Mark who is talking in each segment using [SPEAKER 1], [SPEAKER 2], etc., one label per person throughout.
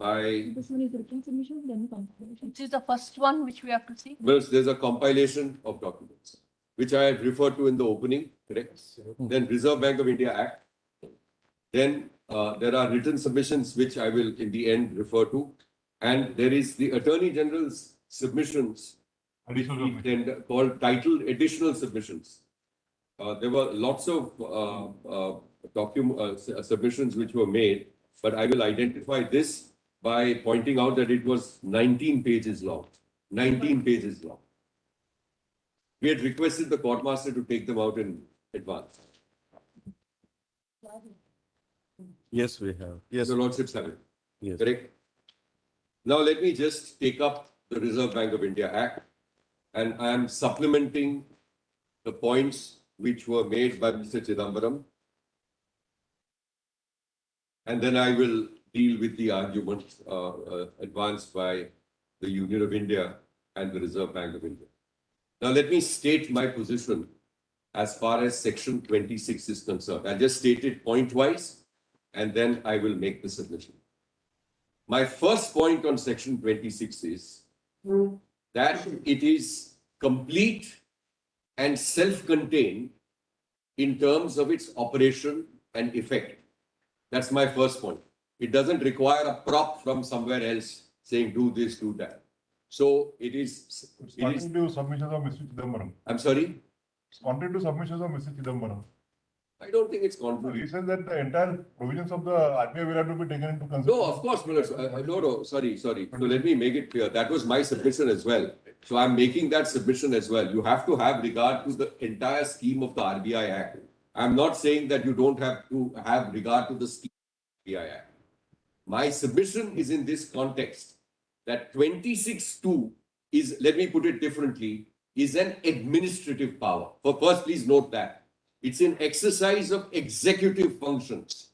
[SPEAKER 1] This one is written submission, then compilation.
[SPEAKER 2] Which is the first one which we have to see?
[SPEAKER 3] First, there's a compilation of documents, which I had referred to in the opening, correct? Then Reserve Bank of India Act. Then there are written submissions, which I will in the end refer to. And there is the Attorney General's submissions, called titled additional submissions. There were lots of submissions which were made, but I will identify this by pointing out that it was 19 pages long. 19 pages long. We had requested the court master to take them out in advance.
[SPEAKER 4] Yes, we have. Yes.
[SPEAKER 3] The Lordships have it.
[SPEAKER 4] Yes.
[SPEAKER 3] Correct? Now let me just take up the Reserve Bank of India Act, and I am supplementing the points which were made by Mr. Chidambaram, and then I will deal with the arguments advanced by the Union of India and the Reserve Bank of India. Now let me state my position as far as Section 26 is concerned. I'll just state it point-wise, and then I will make the submission. My first point on Section 26 is that it is complete and self-contained in terms of its operation and effect. That's my first point. It doesn't require a prop from somewhere else saying do this, do that. So it is.
[SPEAKER 5] It's contrary to submissions of Mr. Chidambaram.
[SPEAKER 3] I'm sorry?
[SPEAKER 5] It's contrary to submissions of Mr. Chidambaram.
[SPEAKER 3] I don't think it's contrary.
[SPEAKER 5] He says that the entire provisions of the RBI will have to be taken into consideration.
[SPEAKER 3] No, of course, no, sorry. So let me make it clear. That was my submission as well. So I'm making that submission as well. You have to have regard to the entire scheme of the RBI Act. I'm not saying that you don't have to have regard to the scheme of the RBI Act. My submission is in this context that 26(2) is, let me put it differently, is an administrative power. First, please note that. It's an exercise of executive functions,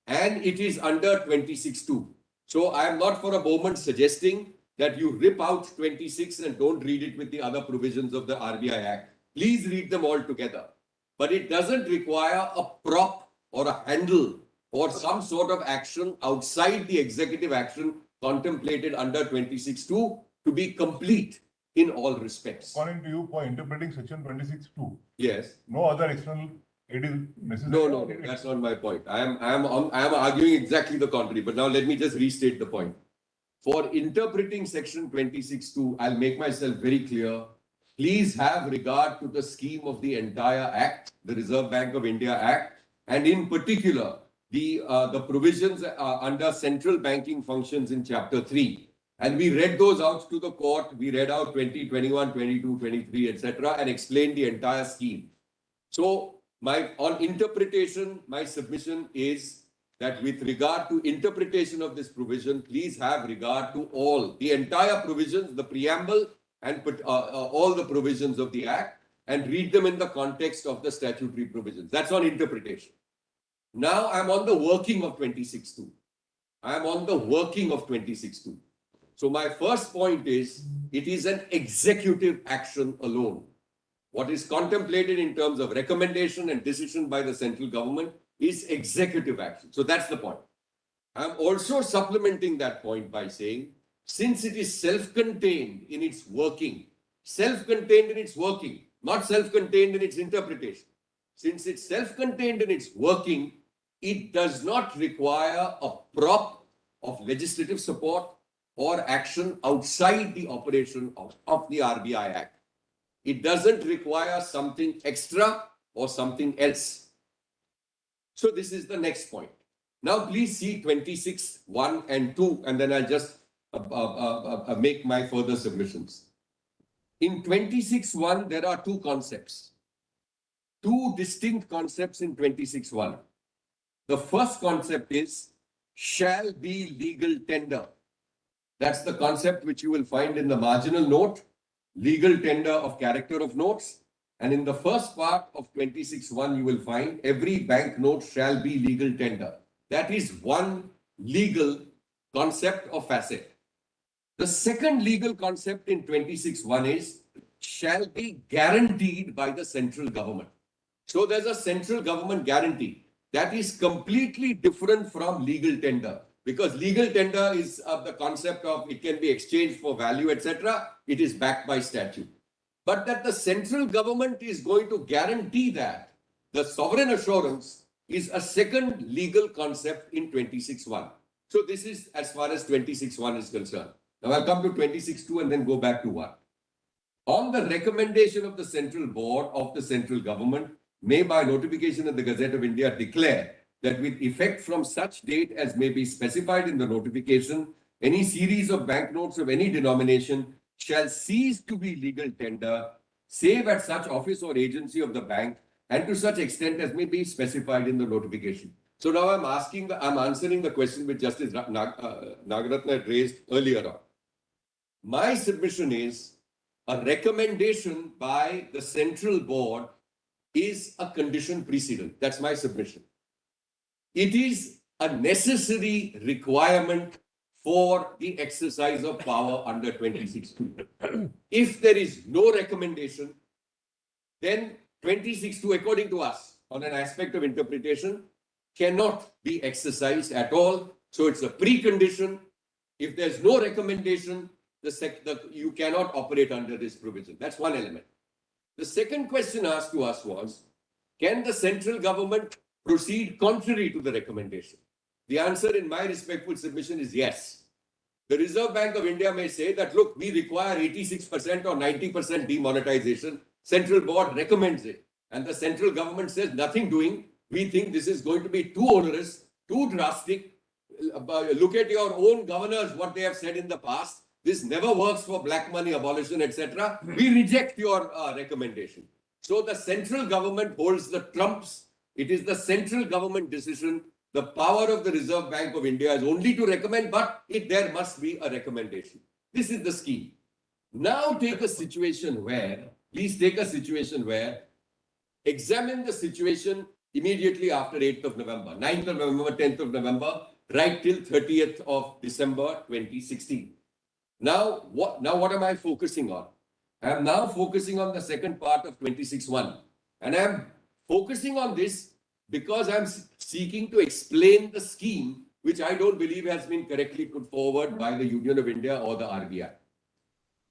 [SPEAKER 3] and it is under 26(2). So I am not for a moment suggesting that you rip out 26 and don't read it with the other provisions of the RBI Act. Please read them all together. But it doesn't require a prop or a handle or some sort of action outside the executive action contemplated under 26(2) to be complete in all respects.
[SPEAKER 5] According to you, for interpreting Section 26(2),
[SPEAKER 3] Yes.
[SPEAKER 5] no other external aid is necessary.
[SPEAKER 3] No, that's not my point. I am arguing exactly the contrary. But now let me just restate the point. For interpreting Section 26(2), I'll make myself very clear. Please have regard to the scheme of the entire Act, the Reserve Bank of India Act, and in particular, the provisions under central banking functions in Chapter 3. And we read those out to the court. We read out 20, 21, 22, 23, etc. and explained the entire scheme. So on interpretation, my submission is that with regard to interpretation of this provision, please have regard to all, the entire provisions, the preamble, and put all the provisions of the Act, and read them in the context of the statutory provisions. That's on interpretation. Now I'm on the working of 26(2). I'm on the working of 26(2). So my first point is, it is an executive action alone. What is contemplated in terms of recommendation and decision by the central government is executive action. So that's the point. I'm also supplementing that point by saying, since it is self-contained in its working, not self-contained in its interpretation. Since it's self-contained in its working, it does not require a prop of legislative support or action outside the operation of the RBI Act. It doesn't require something extra or something else. So this is the next point. Now please see 26(1) and 2, and then I'll just make my further submissions. In 26(1), there are two concepts. Two distinct concepts in 26(1). The first concept is shall be legal tender. That's the concept which you will find in the marginal note, legal tender of character of notes. And in the first part of 26(1), you will find every banknote shall be legal tender. That is one legal concept or facet. The second legal concept in 26(1) is shall be guaranteed by the central government. So there's a central government guarantee that is completely different from legal tender. because legal tender is of the concept of it can be exchanged for value, etc. It is backed by statute. But that the central government is going to guarantee that the sovereign assurance is a second legal concept in 26.1. So this is as far as 26.1 is concerned. Now I'll come to 26.2 and then go back to 1. On the recommendation of the central board of the central government, may by notification of the Gazette of India declare that with effect from such date as may be specified in the notification, any series of banknotes of any denomination shall cease to be legal tender, save at such office or agency of the bank, and to such extent as may be specified in the notification. So now I'm answering the question which Justice Nagarathna had raised earlier on. My submission is a recommendation by the central board is a condition precedent. That's my submission. It is a necessary requirement for the exercise of power under 26.2. If there is no recommendation, then 26.2, according to us, on an aspect of interpretation, cannot be exercised at all. So it's a precondition. If there's no recommendation, you cannot operate under this provision. That's one element. The second question asked to us was, can the central government proceed contrary to the recommendation? The answer in my respectful submission is yes. The Reserve Bank of India may say that, look, we require 86% or 90% demonetization. Central board recommends it. And the central government says nothing doing. We think this is going to be too onerous, too drastic. Look at your own governors, what they have said in the past. This never works for black money abolition, etc. We reject your recommendation. So the central government holds the trumps. It is the central government decision. The power of the Reserve Bank of India is only to recommend, but there must be a recommendation. This is the scheme. Now take a situation where, examine the situation immediately after 8th of November, 9th of November, 10th of November, right till 30th of December 2016. Now what am I focusing on? I am now focusing on the second part of 26.1. And I am focusing on this because I am seeking to explain the scheme which I don't believe has been correctly put forward by the Union of India or the RBI.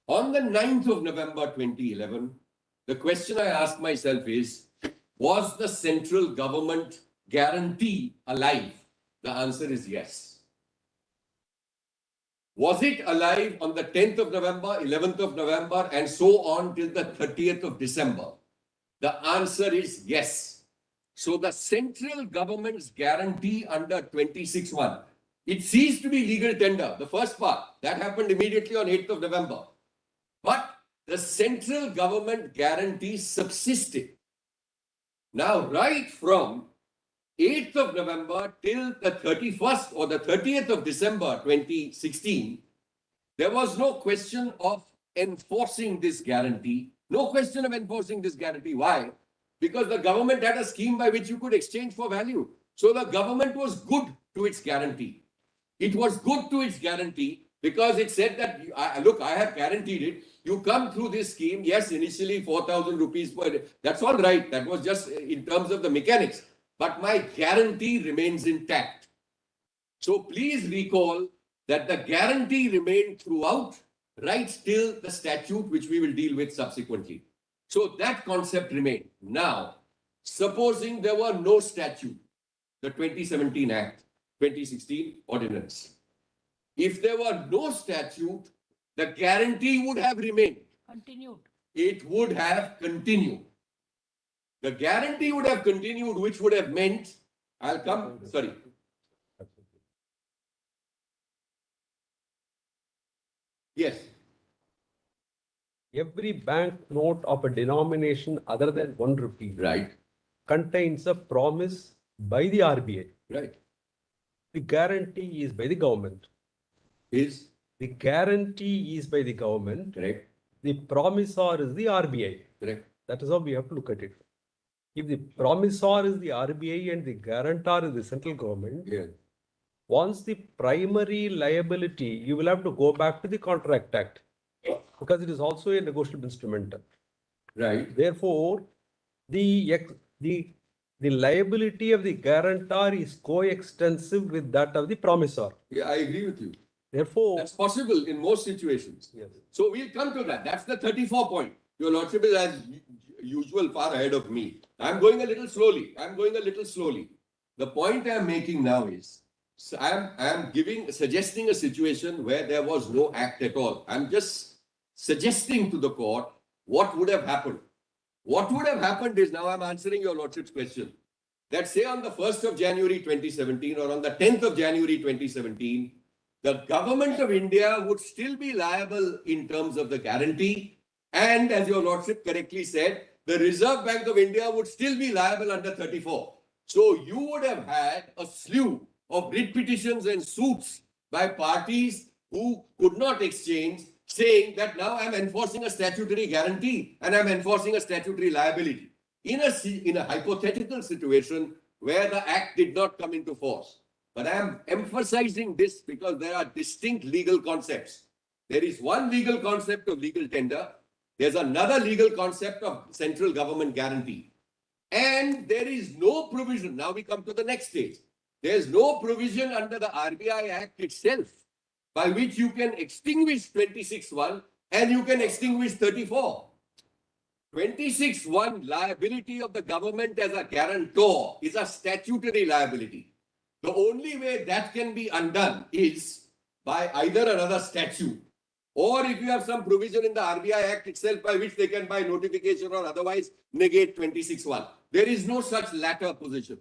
[SPEAKER 3] On the 9th of November 2011, the question I asked myself is, was the central government guarantee alive? The answer is yes. Was it alive on the 10th of November, 11th of November, and so on till the 30th of December? The answer is yes. So the central government's guarantee under 26.1, it ceased to be legal tender, the first part. That happened immediately on 8th of November. But the central government guarantee subsisted. Now, right from 8th of November till the 31st or the 30th of December 2016, there was no question of enforcing this guarantee. No question of enforcing this guarantee. Why? Because the government had a scheme by which you could exchange for value. So the government was good to its guarantee. It was good to its guarantee because it said that, look, I have guaranteed it. You come through this scheme. Yes, initially 4,000 rupees per day. That's all right. That was just in terms of the mechanics. But my guarantee remains intact. So please recall that the guarantee remained throughout, right till the statute, which we will deal with subsequently. So that concept remained. Now, supposing there were no statute, the 2017 Act, 2016 Ordinance. If there were no statute, the guarantee would have remained.
[SPEAKER 2] Continued.
[SPEAKER 3] It would have continued. The guarantee would have continued, which would have meant, Yes.
[SPEAKER 6] Every bank note of a denomination other than 1 rupee
[SPEAKER 3] Right.
[SPEAKER 6] contains a promise by the RBI.
[SPEAKER 3] Right.
[SPEAKER 6] The guarantee is by the government. The guarantee is by the government.
[SPEAKER 3] Correct.
[SPEAKER 6] The promisor is the RBI.
[SPEAKER 3] Correct.
[SPEAKER 6] That is how we have to look at it. If the promisor is the RBI and the guarantor is the central government,
[SPEAKER 3] Yeah.
[SPEAKER 6] once the primary liability, you will have to go back to the Contract Act because it is also a negotiable instrument.
[SPEAKER 3] Right.
[SPEAKER 6] Therefore, the the liability of the guarantor is coextensive with that of the promisor.
[SPEAKER 3] Yeah, I agree with you.
[SPEAKER 6] Therefore,
[SPEAKER 3] That's possible in most situations.
[SPEAKER 6] yes.
[SPEAKER 3] So we'll come to that. That's the 34 point. Your Lordship is as usual far ahead of me. I'm going a little slowly. The point I'm making now is, so I'm suggesting a situation where there was no act at all. I'm just suggesting to the court what would have happened. What would have happened is, now I'm answering your Lordship's question, that say on the 1st of January 2017 or on the 10th of January 2017, the government of India would still be liable in terms of the guarantee. And as your Lordship correctly said, the Reserve Bank of India would still be liable under 34. So you would have had a slew of writ petitions and suits by parties who could not exchange, saying that now I'm enforcing a statutory guarantee and I'm enforcing a statutory liability. In a hypothetical situation where the act did not come into force. But I am emphasizing this because there are distinct legal concepts. There is one legal concept of legal tender. There's another legal concept of central government guarantee. And there is no provision. Now we come to the next stage. There's no provision under the RBI Act itself by which you can extinguish 26(1) and you can extinguish 34. 26(1) liability of the government as a guarantor is a statutory liability. The only way that can be undone is by either another statute, or if you have some provision in the RBI Act itself by which they can by notification or otherwise negate 26(1). There is no such latter position.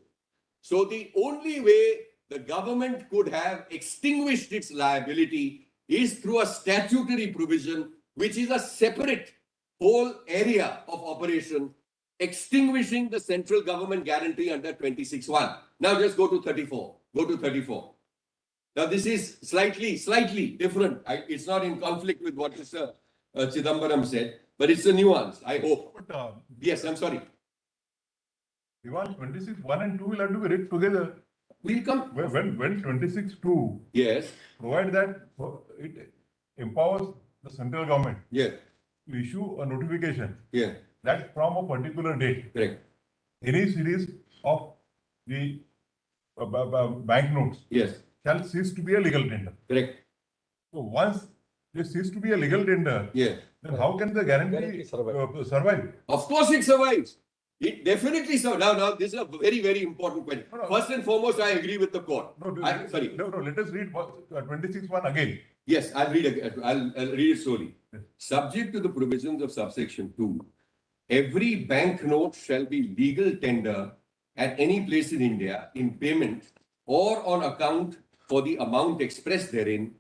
[SPEAKER 3] So the only way the government could have extinguished its liability is through a statutory provision, which is a separate whole area of operation, extinguishing the central government guarantee under 26(1). Now just go to 34. Go to 34. Now this is slightly different. It's not in conflict with what Mr. Chidambaram said, but it's a nuance, I hope.
[SPEAKER 5] But,
[SPEAKER 3] Yes, I'm sorry.
[SPEAKER 5] Divan, 26(1) and 2 will have to be read together.
[SPEAKER 3] We'll come.
[SPEAKER 5] When 26(2)
[SPEAKER 3] Yes,
[SPEAKER 5] provide that it empowers the central government
[SPEAKER 3] yeah,
[SPEAKER 5] to issue a notification
[SPEAKER 3] yeah,
[SPEAKER 5] that from a particular date,
[SPEAKER 3] correct.
[SPEAKER 5] any series of the banknotes
[SPEAKER 3] Yes,
[SPEAKER 5] shall cease to be a legal tender.
[SPEAKER 3] correct.
[SPEAKER 5] So once they cease to be a legal tender,
[SPEAKER 3] Yeah.
[SPEAKER 5] then how can the guarantee
[SPEAKER 6] Guarantee survive.
[SPEAKER 5] survive?
[SPEAKER 3] Of course it survives. It definitely survives. Now, this is a very important question.
[SPEAKER 5] No, no.
[SPEAKER 3] First and foremost, I agree with the court. Sorry.
[SPEAKER 5] No, let us read 26(1) again.
[SPEAKER 3] Yes, I'll read it slowly.
[SPEAKER 5] Yes.
[SPEAKER 3] Subject to the provisions of subsection 2, every banknote shall be legal tender at any place in India in payment or on account for the amount expressed therein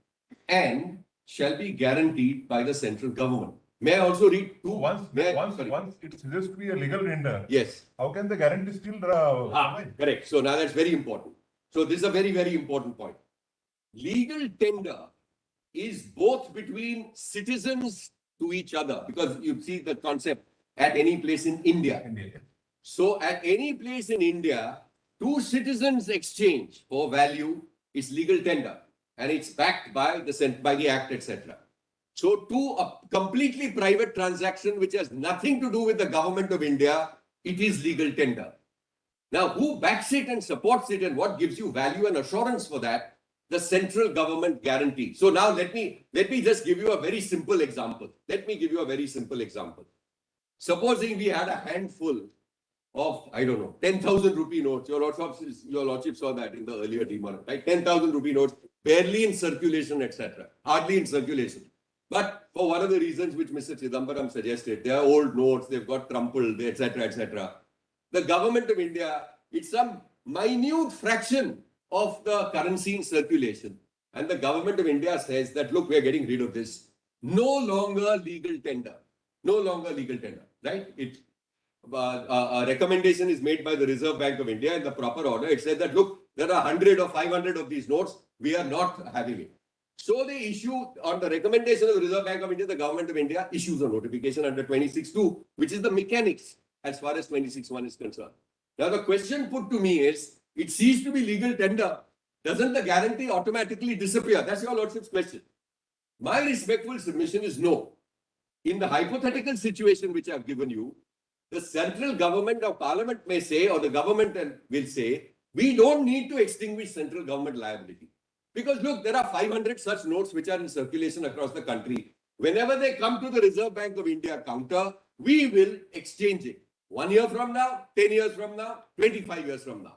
[SPEAKER 3] and shall be guaranteed by the central government. May I also read two?
[SPEAKER 5] Once it ceases to be a legal tender,
[SPEAKER 3] Yes.
[SPEAKER 5] how can the guarantee still survive?
[SPEAKER 3] Correct. So now that's very important. So this is a very important point. Legal tender is both between citizens to each other, because you see the concept at any place in India. So at any place in India, two citizens exchange for value is legal tender, and it's backed by the Act, etc. So to a completely private transaction which has nothing to do with the government of India, it is legal tender. Now, who backs it and supports it and what gives you value and assurance for that? The central government guarantee. So now let me just give you a very simple example. Supposing we had a handful of, 10,000 rupee notes. Your Lordship saw that in the earlier demonet, right? 10,000 rupee notes, barely in circulation, etc. Hardly in circulation. But for one of the reasons which Mr. Chidambaram suggested, they are old notes, they've got crumpled, etc., etc. The government of India, it's some minute fraction of the currency in circulation. And the government of India says that, look, we are getting rid of this. No longer legal tender. Right? A recommendation is made by the Reserve Bank of India in the proper order. It said that, look, there are 100 or 500 of these notes. We are not having it. So they issue, on the recommendation of the Reserve Bank of India, the government of India issues a notification under 26(2), which is the mechanics as far as 26(1) is concerned. Now the question put to me is, it ceased to be legal tender. Doesn't the guarantee automatically disappear? That's your Lordship's question. My respectful submission is no. In the hypothetical situation which I've given you, The central government or parliament may say, or the government will say, we don't need to extinguish central government liability. Because look, there are 500 such notes which are in circulation across the country. Whenever they come to the Reserve Bank of India counter, we will exchange it. 1 year from now, 10 years from now, 25 years from now.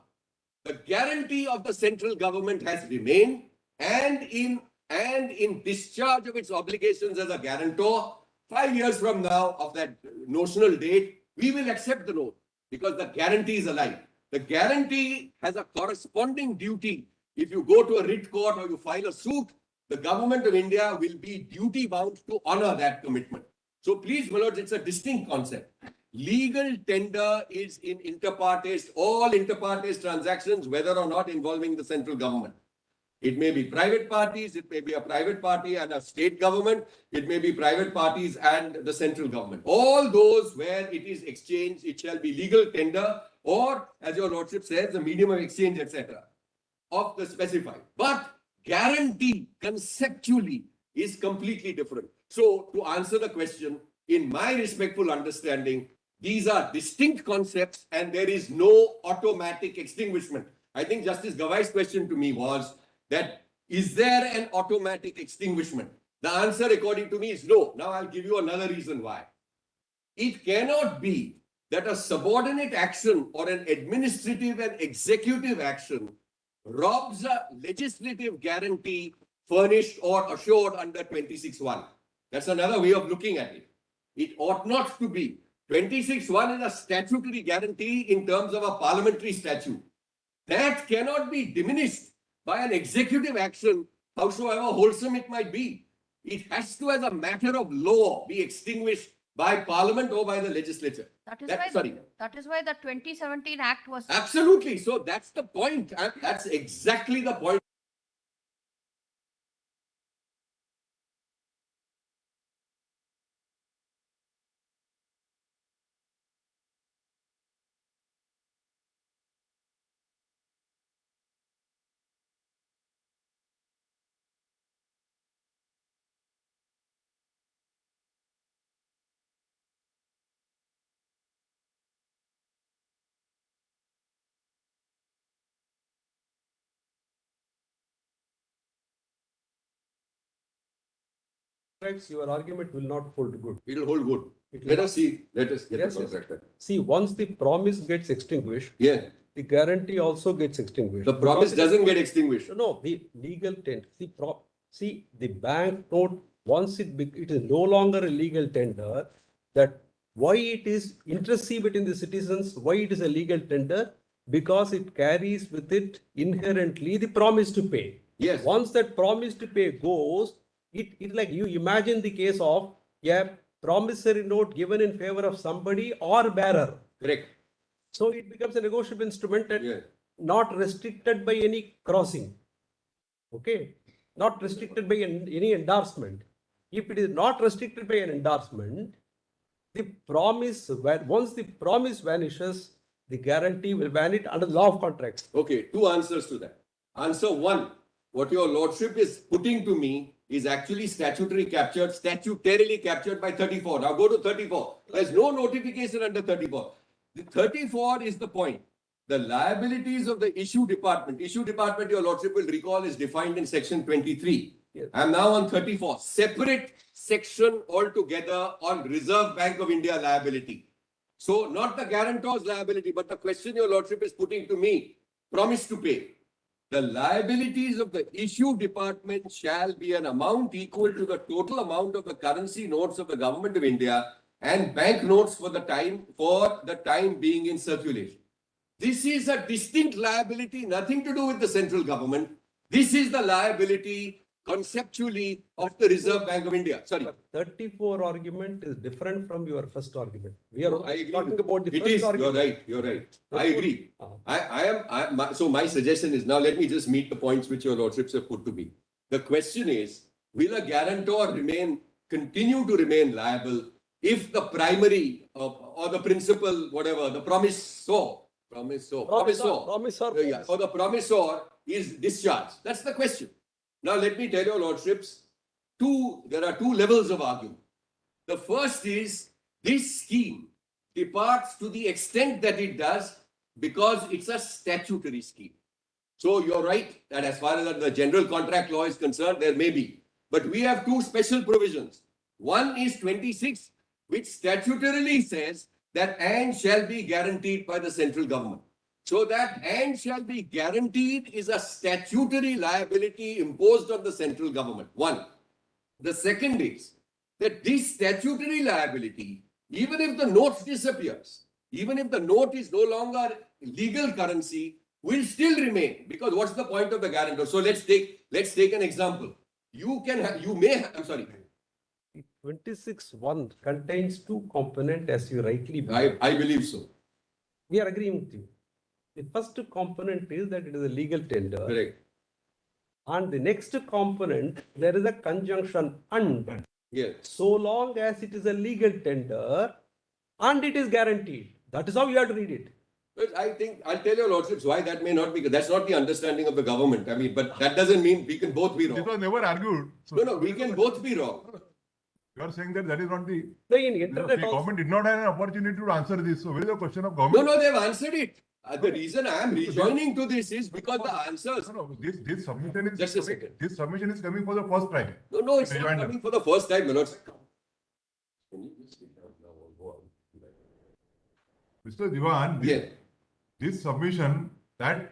[SPEAKER 3] The guarantee of the central government has remained, and in discharge of its obligations as a guarantor, 5 years from now of that notional date, we will accept the note because the guarantee is alive. The guarantee has a corresponding duty. If you go to a writ court or you file a suit, the government of India will be duty bound to honor that commitment. So please, my lords, it's a distinct concept. Legal tender is in inter partes, all inter partes transactions, whether or not involving the central government. It may be private parties, it may be a private party and a state government, it may be private parties and the central government. All those where it is exchanged, it shall be legal tender or, as your lordship says, the medium of exchange, etc. of the specified. But guarantee conceptually is completely different. So to answer the question, in my respectful understanding, these are distinct concepts and there is no automatic extinguishment. I think Justice Gavai's question to me was that, is there an automatic extinguishment? The answer according to me is no. Now I'll give you another reason why. It cannot be that a subordinate action or an administrative and executive action robs a legislative guarantee furnished or assured under 26(1). That's another way of looking at it. It ought not to be. 26(1) is a statutory guarantee in terms of a parliamentary statute. That cannot be diminished by an executive action, howsoever wholesome it might be. It has to, as a matter of law, be extinguished by parliament or by the legislature.
[SPEAKER 2] That is why the 2017 Act was.
[SPEAKER 3] Absolutely. So that's the point. And that's exactly the point.
[SPEAKER 6] Your argument will not hold good.
[SPEAKER 3] It will hold good.
[SPEAKER 6] It will
[SPEAKER 3] Let
[SPEAKER 6] not.
[SPEAKER 3] us see. Let us get
[SPEAKER 6] Yes,
[SPEAKER 3] the
[SPEAKER 6] yes.
[SPEAKER 3] contract.
[SPEAKER 6] See, once the promise gets extinguished,
[SPEAKER 3] Yeah.
[SPEAKER 6] the guarantee also gets extinguished.
[SPEAKER 3] The promise
[SPEAKER 6] Because it is-
[SPEAKER 3] doesn't get extinguished.
[SPEAKER 6] No, the legal tender. See, the bank note, once it is no longer a legal tender, that why it is interest between the citizens, why it is a legal tender? Because it carries with it inherently the promise to pay.
[SPEAKER 3] Yes.
[SPEAKER 6] Once that promise to pay goes, it like you imagine the case of a promissory note given in favor of somebody or bearer.
[SPEAKER 3] Correct.
[SPEAKER 6] So it becomes a negotiable instrument and
[SPEAKER 3] Yeah.
[SPEAKER 6] not restricted by any crossing. Okay. Not restricted by any endorsement. If it is not restricted by an endorsement, the promise, once the promise vanishes, the guarantee will vanish under the law of contracts.
[SPEAKER 3] Okay, two answers to that. Answer one, what your lordship is putting to me is actually statutorily captured by 34. Now go to 34. There's no notification under 34. The 34 is the point. The liabilities of the issue department, your lordship will recall, is defined in section 23.
[SPEAKER 6] Yes.
[SPEAKER 3] I'm now on 34. Separate section altogether on Reserve Bank of India liability. So not the guarantor's liability, but the question your lordship is putting to me, promise to pay. The liabilities of the issue department shall be an amount equal to the total amount of the currency notes of the government of India and bank notes for the time being in circulation. This is a distinct liability, nothing to do with the central government. This is the liability conceptually of the Reserve Bank of India. Sorry.
[SPEAKER 6] 34 argument is different from your first argument. We are
[SPEAKER 3] I agree.
[SPEAKER 6] talking about the
[SPEAKER 3] It
[SPEAKER 6] first
[SPEAKER 3] is,
[SPEAKER 6] argument.
[SPEAKER 3] you're right. I agree. So my suggestion is, now let me just meet the points which your lordships have put to me. The question is, will a guarantor continue to remain liable if the primary or the principal, whatever, the promissor, or the promissor is discharged? That's the question. Now let me tell your lordships, there are two levels of argument. The first is, this scheme departs to the extent that it does because it's a statutory scheme. So you're right that as far as the general contract law is concerned, there may be. But we have two special provisions. One is 26, which statutorily says that and shall be guaranteed by the central government. So that and shall be guaranteed is a statutory liability imposed on the central government. One. The second is that this statutory liability, even if the note disappears, even if the note is no longer legal currency, will still remain, because what's the point of the guarantor? So let's take an example. I'm sorry.
[SPEAKER 6] 26(1) contains two components, as you rightly believe.
[SPEAKER 3] I believe so.
[SPEAKER 6] We are agreeing with you. The first component is that it is a legal tender.
[SPEAKER 3] Correct.
[SPEAKER 6] And the next component, there is a conjunction and.
[SPEAKER 3] Yes.
[SPEAKER 6] So long as it is a legal tender and it is guaranteed. That is how you have to read it.
[SPEAKER 3] But I think, I'll tell your lordships why that may not be, that's not the understanding of the government. I mean, but that doesn't mean we can both be
[SPEAKER 5] This
[SPEAKER 3] wrong.
[SPEAKER 5] was never argued. So
[SPEAKER 3] No, we can both be wrong.
[SPEAKER 5] You are saying that is not the,
[SPEAKER 6] The in
[SPEAKER 5] the
[SPEAKER 6] internet also.
[SPEAKER 5] government did not have an opportunity to answer this. So where is the question of government?
[SPEAKER 3] No, they've answered it. The reason I am rejoining to this is because the answers.
[SPEAKER 5] No, this submission is
[SPEAKER 3] Just a
[SPEAKER 5] coming,
[SPEAKER 3] second.
[SPEAKER 5] this submission is coming for the first time.
[SPEAKER 3] No, it's not
[SPEAKER 5] Rejoinder.
[SPEAKER 3] coming for the first time, my lords.
[SPEAKER 5] Mr. Divan,
[SPEAKER 3] Yeah.
[SPEAKER 5] this submission that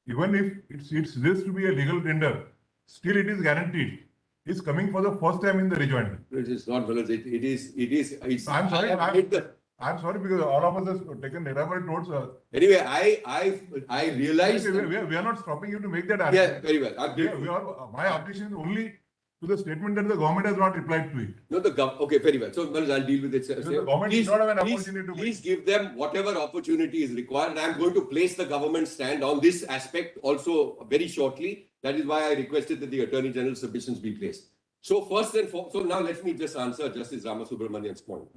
[SPEAKER 5] even if it's this to be a legal tender, still it is guaranteed, is coming for the first time in the rejoinder.
[SPEAKER 3] It is not, my lords. It's.
[SPEAKER 5] I'm sorry,
[SPEAKER 3] I have made the-
[SPEAKER 5] I'm sorry because all of us have taken elaborate notes.
[SPEAKER 3] Anyway, I realized.
[SPEAKER 5] We are not stopping you to make that
[SPEAKER 3] Yeah,
[SPEAKER 5] argument.
[SPEAKER 3] very well.
[SPEAKER 5] My objection is only to the statement that the government has not replied to it.
[SPEAKER 3] No, okay, very well. So, Manoj, I'll deal with it.
[SPEAKER 5] Because the government did not have an opportunity to
[SPEAKER 3] Please give them whatever opportunity is required. And I'm going to place the government stand on this aspect also very shortly. That is why I requested that the Attorney General submissions be placed. So first and foremost, so now let me just answer Justice Ramasubramanian's point.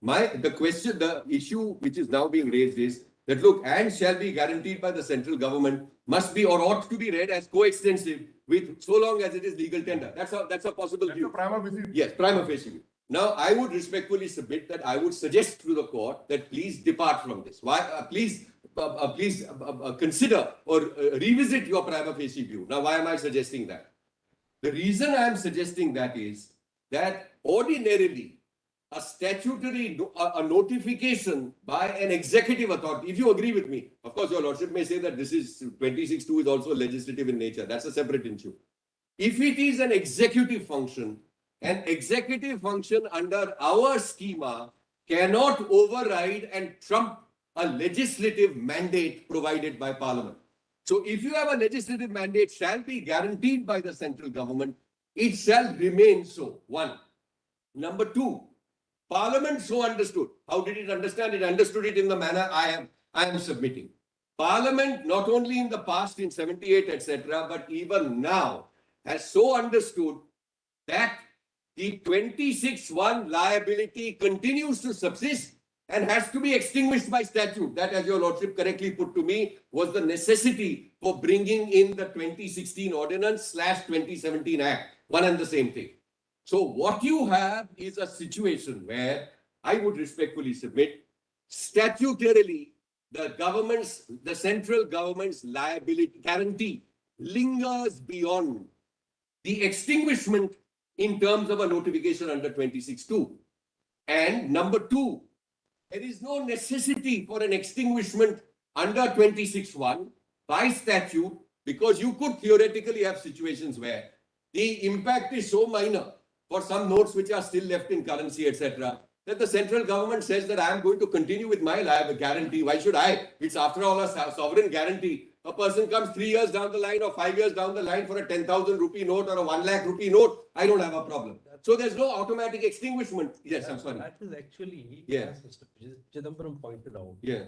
[SPEAKER 3] The issue which is now being raised is that look, and shall be guaranteed by the central government must be or ought to be read as coextensive with so long as it is legal tender. That's a possible
[SPEAKER 5] That's
[SPEAKER 3] view.
[SPEAKER 5] the prima facie.
[SPEAKER 3] Yes, prima facie view. Now, I would respectfully submit that I would suggest to the court that please depart from this. Why? Please consider or revisit your prima facie view. Now, why am I suggesting that? The reason I am suggesting that is that ordinarily a statutory a notification by an executive authority, if you agree with me, of course, your lordship may say that this is 26(2) is also legislative in nature. That's a separate issue. If it is an executive function under our schema cannot override and trump a legislative mandate provided by Parliament. So if you have a legislative mandate shall be guaranteed by the central government, it shall remain so. One. Number two, Parliament so understood. How did it understand? It understood it in the manner I am submitting. Parliament, not only in the past in 78, etc., but even now, has so understood that the 26(1) liability continues to subsist and has to be extinguished by statute. That, as your lordship correctly put to me, was the necessity for bringing in the 2016 ordinance / 2017 Act. One and the same thing. So what you have is a situation where I would respectfully submit statutorily the central government's liability guarantee lingers beyond the extinguishment in terms of a notification under 26(2). And number two, there is no necessity for an extinguishment under 26(1) by statute, because you could theoretically have situations where the impact is so minor for some notes which are still left in currency, etc., that the central government says that I am going to continue with my guarantee. Why should I? It's after all a sovereign guarantee. A person comes 3 years down the line or 5 years down the line for a 10,000 rupee note or a 1 lakh rupee note, I don't have a problem. So there's no automatic extinguishment. Yes, I'm sorry.
[SPEAKER 6] That is actually,
[SPEAKER 3] Yeah.
[SPEAKER 6] as Mr. Chidambaram pointed out,
[SPEAKER 3] Yeah,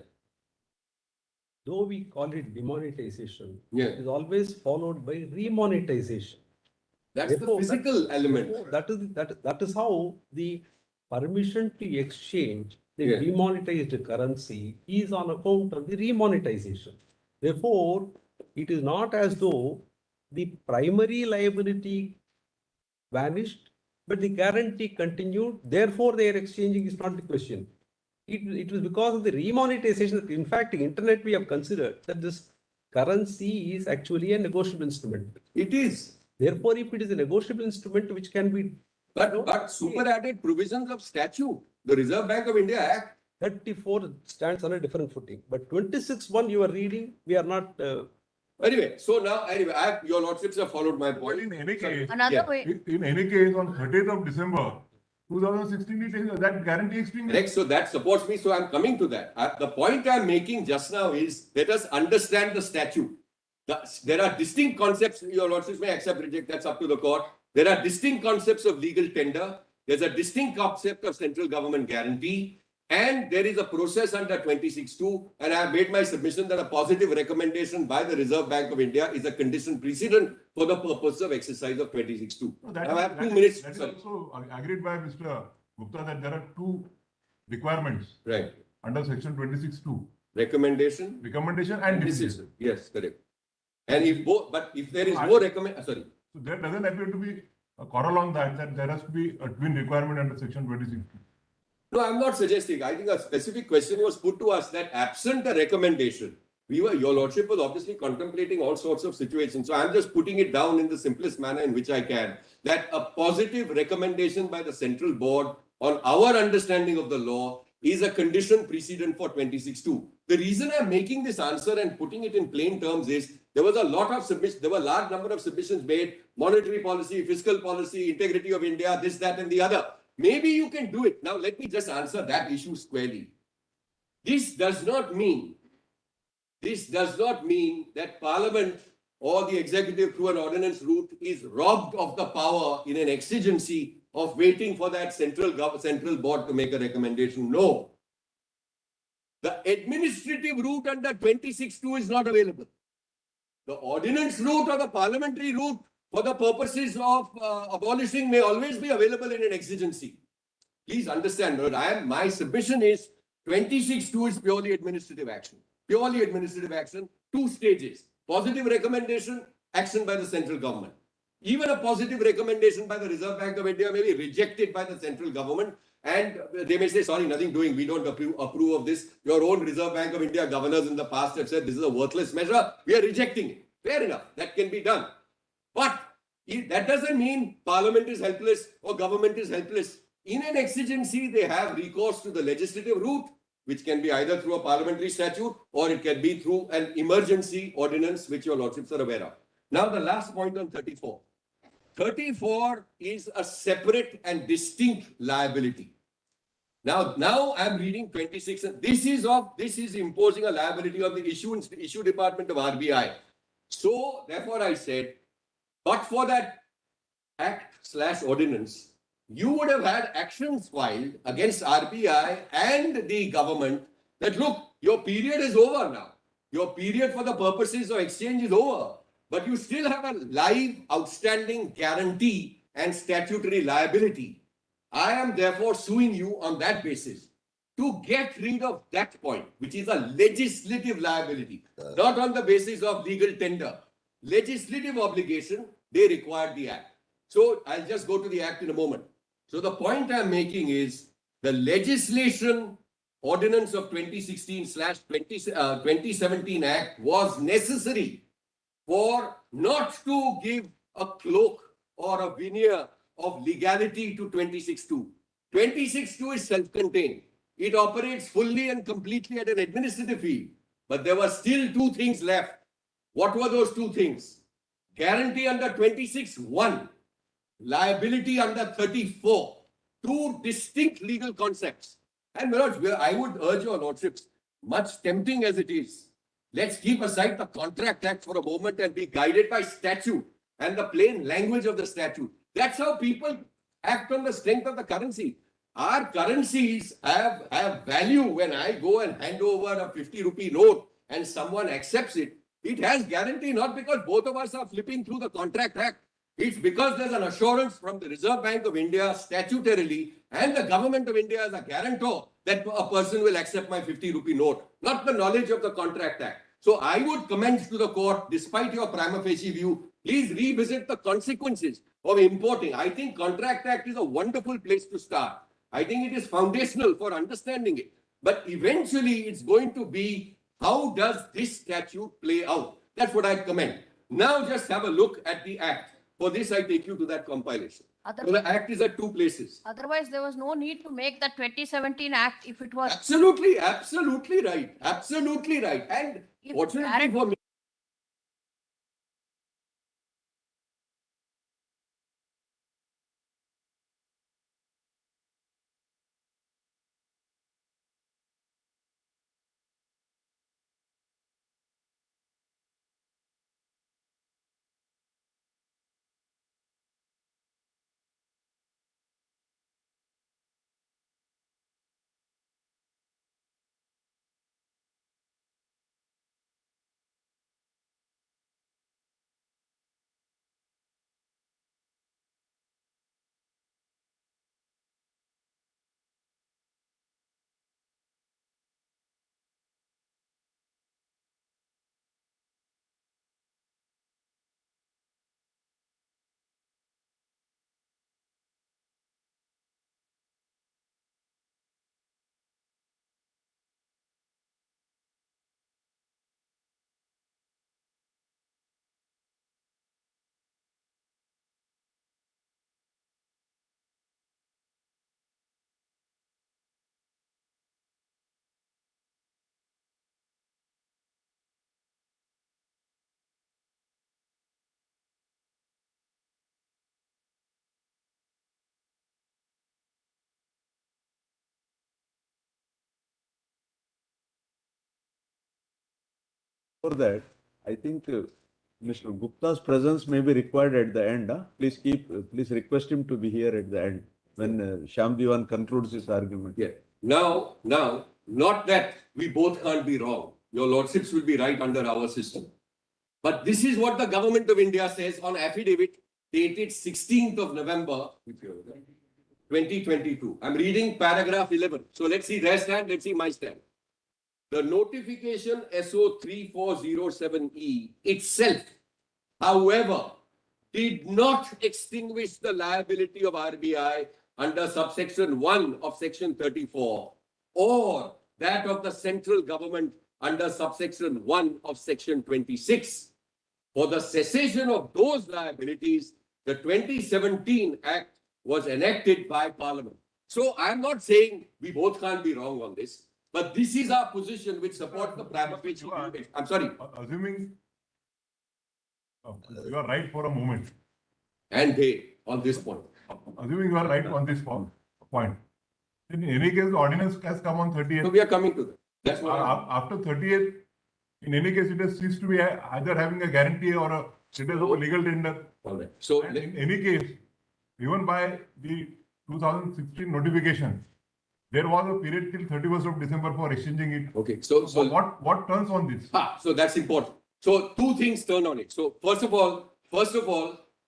[SPEAKER 6] though we call it demonetization,
[SPEAKER 3] yeah.
[SPEAKER 6] it is always followed by remonetization.
[SPEAKER 3] That's the
[SPEAKER 6] Therefore,
[SPEAKER 3] physical element.
[SPEAKER 6] That is how the permission to exchange the
[SPEAKER 3] Yeah.
[SPEAKER 6] demonetized currency is on account of the remonetization. Therefore, it is not as though the primary liability vanished, but the guarantee continued. Therefore, their exchanging is not the question. It was because of the remonetization. In fact, the internet, we have considered that this currency is actually a negotiable instrument.
[SPEAKER 3] It is.
[SPEAKER 6] Therefore, if it is a negotiable instrument which can be
[SPEAKER 3] But super added provisions of statute, the Reserve Bank of India Act.
[SPEAKER 6] 34 stands on a different footing. But 26(1) you are reading, we are not.
[SPEAKER 3] Anyway, so now, your lordships have followed my
[SPEAKER 5] Well,
[SPEAKER 3] point.
[SPEAKER 5] in any case,
[SPEAKER 2] Another
[SPEAKER 3] Yeah.
[SPEAKER 2] way,
[SPEAKER 5] in any case, on 30th of December 2016, it is that guarantee extinguished.
[SPEAKER 3] Correct, so that supports me, so I'm coming to that. The point I'm making just now is, let us understand the statute. There are distinct concepts, your lordships may accept, reject, that's up to the court. There are distinct concepts of legal tender. There's a distinct concept of central government guarantee. And there is a process under 26(2), and I have made my submission that a positive recommendation by the Reserve Bank of India is a condition precedent for the purpose of exercise of 26(2).
[SPEAKER 5] No,
[SPEAKER 3] Now I have 2 minutes.
[SPEAKER 5] That is
[SPEAKER 3] Sorry.
[SPEAKER 5] also agreed by Mr. Gupta that there are two requirements
[SPEAKER 3] Right.
[SPEAKER 5] under section 26(2),
[SPEAKER 3] Recommendation
[SPEAKER 5] recommendation and decision.
[SPEAKER 3] decision. Yes, correct. And if both, but if there is
[SPEAKER 5] No,
[SPEAKER 3] no recommend, sorry.
[SPEAKER 5] So there doesn't appear to be a quarrel on that there has to be a twin requirement under section 26(2).
[SPEAKER 3] No, I'm not suggesting. I think a specific question was put to us that absent a recommendation, your lordship was obviously contemplating all sorts of situations. So I'm just putting it down in the simplest manner in which I can, that a positive recommendation by the central board on our understanding of the law is a condition precedent for 26(2). The reason I'm making this answer and putting it in plain terms is there was a lot of submissions, there were a large number of submissions made, monetary policy, fiscal policy, integrity of India, this, that, and the other. Maybe you can do it. Now, let me just answer that issue squarely. This does not mean that Parliament or the executive through an ordinance route is robbed of the power in an exigency of waiting for that central board to make a recommendation. No. The administrative route under 26(2) is not available. The ordinance route or the parliamentary route for the purposes of abolishing may always be available in an exigency. Please understand, my submission is 26(2) is purely administrative action. Purely administrative action, 2 stages. Positive recommendation, action by the central government. Even a positive recommendation by the Reserve Bank of India may be rejected by the central government, and they may say, sorry, nothing doing, we don't approve of this. Your own Reserve Bank of India governors in the past have said this is a worthless measure, we are rejecting it. Fair enough, that can be done. But that doesn't mean Parliament is helpless or government is helpless. In an exigency, they have recourse to the legislative route, which can be either through a parliamentary statute or it can be through an emergency ordinance, which your lordships are aware of. Now, the last point on 34. 34 is a separate and distinct liability. Now I'm reading 26. This is imposing a liability on the issue department of RBI. So, therefore, I said, but for that act/ordinance, you would have had actions filed against RBI and the government that, look, your period is over now. Your period for the purposes of exchange is over, but you still have a live outstanding guarantee and statutory liability. I am therefore suing you on that basis to get rid of that point, which is a legislative liability, not on the basis of legal tender. Legislative obligation, they required the act. So I'll just go to the act in a moment. So the point I'm making is the legislation ordinance of 2016/2017 Act was necessary for not to give a cloak or a veneer of legality to 26(2). 26(2) is self-contained. It operates fully and completely at an administrative field. But there were still 2 things left. What were those 2 things? Guarantee under 26(1). Liability under 34, 2 distinct legal concepts. And Manoj, I would urge your lordships, much tempting as it is, let's keep aside the Contract Act for a moment and be guided by statute and the plain language of the statute. That's how people act on the strength of the currency. Our currencies have value. When I go and hand over a 50 rupee note and someone accepts it, it has guarantee, not because both of us are flipping through the Contract Act. It's because there's an assurance from the Reserve Bank of India statutorily and the government of India as a guarantor that a person will accept my 50 rupee note, not the knowledge of the Contract Act. So I would commend to the court, despite your prima facie view, please revisit the consequences of importing. I think Contract Act is a wonderful place to start. I think it is foundational for understanding it. But eventually it's going to be, how does this statute play out? That's what I comment. Now just have a look at the act. For this, I take you to that compilation. So the act is at two places.
[SPEAKER 2] Otherwise, there was no need to make the 2017 act if it was.
[SPEAKER 3] Absolutely, absolutely right. Absolutely right. And
[SPEAKER 2] If
[SPEAKER 3] fortunately for me,
[SPEAKER 4] For that, I think Mr. Gupta's presence may be required at the end. Please please request him to be here at the end when Shyam Divan concludes his argument.
[SPEAKER 3] yeah. Now, not that we both can't be wrong. Your lordships will be right under our system. But this is what the government of India says on affidavit dated 16th of November, 2022. I'm reading paragraph 11. So let's see their stand, let's see my stand. The notification SO 3407E itself, however, did not extinguish the liability of RBI under subsection 1 of section 34 or that of the central government under subsection 1 of section 26. For the cessation of those liabilities, the 2017 Act was enacted by Parliament. So I'm not saying we both can't be wrong on this, but this is our position which supports the prima facie. I'm sorry.
[SPEAKER 5] Assuming you are right for a moment.
[SPEAKER 3] And they on this point.
[SPEAKER 5] Assuming you are right on this point. In any case, the ordinance has come on 30th.
[SPEAKER 3] So we are coming to that. That's what
[SPEAKER 5] After 30th, in any case, it has ceased to be either having a guarantee or a status of a legal tender.
[SPEAKER 3] all right. So
[SPEAKER 5] And in any case, even by the 2016 notification, there was a period till 31st of December for exchanging it.
[SPEAKER 3] okay. So
[SPEAKER 5] What turns on this?
[SPEAKER 3] So that's important. So two things turn on it. So first of all,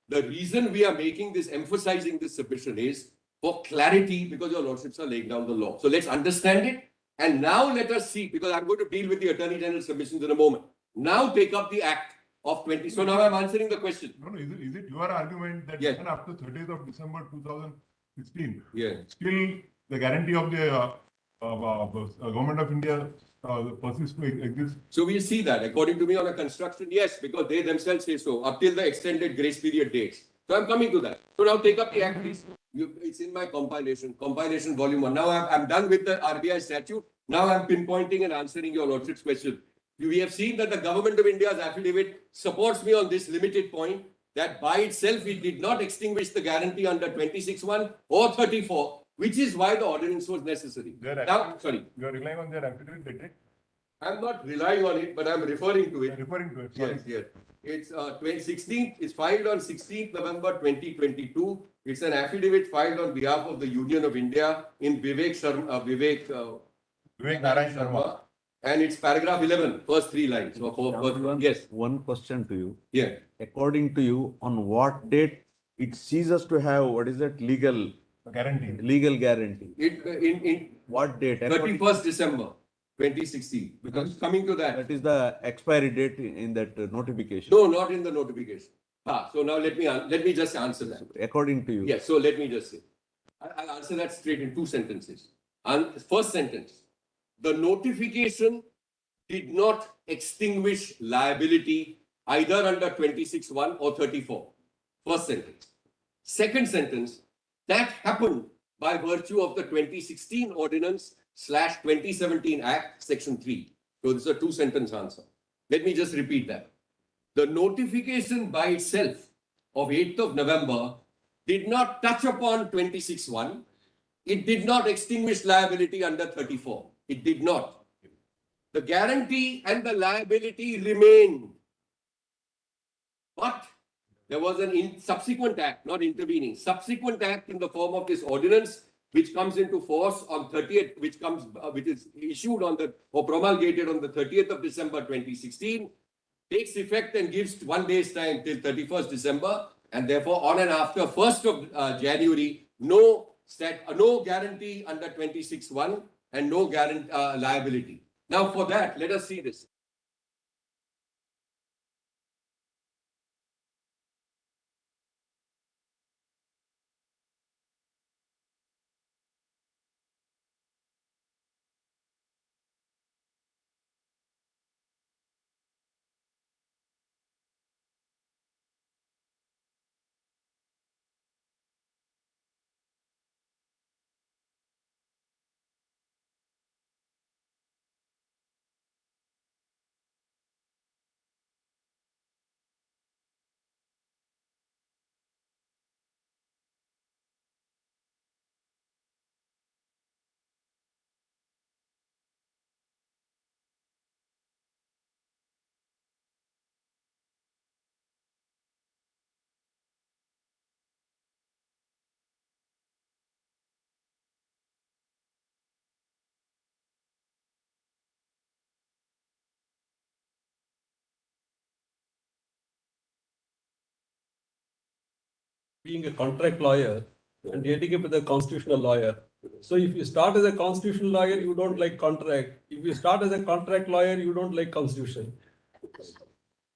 [SPEAKER 3] the reason we are making this, emphasizing this submission is for clarity because your lordships are laying down the law. So let's understand it. And now let us see, because I'm going to deal with the Attorney General submissions in a moment. Now take up the Act of 20. So now I'm answering the question.
[SPEAKER 5] No, is it your argument that
[SPEAKER 3] Yes.
[SPEAKER 5] even after 30th of December 2016,
[SPEAKER 3] Yeah.
[SPEAKER 5] still the guarantee of the government of India persists to exist?
[SPEAKER 3] So we'll see that. According to me on a construction, yes, because they themselves say so, up till the extended grace period dates. So I'm coming to that. So now take up the Act, please. It's in my compilation volume 1. Now I'm done with the RBI statute. Now I'm pinpointing and answering your lordship's question. We have seen that the government of India's affidavit supports me on this limited point that by itself it did not extinguish the guarantee under 26(1) or 34, which is why the ordinance was necessary. Now, sorry,
[SPEAKER 5] You are relying on their affidavit dated?
[SPEAKER 3] I'm not relying on it, but I'm referring to it.
[SPEAKER 5] Referring to it. Sorry.
[SPEAKER 3] Yes. It's 2016. It's filed on 16th November 2022. It's an affidavit filed on behalf of the Union of India in Vivek
[SPEAKER 5] Narayan Sharma.
[SPEAKER 3] and it's paragraph 11, first three lines. Yes.
[SPEAKER 4] One question to you.
[SPEAKER 3] Yeah.
[SPEAKER 4] According to you, on what date it ceases to have, what is that, legal
[SPEAKER 5] Guarantee.
[SPEAKER 4] guarantee?
[SPEAKER 3] In
[SPEAKER 4] What date?
[SPEAKER 3] 31st December 2016. Because coming to that.
[SPEAKER 4] That is the expiry date in that notification.
[SPEAKER 3] No, not in the notification. So now let me just answer that.
[SPEAKER 4] According to you.
[SPEAKER 3] Yes, so let me just say. I'll answer that straight in two sentences. First sentence. the notification did not extinguish liability either under 26(1) or 34. First sentence. Second sentence, that happened by virtue of the 2016 Ordinance / 2017 Act, Section 3. So this is a two-sentence answer. Let me just repeat that. The notification by itself of 8th of November did not touch upon 26(1). It did not extinguish liability under 34. It did not. The guarantee and the liability remained. But there was an subsequent act, not intervening, subsequent act in the form of this ordinance, which comes into force on 30th, which is issued on the, or promulgated on the 30th of December 2016, takes effect and gives 1 day's time till 31st December, and therefore on and after 1st of January, no guarantee under 26(1) and no liability. Now for that, let us see this.
[SPEAKER 6] Being a contract lawyer and getting up with a constitutional lawyer. So if you start as a constitutional lawyer, you don't like contract. If you start as a contract lawyer, you don't like constitution.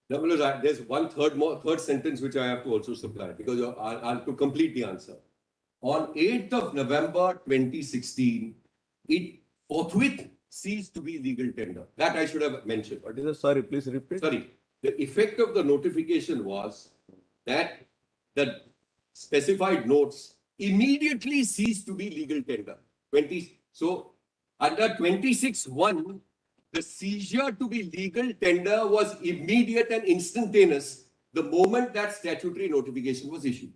[SPEAKER 3] There's one third sentence which I have to also supply because I'll to complete the answer. On 8th of November 2016, it forthwith ceased to be legal tender. That I should have mentioned.
[SPEAKER 4] What is the, sorry, please repeat.
[SPEAKER 3] Sorry, the effect of the notification was that the specified notes immediately ceased to be legal tender. So under 26(1), the seizure to be legal tender was immediate and instantaneous the moment that statutory notification was issued.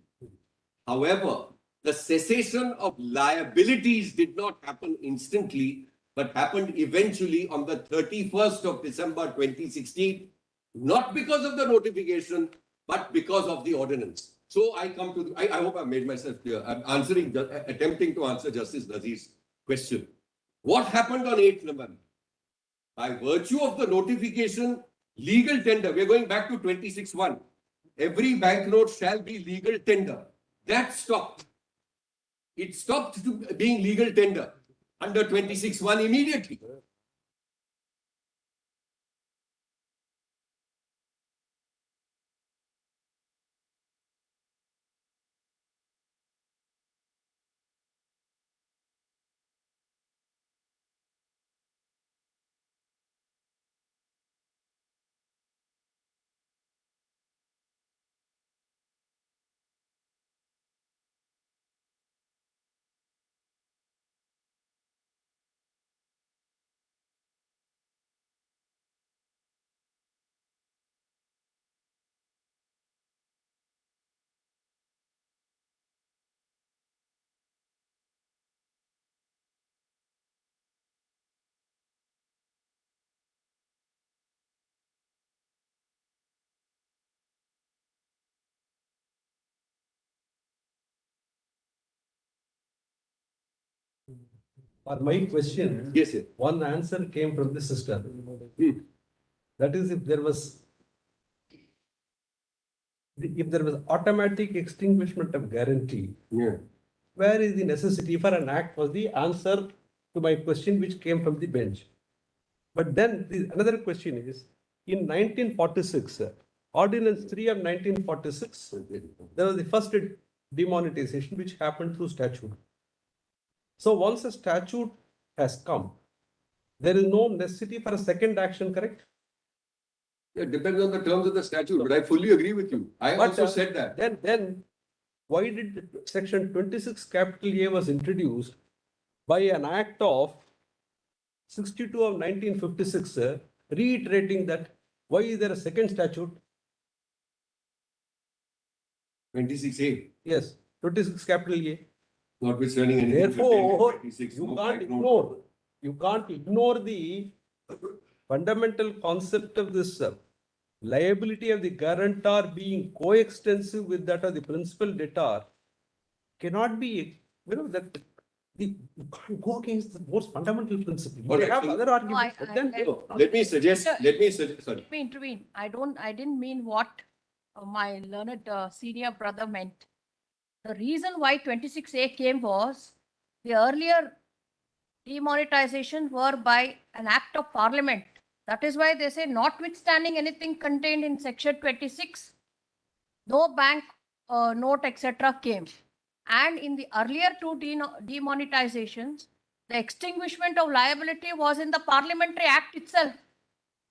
[SPEAKER 3] However, the cessation of liabilities did not happen instantly, but happened eventually on the 31st of December 2016, not because of the notification, but because of the ordinance. So I come to, I hope I've made myself clear. I'm attempting to answer Justice Nazeer's question. What happened on 8th November? By virtue of the notification, legal tender, we're going back to 26(1). Every banknote shall be legal tender. That stopped. It stopped being legal tender under 26(1) immediately.
[SPEAKER 6] For my question,
[SPEAKER 3] Yes, sir.
[SPEAKER 6] one answer came from the sister. That is, if there was automatic extinguishment of guarantee,
[SPEAKER 3] Yeah.
[SPEAKER 6] where is the necessity for an act was the answer to my question which came from the bench. But then another question is, in 1946, Ordinance 3 of 1946, there was the first demonetization which happened through statute. So once a statute has come, there is no necessity for a second action, correct?
[SPEAKER 3] It depends on the terms of the statute, but I fully agree with you. I
[SPEAKER 6] But,
[SPEAKER 3] also said that.
[SPEAKER 6] Then why did section 26 capital A was introduced by an act of 62 of 1956, reiterating that why is there a second statute?
[SPEAKER 3] 26A,
[SPEAKER 6] Yes, 26 capital A.
[SPEAKER 3] notwithstanding anything.
[SPEAKER 6] Therefore,
[SPEAKER 3] 26,
[SPEAKER 6] you
[SPEAKER 3] no
[SPEAKER 6] can't
[SPEAKER 3] bank note.
[SPEAKER 6] ignore the fundamental concept of this liability of the guarantor being coextensive with that of the principal debtor cannot be, that you can't go against the most fundamental principle.
[SPEAKER 3] All
[SPEAKER 6] You
[SPEAKER 3] right,
[SPEAKER 6] have
[SPEAKER 3] so-
[SPEAKER 6] other arguments, but then
[SPEAKER 3] No, let me suggest, sorry.
[SPEAKER 2] Let me intervene. I didn't mean what my learned senior brother meant. The reason why 26A came was the earlier demonetization were by an act of parliament. That is why they say notwithstanding anything contained in section 26, no bank note etc. came. And in the earlier two demonetizations, the extinguishment of liability was in the parliamentary act itself.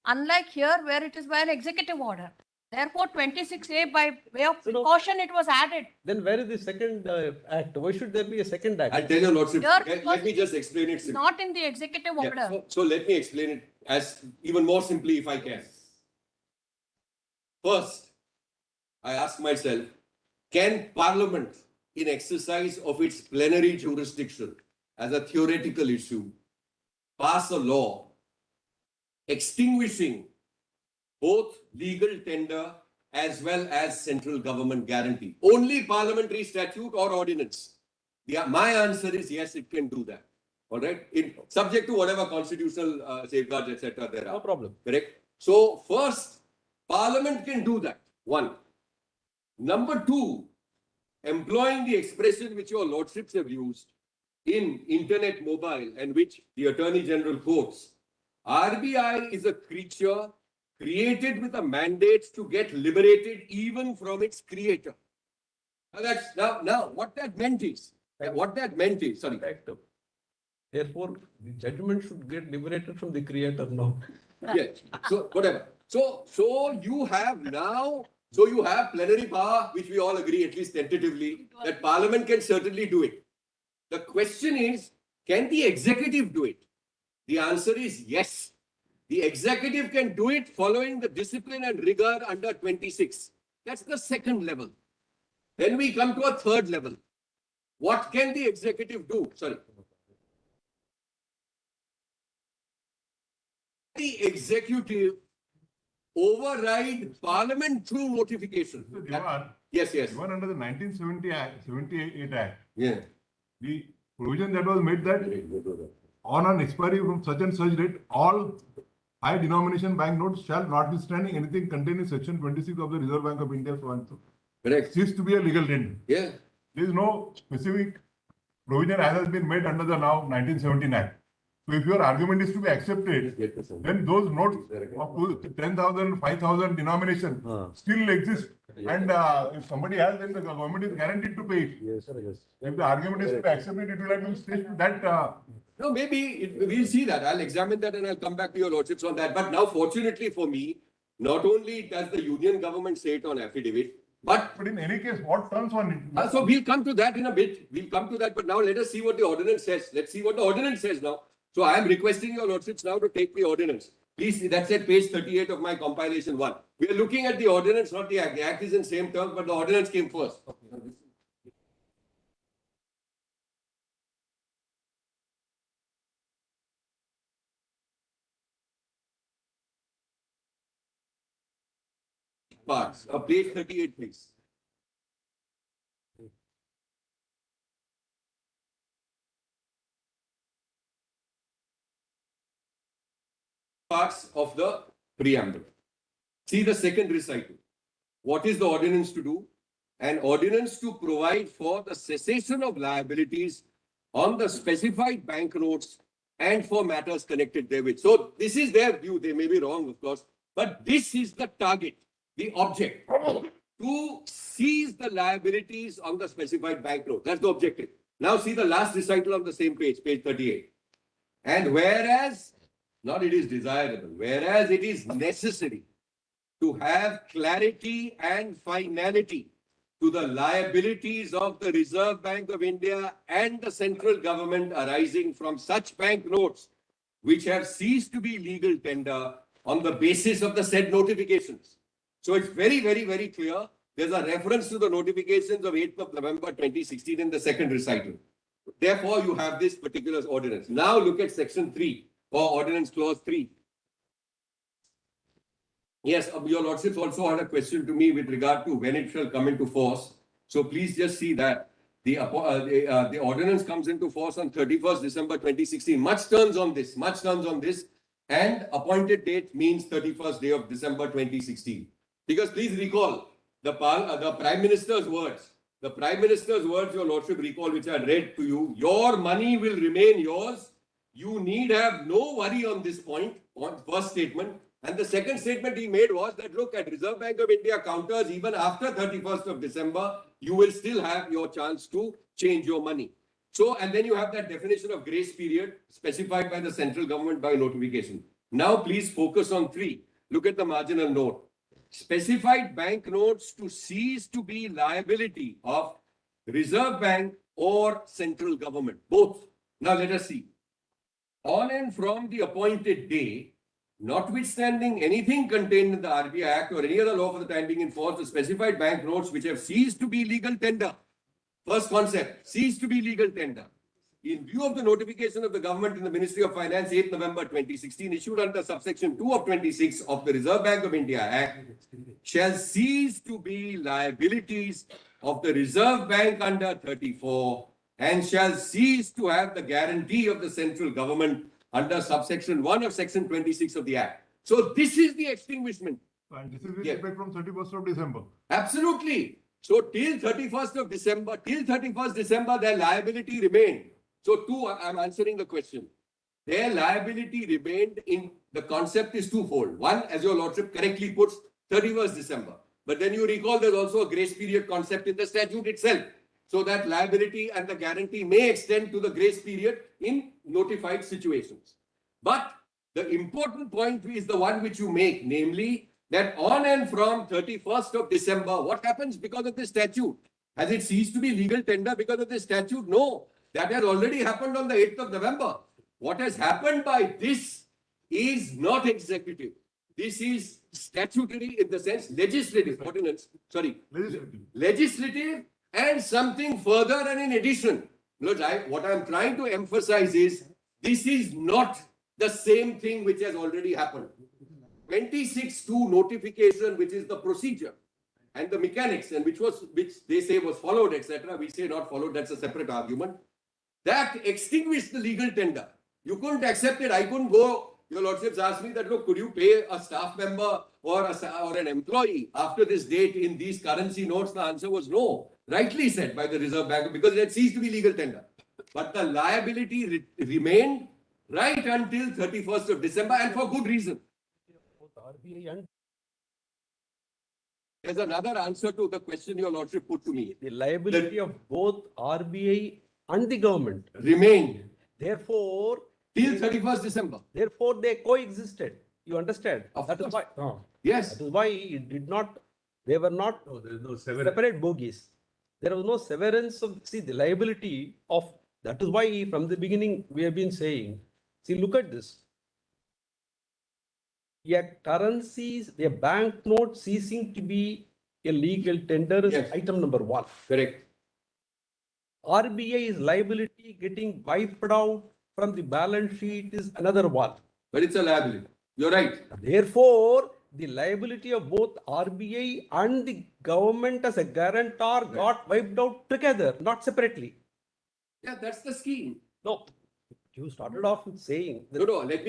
[SPEAKER 2] Unlike here where it is by an executive order. Therefore, 26A by way of precaution it was added.
[SPEAKER 6] Then where is the second act? Why should there be a second act?
[SPEAKER 3] I'll tell you, Lordship,
[SPEAKER 2] Here,
[SPEAKER 3] let me just explain it simply.
[SPEAKER 2] Not in the executive
[SPEAKER 3] Yeah,
[SPEAKER 2] order.
[SPEAKER 3] so let me explain it as even more simply if I can. First, I ask myself, can Parliament, in exercise of its plenary jurisdiction as a theoretical issue, pass a law extinguishing both legal tender as well as central government guarantee? Only parliamentary statute or ordinance? Yeah, my answer is yes, it can do that. All right, subject to whatever constitutional safeguards, etc. there
[SPEAKER 6] No
[SPEAKER 3] are.
[SPEAKER 6] problem.
[SPEAKER 3] Correct. So first, Parliament can do that. One. Number two, employing the expression which your lordships have used in internet mobile and which the Attorney General quotes, RBI is a creature created with a mandate to get liberated even from its creator. Now what that meant is, sorry.
[SPEAKER 6] Correct. Therefore, the judgment should get liberated from the creator now.
[SPEAKER 3] Yes. So whatever. So you have plenary power, which we all agree, at least tentatively, that Parliament can certainly do it. The question is, can the executive do it? The answer is yes. The executive can do it following the discipline and rigor under 26. That's the second level. Then we come to a third level. What can the executive do? Sorry. The executive override Parliament through notification.
[SPEAKER 5] So, Divan,
[SPEAKER 3] Yes.
[SPEAKER 5] even under the 1978 Act,
[SPEAKER 3] Yeah.
[SPEAKER 5] the provision that was made that on an expiry from such and such date, all high denomination banknotes shall, notwithstanding anything contained in section 26 of the Reserve Bank of India, so and so,
[SPEAKER 3] Correct.
[SPEAKER 5] cease to be a legal tender.
[SPEAKER 3] Yeah.
[SPEAKER 5] There is no specific provision as has been made under the now 1917 Act. So if your argument is to be accepted, then those notes of 10,000, 5,000 denomination still exist. And if somebody has, then the government is guaranteed to pay it.
[SPEAKER 4] Yes, yes.
[SPEAKER 5] If the argument is to be accepted, it will have been stated that
[SPEAKER 3] No, we'll see that. I'll examine that and I'll come back to your lordships on that. But now, fortunately for me, not only does the union government say it on affidavit, but
[SPEAKER 5] in any case, what turns on it?
[SPEAKER 3] so we'll come to that in a bit. We'll come to that. But now let us see what the ordinance says. Let's see what the ordinance says now. So I am requesting your lordships now to take the ordinance. Please, that's at page 38 of my compilation 1. We are looking at the ordinance, not the act. The act is in same terms, but the ordinance came first. Parts. Page 38, please. Parts of the preamble. See the second recital. What is the ordinance to do? An ordinance to provide for the cessation of liabilities on the specified banknotes and for matters connected therewith. So this is their view. They may be wrong, of course, but this is the target, the object, to seize the liabilities on the specified banknote. That's the objective. Now see the last recital on the same page, page 38. And whereas not it is desirable, whereas it is necessary to have clarity and finality to the liabilities of the Reserve Bank of India and the central government arising from such banknotes which have ceased to be legal tender on the basis of the said notifications. So it's very, very, very clear. There's a reference to the notifications of 8th of November 2016 in the second recital. Therefore, you have this particular ordinance. Now look at section 3 or ordinance clause 3. Yes, your lordships also had a question to me with regard to when it shall come into force. So please just see that the ordinance comes into force on 31st December 2016. Much turns on this, and appointed date means 31st day of December 2016. Because please recall the Prime Minister's words. The Prime Minister's words, your lordship recall, which I read to you. Your money will remain yours. You need have no worry on this point, on first statement. And the second statement he made was that, look, at Reserve Bank of India counters, even after 31st of December, you will still have your chance to change your money. So, and then you have that definition of grace period specified by the central government by notification. Now, please focus on 3. Look at the marginal note. Specified banknotes to cease to be liability of Reserve Bank or central government, both. Now, let us see. On and from the appointed day, notwithstanding anything contained in the RBI Act or any other law for the time being in force, the specified banknotes which have ceased to be legal tender. First concept, ceased to be legal tender. In view of the notification of the government in the Ministry of Finance, 8th November 2016, issued under subsection 2 of 26 of the Reserve Bank of India Act, shall cease to be liabilities of the Reserve Bank under 34 and shall cease to have the guarantee of the central government under subsection 1 of section 26 of the Act. So this is the extinguishment.
[SPEAKER 5] And this is with effect from 31st of December.
[SPEAKER 3] Absolutely. So till 31st December, their liability remained. So I'm answering the question. Their liability remained in, the concept is twofold. One, as your lordship correctly puts, 31st December. But then you recall there's also a grace period concept in the statute itself. So that liability and the guarantee may extend to the grace period in notified situations. But the important point is the one which you make, namely that on and from 31st of December, what happens because of this statute? Has it ceased to be legal tender because of this statute? No, that has already happened on the 8th of November. What has happened by this is not executive. This is statutory in the sense legislative ordinance. Sorry, legislative. And something further and in addition, what I'm trying to emphasize is this is not the same thing which has already happened. 26(2) notification, which is the procedure and the mechanics, and which they say was followed, etc. We say not followed. That's a separate argument. That extinguished the legal tender. You couldn't accept it. I couldn't go. Your lordships asked me that, look, could you pay a staff member or an employee after this date in these currency notes? The answer was no. Rightly said by the Reserve Bank, because it had ceased to be legal tender. But the liability remained right until 31st of December, and for good reason. There's another answer to the question your lordship put to me.
[SPEAKER 6] The liability of both RBI and the government
[SPEAKER 3] Remained
[SPEAKER 6] therefore
[SPEAKER 3] till 31st December.
[SPEAKER 6] Therefore, they coexisted. You understand?
[SPEAKER 3] Of
[SPEAKER 6] That is
[SPEAKER 3] course.
[SPEAKER 6] why.
[SPEAKER 3] Yes.
[SPEAKER 6] That is why it did not. They were not
[SPEAKER 4] There is no severance.
[SPEAKER 6] separate bogies. There was no severance of. See, the liability of. That is why from the beginning we have been saying. See, look at this. A currencies, a banknote ceasing to be a legal tender is
[SPEAKER 3] Yes.
[SPEAKER 6] item number 1.
[SPEAKER 3] Correct.
[SPEAKER 6] RBI's liability getting wiped out from the balance sheet is another one.
[SPEAKER 3] But it's a liability. You're right.
[SPEAKER 6] Therefore, the liability of both RBI and the government as a guarantor got wiped out together, not separately.
[SPEAKER 3] Yeah, that's the scheme.
[SPEAKER 6] No, you started off with saying that
[SPEAKER 3] No, let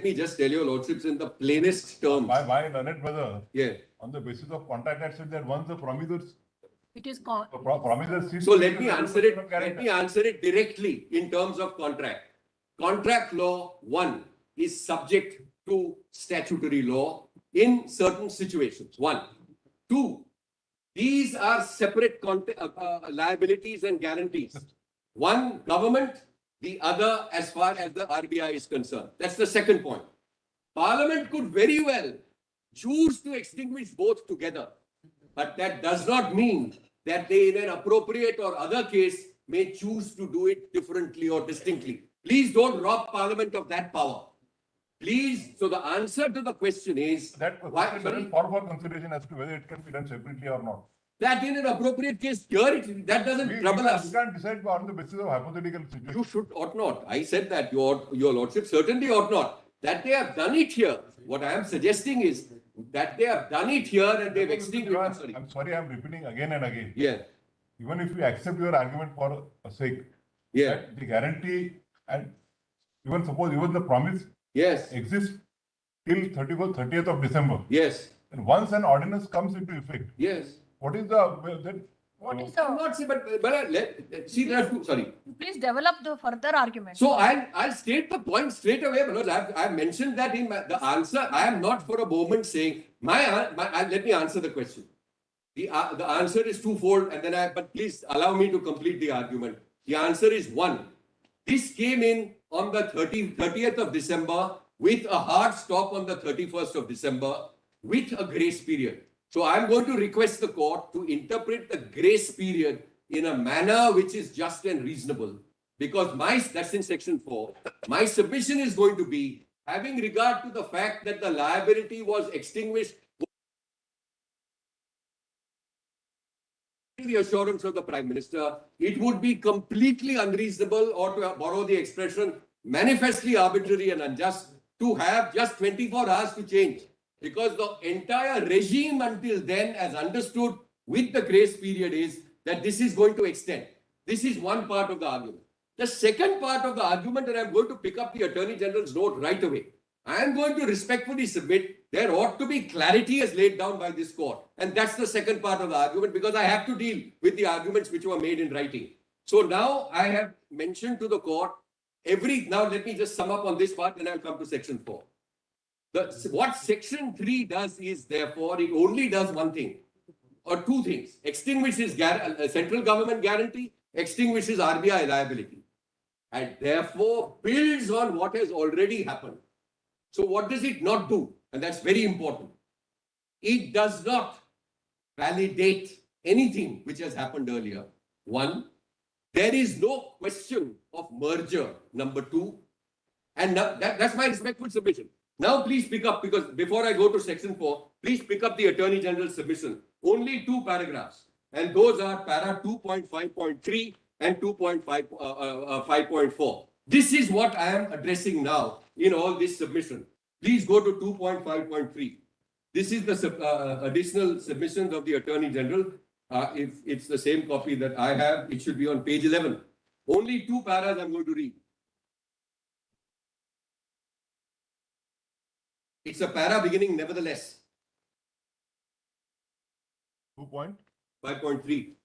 [SPEAKER 3] me just tell your lordships in the plainest terms.
[SPEAKER 5] Why learned brother?
[SPEAKER 3] Yeah.
[SPEAKER 5] On the basis of contract, I said that once the promisers,
[SPEAKER 2] It is
[SPEAKER 5] promisers. cease
[SPEAKER 3] So
[SPEAKER 5] to
[SPEAKER 3] let
[SPEAKER 5] be
[SPEAKER 3] me
[SPEAKER 5] the
[SPEAKER 3] answer
[SPEAKER 5] guarantor.
[SPEAKER 3] it. Let me answer it directly in terms of contract. Contract law 1 is subject to statutory law in certain situations. 1, 2. These are separate liabilities and guarantees. One government, the other as far as the RBI is concerned. That's the second point. Parliament could very well choose to extinguish both together, but that does not mean that they, in an appropriate or other case, may choose to do it differently or distinctly. Please don't rob Parliament of that power. Please. So the answer to the question is
[SPEAKER 5] That
[SPEAKER 3] why,
[SPEAKER 5] question is for consideration as to whether it can be done separately or not.
[SPEAKER 3] that in an appropriate case, here that doesn't trouble
[SPEAKER 5] We
[SPEAKER 3] us.
[SPEAKER 5] can't decide on the basis of hypothetical situation.
[SPEAKER 3] You should ought not. I said that your lordship certainly ought not. That they have done it here. What I am suggesting is that they have done it here and they've extinguished. Sorry.
[SPEAKER 5] I'm sorry, I'm repeating again and again.
[SPEAKER 3] Yeah.
[SPEAKER 5] Even if we accept your argument for a sake,
[SPEAKER 3] Yeah.
[SPEAKER 5] that the guarantee and even suppose even the promise
[SPEAKER 3] Yes.
[SPEAKER 5] exists till 30th of December.
[SPEAKER 3] Yes.
[SPEAKER 5] And once an ordinance comes into effect,
[SPEAKER 3] Yes.
[SPEAKER 5] what is the then?
[SPEAKER 2] What is
[SPEAKER 3] I'm
[SPEAKER 2] the,
[SPEAKER 3] not saying, but see, there are two. Sorry.
[SPEAKER 2] please develop the further argument.
[SPEAKER 3] So I'll state the point straight away, Manoj. I've mentioned that in the answer. I am not for a moment saying let me answer the question. The answer is twofold, and then but please allow me to complete the argument. The answer is one. This came in on the 30th of December with a hard stop on the 31st of December with a grace period. So I'm going to request the court to interpret the grace period in a manner which is just and reasonable. Because that's in section 4, my submission is going to be having regard to the fact that the liability was extinguished, the assurance of the Prime Minister, it would be completely unreasonable, or to borrow the expression, manifestly arbitrary and unjust, to have just 24 hours to change. Because the entire regime until then, as understood with the grace period, is that this is going to extend. This is one part of the argument. The second part of the argument, and I'm going to pick up the Attorney General's note right away. I am going to respectfully submit there ought to be clarity as laid down by this court. And that's the second part of the argument, because I have to deal with the arguments which were made in writing. So now I have mentioned to the court now let me just sum up on this part, and I'll come to section 4. What section 3 does is, therefore, it only does one thing or two things. Extinguishes central government guarantee, extinguishes RBI liability, and therefore builds on what has already happened. So what does it not do? And that's very important. It does not validate anything which has happened earlier. One, there is no question of merger. Number 2, and that's my respectful submission. Now please pick up, because before I go to section 4, please pick up the Attorney General's submission. Only 2 paragraphs, and those are para 2.5.3 and 2.5.4. This is what I am addressing now in all this submission. Please go to 2.5.3. This is the additional submissions of the Attorney General. If it's the same copy that I have, it should be on page 11. Only 2 paras I'm going to read. It's a para beginning nevertheless. 5.3.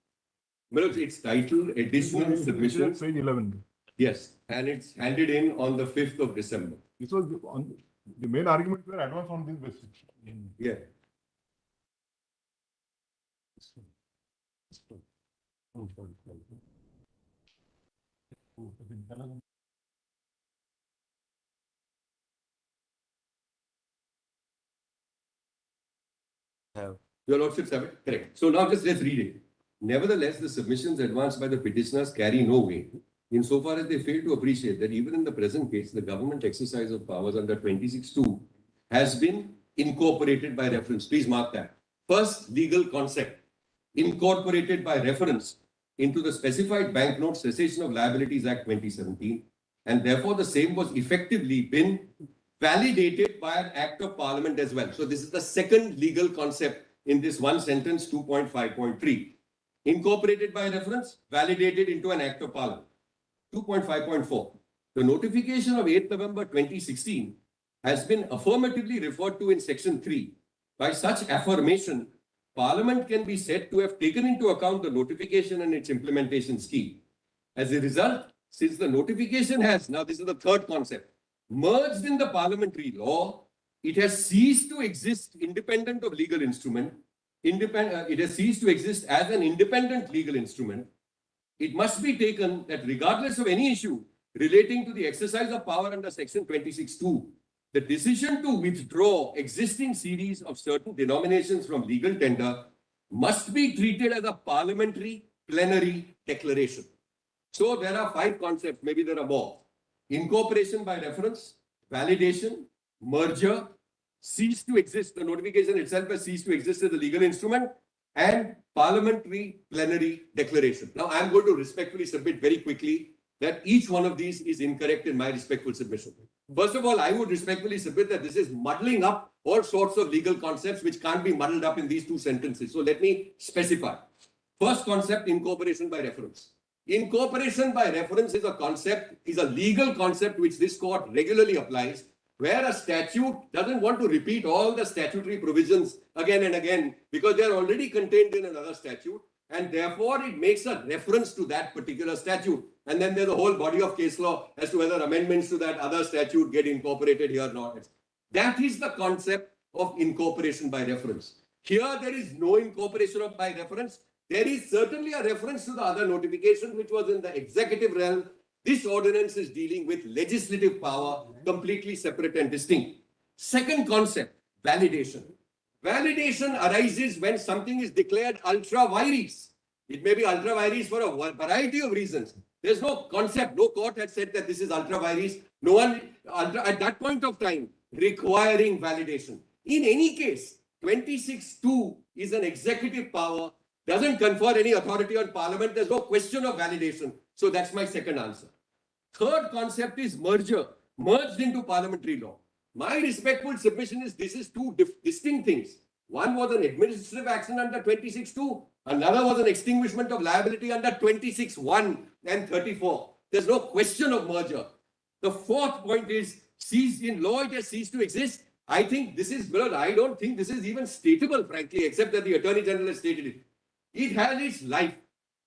[SPEAKER 3] Manoj, it's titled Additional Submissions.
[SPEAKER 5] Page 11.
[SPEAKER 3] Yes, and it's handed in on the 5th of December.
[SPEAKER 5] This was on the main arguments were advanced on this basis.
[SPEAKER 3] Yeah. Your Lordship have it? Correct. So now let's read it. Nevertheless, the submissions advanced by the petitioners carry no weight, insofar as they fail to appreciate that even in the present case, the government exercise of powers under 26(2) has been incorporated by reference. Please mark that. First legal concept, incorporated by reference into the specified Banknote Cessation of Liabilities Act 2017, and therefore the same was effectively been validated by an act of parliament as well. So this is the second legal concept in this one sentence, 2.5.3. Incorporated by reference, validated into an act of parliament. 2.5.4. The notification of 8th November 2016 has been affirmatively referred to in section 3. By such affirmation, Parliament can be said to have taken into account the notification and its implementation scheme. As a result, since the notification has, now this is the third concept, merged in the parliamentary law, it has ceased to exist independent of legal instrument. It has ceased to exist as an independent legal instrument. It must be taken that regardless of any issue relating to the exercise of power under section 26(2), the decision to withdraw existing series of certain denominations from legal tender must be treated as a parliamentary plenary declaration. So there are 5 concepts, maybe there are more. Incorporation by reference, validation, merger, cease to exist. The notification itself has ceased to exist as a legal instrument, and parliamentary plenary declaration. Now, I am going to respectfully submit very quickly that each one of these is incorrect in my respectful submission. First of all, I would respectfully submit that this is muddling up all sorts of legal concepts which can't be muddled up in these 2 sentences. So let me specify. First concept, incorporation by reference. Incorporation by reference is a concept, is a legal concept which this court regularly applies, where a statute doesn't want to repeat all the statutory provisions again and again because they are already contained in another statute, and therefore it makes a reference to that particular statute. And then there's a whole body of case law as to whether amendments to that other statute get incorporated here or not. That is the concept of incorporation by reference. Here there is no incorporation by reference. There is certainly a reference to the other notification which was in the executive realm. This ordinance is dealing with legislative power, completely separate and distinct. Second concept, validation. Validation arises when something is declared ultra vires. It may be ultra vires for a variety of reasons. There's no concept, no court had said that this is ultra vires. No one at that point of time requiring validation. In any case, 26(2) is an executive power, doesn't confer any authority on parliament. There's no question of validation. So that's my second answer. Third concept is merger, merged into parliamentary law. My respectful submission is this is 2 distinct things. One was an administrative action under 26(2). Another was an extinguishment of liability under 26(1) and 34. There's no question of merger. The fourth point is ceased in law, it has ceased to exist. I think this is, well, I don't think this is even stateable, frankly, except that the Attorney General has stated it. It has its life.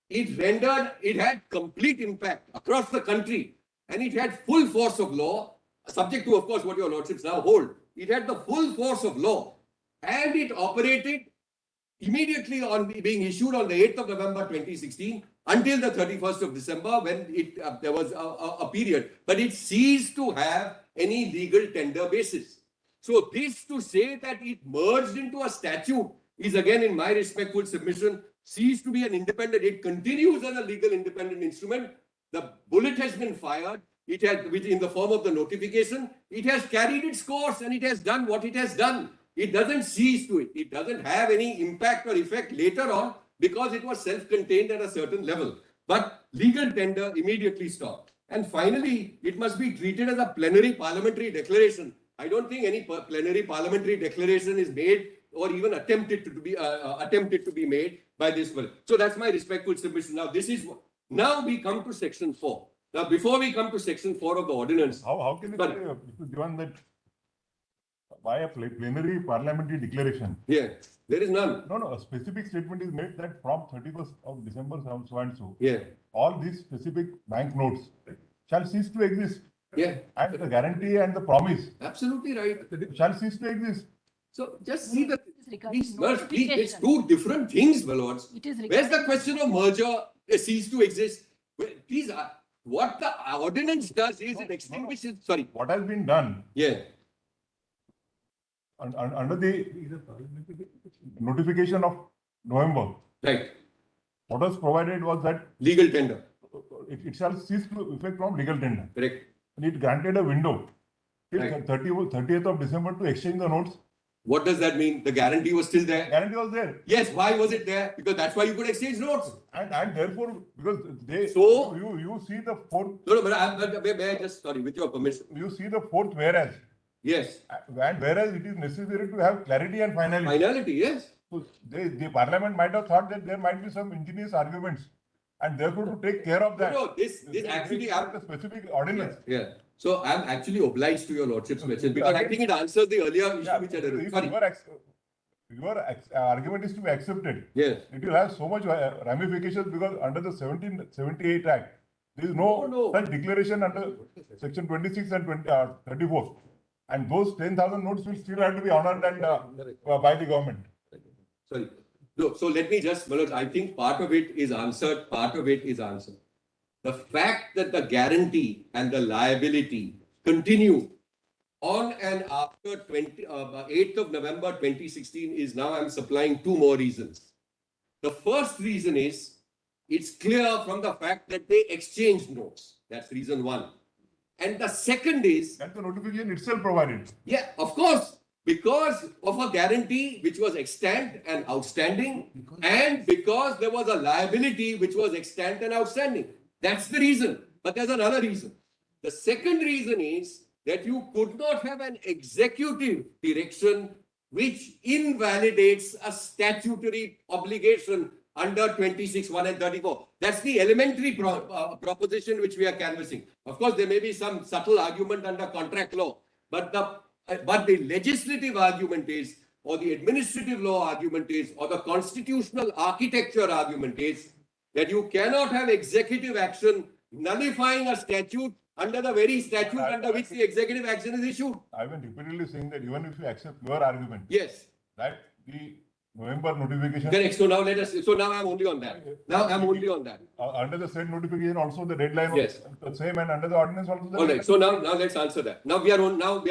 [SPEAKER 3] It had complete impact across the country, and it had full force of law, subject to, of course, what your lordships now hold. It had the full force of law, and it operated immediately on being issued on the 8th of November 2016 until the 31st of December when there was a period, but it ceased to have any legal tender basis. So this to say that it merged into a statute is again, in my respectful submission, ceased to be an independent, it continues as a legal independent instrument. The bullet has been fired. It has, in the form of the notification, it has carried its course and it has done what it has done. It doesn't cease to it. It doesn't have any impact or effect later on because it was self-contained at a certain level. But legal tender immediately stopped. And finally, it must be treated as a plenary parliamentary declaration. I don't think any plenary parliamentary declaration is made or even attempted to be made by this bill. So that's my respectful submission. Now we come to section 4. Now, before we come to section 4 of the ordinance,
[SPEAKER 5] How can it be given that by a plenary parliamentary declaration?
[SPEAKER 3] yeah, there is none.
[SPEAKER 5] No, a specific statement is made that from 31st of December so and so,
[SPEAKER 3] Yeah,
[SPEAKER 5] all these specific bank notes shall cease to exist.
[SPEAKER 3] yeah,
[SPEAKER 5] And the guarantee and the promise
[SPEAKER 3] absolutely right.
[SPEAKER 5] shall cease to exist.
[SPEAKER 3] So just see that
[SPEAKER 2] regarding
[SPEAKER 3] these words, please, it's
[SPEAKER 2] notification.
[SPEAKER 3] 2 different things, my lords.
[SPEAKER 2] It is
[SPEAKER 3] Where's the
[SPEAKER 2] regarding-
[SPEAKER 3] question of merger cease to exist? Please, what the ordinance does is it extinguishes, sorry,
[SPEAKER 5] What has been done
[SPEAKER 3] yeah,
[SPEAKER 5] under the notification of November,
[SPEAKER 3] right,
[SPEAKER 5] what was provided was that
[SPEAKER 3] legal tender,
[SPEAKER 5] it shall cease to effect from legal tender.
[SPEAKER 3] correct,
[SPEAKER 5] And it granted a window till
[SPEAKER 3] Right.
[SPEAKER 5] 30th of December to exchange the notes.
[SPEAKER 3] what does that mean? The guarantee was still there?
[SPEAKER 5] Guarantee was there.
[SPEAKER 3] Yes, why was it there? Because that's why you could exchange notes.
[SPEAKER 5] And therefore, because they,
[SPEAKER 3] So-
[SPEAKER 5] you see the fourth,
[SPEAKER 3] No, but may I just, sorry, with your permission,
[SPEAKER 5] you see the fourth whereas.
[SPEAKER 3] yes,
[SPEAKER 5] And whereas it is necessary to have clarity and finality.
[SPEAKER 3] finality, yes,
[SPEAKER 5] So the parliament might have thought that there might be some ingenious arguments. And therefore to take care of that.
[SPEAKER 3] no, this actually,
[SPEAKER 5] The specific ordinance.
[SPEAKER 3] yeah. So I'm actually obliged to your lordship's question because I think it answers the earlier issue which I
[SPEAKER 5] If
[SPEAKER 3] raised. Sorry.
[SPEAKER 5] your argument is to be accepted,
[SPEAKER 3] Yes.
[SPEAKER 5] it will have so much ramifications because under the 1778 Act, there is no
[SPEAKER 3] No.
[SPEAKER 5] such declaration under section 26 and 34. And those 10,000 notes will still have to be honored and by the government.
[SPEAKER 3] Sorry. No, so let me just, Manoj, I think part of it is answered, part of it is answered. the fact that the guarantee and the liability continue on and after 8th of November 2016 is now I'm supplying two more reasons. The first reason is it's clear from the fact that they exchanged notes. That's reason one. And the second is,
[SPEAKER 5] That the notification itself provided.
[SPEAKER 3] yeah, of course, because of a guarantee which was extant and outstanding, and because there was a liability which was extant and outstanding. That's the reason. But there's another reason. The second reason is that you could not have an executive direction which invalidates a statutory obligation under 26(1) and 34. That's the elementary proposition which we are canvassing. Of course, there may be some subtle argument under contract law, but the legislative argument is, or the administrative law argument is, or the constitutional architecture argument is that you cannot have executive action nullifying a statute under the very statute under which the executive action is issued.
[SPEAKER 5] I've been repeatedly saying that even if you accept your argument,
[SPEAKER 3] Yes.
[SPEAKER 5] that the November notification.
[SPEAKER 3] Correct. So now now I'm only on that. Now I'm only on that.
[SPEAKER 5] Under the said notification also the deadline
[SPEAKER 3] Yes.
[SPEAKER 5] was the same, and under the ordinance also the
[SPEAKER 3] All right.
[SPEAKER 5] deadline.
[SPEAKER 3] So now let's answer that. Now we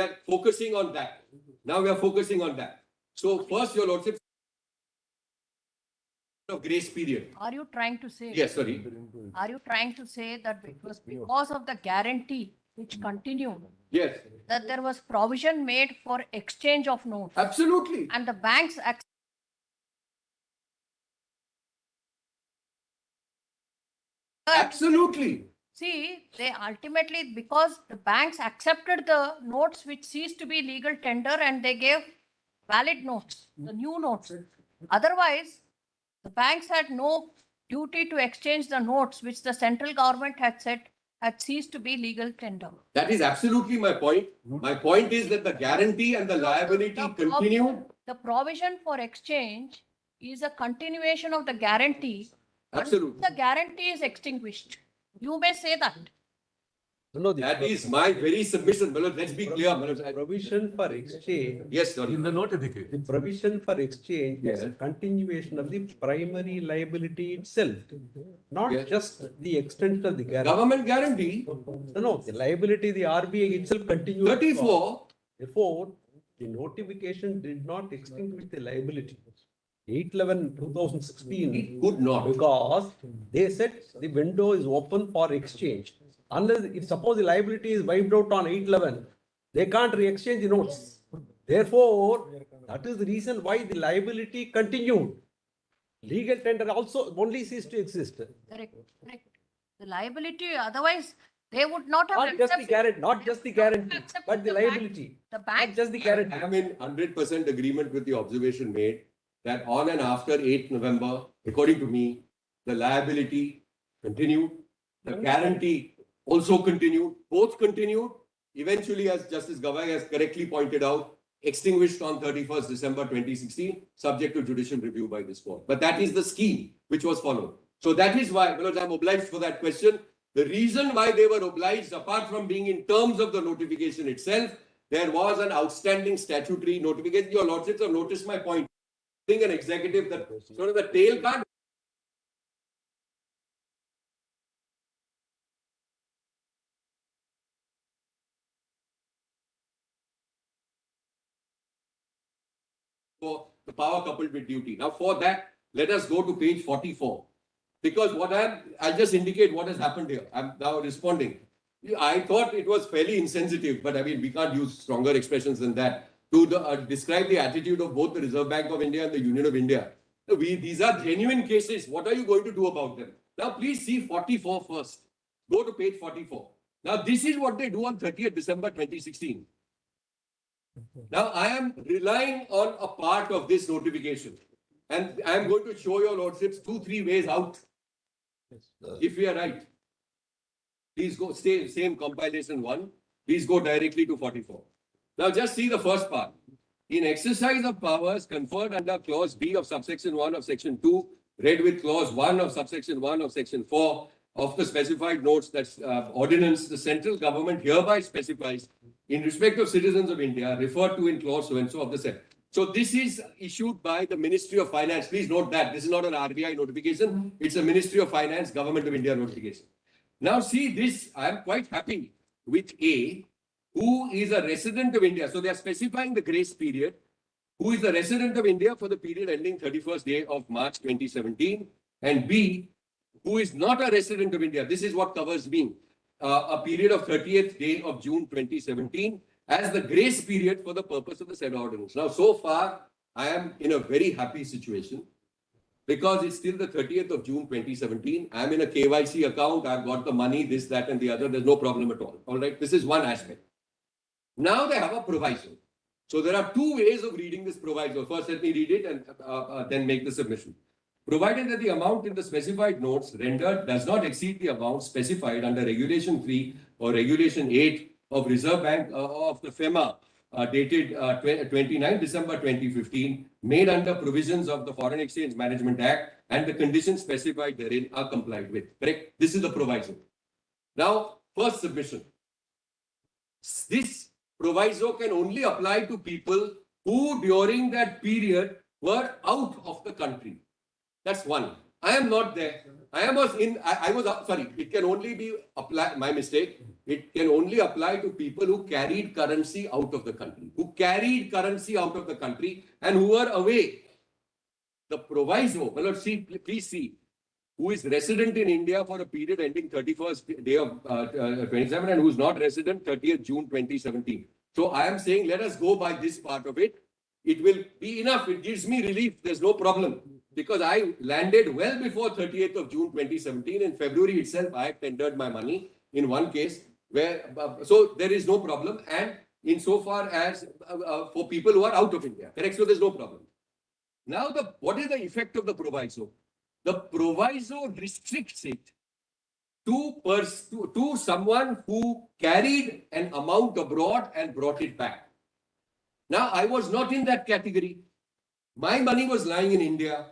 [SPEAKER 3] are focusing on that. Now we are focusing on that. So first, your lordship, of grace period.
[SPEAKER 2] Are you trying to say?
[SPEAKER 3] Yes, sorry.
[SPEAKER 2] Are you trying to say that it was because of the guarantee which continued,
[SPEAKER 3] Yes,
[SPEAKER 2] that there was provision made for exchange of notes
[SPEAKER 3] absolutely.
[SPEAKER 2] and the banks
[SPEAKER 3] Absolutely.
[SPEAKER 2] see, they ultimately, because the banks accepted the notes which ceased to be legal tender and they gave valid notes, the new notes. Otherwise, the banks had no duty to exchange the notes which the central government had said had ceased to be legal tender.
[SPEAKER 3] That is absolutely my point. My point is that the guarantee and the liability continue.
[SPEAKER 2] The provision for exchange is a continuation of the guarantee.
[SPEAKER 3] Absolutely.
[SPEAKER 2] The guarantee is extinguished. You may say that.
[SPEAKER 6] No,
[SPEAKER 3] That is my very submission. Manoj, let's be clear. Manoj.
[SPEAKER 6] provision for exchange.
[SPEAKER 3] Yes, sorry.
[SPEAKER 5] the notification.
[SPEAKER 6] The provision for exchange is a
[SPEAKER 3] Yes.
[SPEAKER 6] continuation of the primary liability itself, not
[SPEAKER 3] Yes.
[SPEAKER 6] just the extent of the guarantee.
[SPEAKER 3] Government guarantee,
[SPEAKER 6] No, the liability, the RBI itself continues.
[SPEAKER 3] 34.
[SPEAKER 6] Therefore, the notification did not extinguish the liability. 8/11/2016.
[SPEAKER 3] It could not.
[SPEAKER 6] Because they said the window is open for exchange. Unless, if suppose the liability is wiped out on 8/11, they can't re-exchange the notes. Therefore, that is the reason why the liability continued. Legal tender also only ceased to exist.
[SPEAKER 2] Correct, correct. The liability, otherwise they would not have.
[SPEAKER 6] Not just the guarantee, not just the guarantee,
[SPEAKER 2] Accepted
[SPEAKER 6] but the
[SPEAKER 2] bank-
[SPEAKER 6] liability.
[SPEAKER 2] The
[SPEAKER 6] Not
[SPEAKER 2] bank,
[SPEAKER 6] just the
[SPEAKER 3] I
[SPEAKER 6] guarantee.
[SPEAKER 3] am in 100% agreement with the observation made that on and after 8th November, according to me, the liability continued, the guarantee also continued, both continued. Eventually, as Justice Gavai has correctly pointed out, extinguished on 31st December 2016, subject to judicial review by this court. But that is the scheme which was followed. So that is why, because I'm obliged for that question, the reason why they were obliged, apart from being in terms of the notification itself, there was an outstanding statutory notification. Your lordships have noticed my point. Being an executive, that sort of the tail card. For the power coupled with duty. Now, for that, let us go to page 44. Because I'll just indicate what has happened here. I'm now responding. I thought it was fairly insensitive, but I mean, we can't use stronger expressions than that to describe the attitude of both the Reserve Bank of India and the Union of India. These are genuine cases. What are you going to do about them? Now, please see 44 first. Go to page 44. Now, this is what they do on 30th December 2016. Now, I am relying on a part of this notification. And I am going to show your lordships 2-3 ways out. If we are right. Please go, same compilation 1. Please go directly to 44. Now, just see the first part. In exercise of powers conferred under clause B of subsection 1 of section 2, read with clause 1 of subsection 1 of section 4 of the specified notes, that's ordinance, the central government hereby specifies in respect of citizens of India referred to in clause so and so of the set. So this is issued by the Ministry of Finance. Please note that this is not an RBI notification. It's a Ministry of Finance, Government of India notification. Now see this, I am quite happy with A, who is a resident of India. So they are specifying the grace period, who is a resident of India for the period ending 31st day of March 2017, and B, who is not a resident of India. This is what covers me, a period of 30th day of June 2017 as the grace period for the purpose of the said ordinance. Now, so far, I am in a very happy situation because it's still the 30th of June 2017. I'm in a KYC account. I've got the money, this, that, and the other. There's no problem at all. All right. This is one aspect. Now they have a proviso. So there are two ways of reading this proviso. First, let me read it and then make the submission. Provided that the amount in the specified notes rendered does not exceed the amount specified under Regulation 3 or Regulation 8 of Reserve Bank of the FEMA dated 29 December 2015, made under provisions of the Foreign Exchange Management Act, and the conditions specified therein are complied with. Correct? This is the proviso. Now, first submission. This proviso can only apply to people who during that period were out of the country. That's one. I am not there. I was sorry, it can only be applied, my mistake. It can only apply to people who carried currency out of the country, and who were away. The proviso, well, let's see, please see, who is resident in India for a period ending 31st day of 27 and who is not resident 30th June 2017. So I am saying, let us go by this part of it. It will be enough. It gives me relief. There's no problem. Because I landed well before 30th of June 2017. In February itself, I tendered my money in one case where, so there is no problem. And insofar as for people who are out of India, correct? So there's no problem. Now, what is the effect of the proviso? The proviso restricts it to someone who carried an amount abroad and brought it back. Now, I was not in that category. My money was lying in India.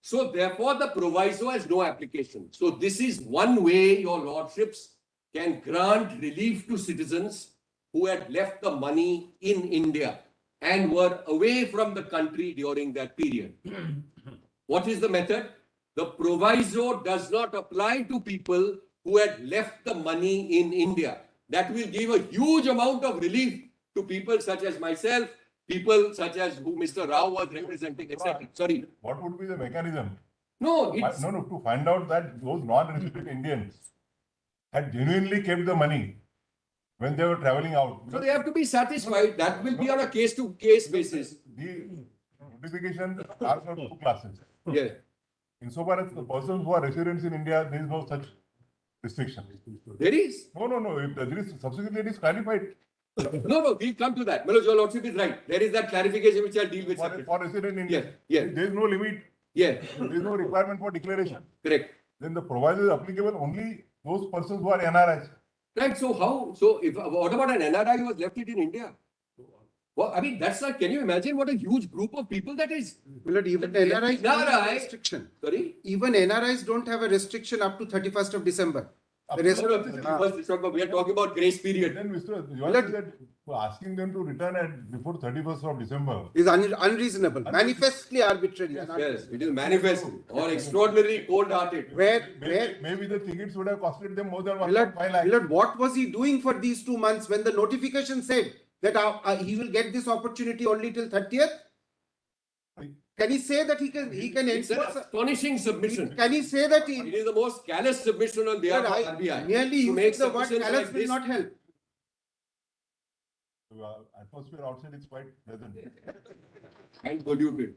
[SPEAKER 3] So therefore, the proviso has no application. So this is one way your lordships can grant relief to citizens who had left the money in India and were away from the country during that period. What is the method? The proviso does not apply to people who had left the money in India. That will give a huge amount of relief to people such as myself, people such as who Mr. Rao was representing, etc. Sorry.
[SPEAKER 5] What would be the mechanism?
[SPEAKER 3] No, it's...
[SPEAKER 5] No, to find out that those non-resident Indians had genuinely kept the money when they were traveling out.
[SPEAKER 3] So they have to be satisfied. That will be on a case-to-case basis.
[SPEAKER 5] The notification are for two classes.
[SPEAKER 3] Yeah.
[SPEAKER 5] Insofar as the persons who are residents in India, there is no such restriction.
[SPEAKER 3] There is.
[SPEAKER 5] No. If there is subsequently it is clarified.
[SPEAKER 3] No, we'll come to that. Manoj, your lordship is right. There is that clarification which I'll deal with.
[SPEAKER 5] For resident India,
[SPEAKER 3] Yeah.
[SPEAKER 5] there is no limit.
[SPEAKER 3] Yeah.
[SPEAKER 5] There is no requirement for declaration.
[SPEAKER 3] Correct.
[SPEAKER 5] Then the proviso is applicable only those persons who are NRIs.
[SPEAKER 3] Right. So how? So if what about an NRI who has left it in India? Well, I mean, that's like, can you imagine what a huge group of people that is?
[SPEAKER 7] Well, even NRIs don't have a restriction.
[SPEAKER 3] Sorry?
[SPEAKER 7] Even NRIs don't have a restriction up to 31st of December. The rest,
[SPEAKER 3] First December, we are talking about grace period.
[SPEAKER 5] Then Mr. Yuval said asking them to return before 31st of December
[SPEAKER 7] is unreasonable, manifestly arbitrary.
[SPEAKER 3] Yes, it is manifest or extraordinarily cold-hearted.
[SPEAKER 5] Maybe the tickets would have costed them more than 1.5 lakhs.
[SPEAKER 7] Millard, what was he doing for these 2 months when the notification said that he will get this opportunity only till 30th? Can he say that he can
[SPEAKER 3] It's an astonishing submission.
[SPEAKER 7] Can he say that
[SPEAKER 3] It is the most callous submission on behalf of RBI.
[SPEAKER 7] merely
[SPEAKER 3] To make
[SPEAKER 7] using the word
[SPEAKER 3] submissions
[SPEAKER 7] callous
[SPEAKER 3] like
[SPEAKER 7] will
[SPEAKER 3] this.
[SPEAKER 7] not help?
[SPEAKER 5] Atmosphere outside is quite pleasant.
[SPEAKER 3] And polluted.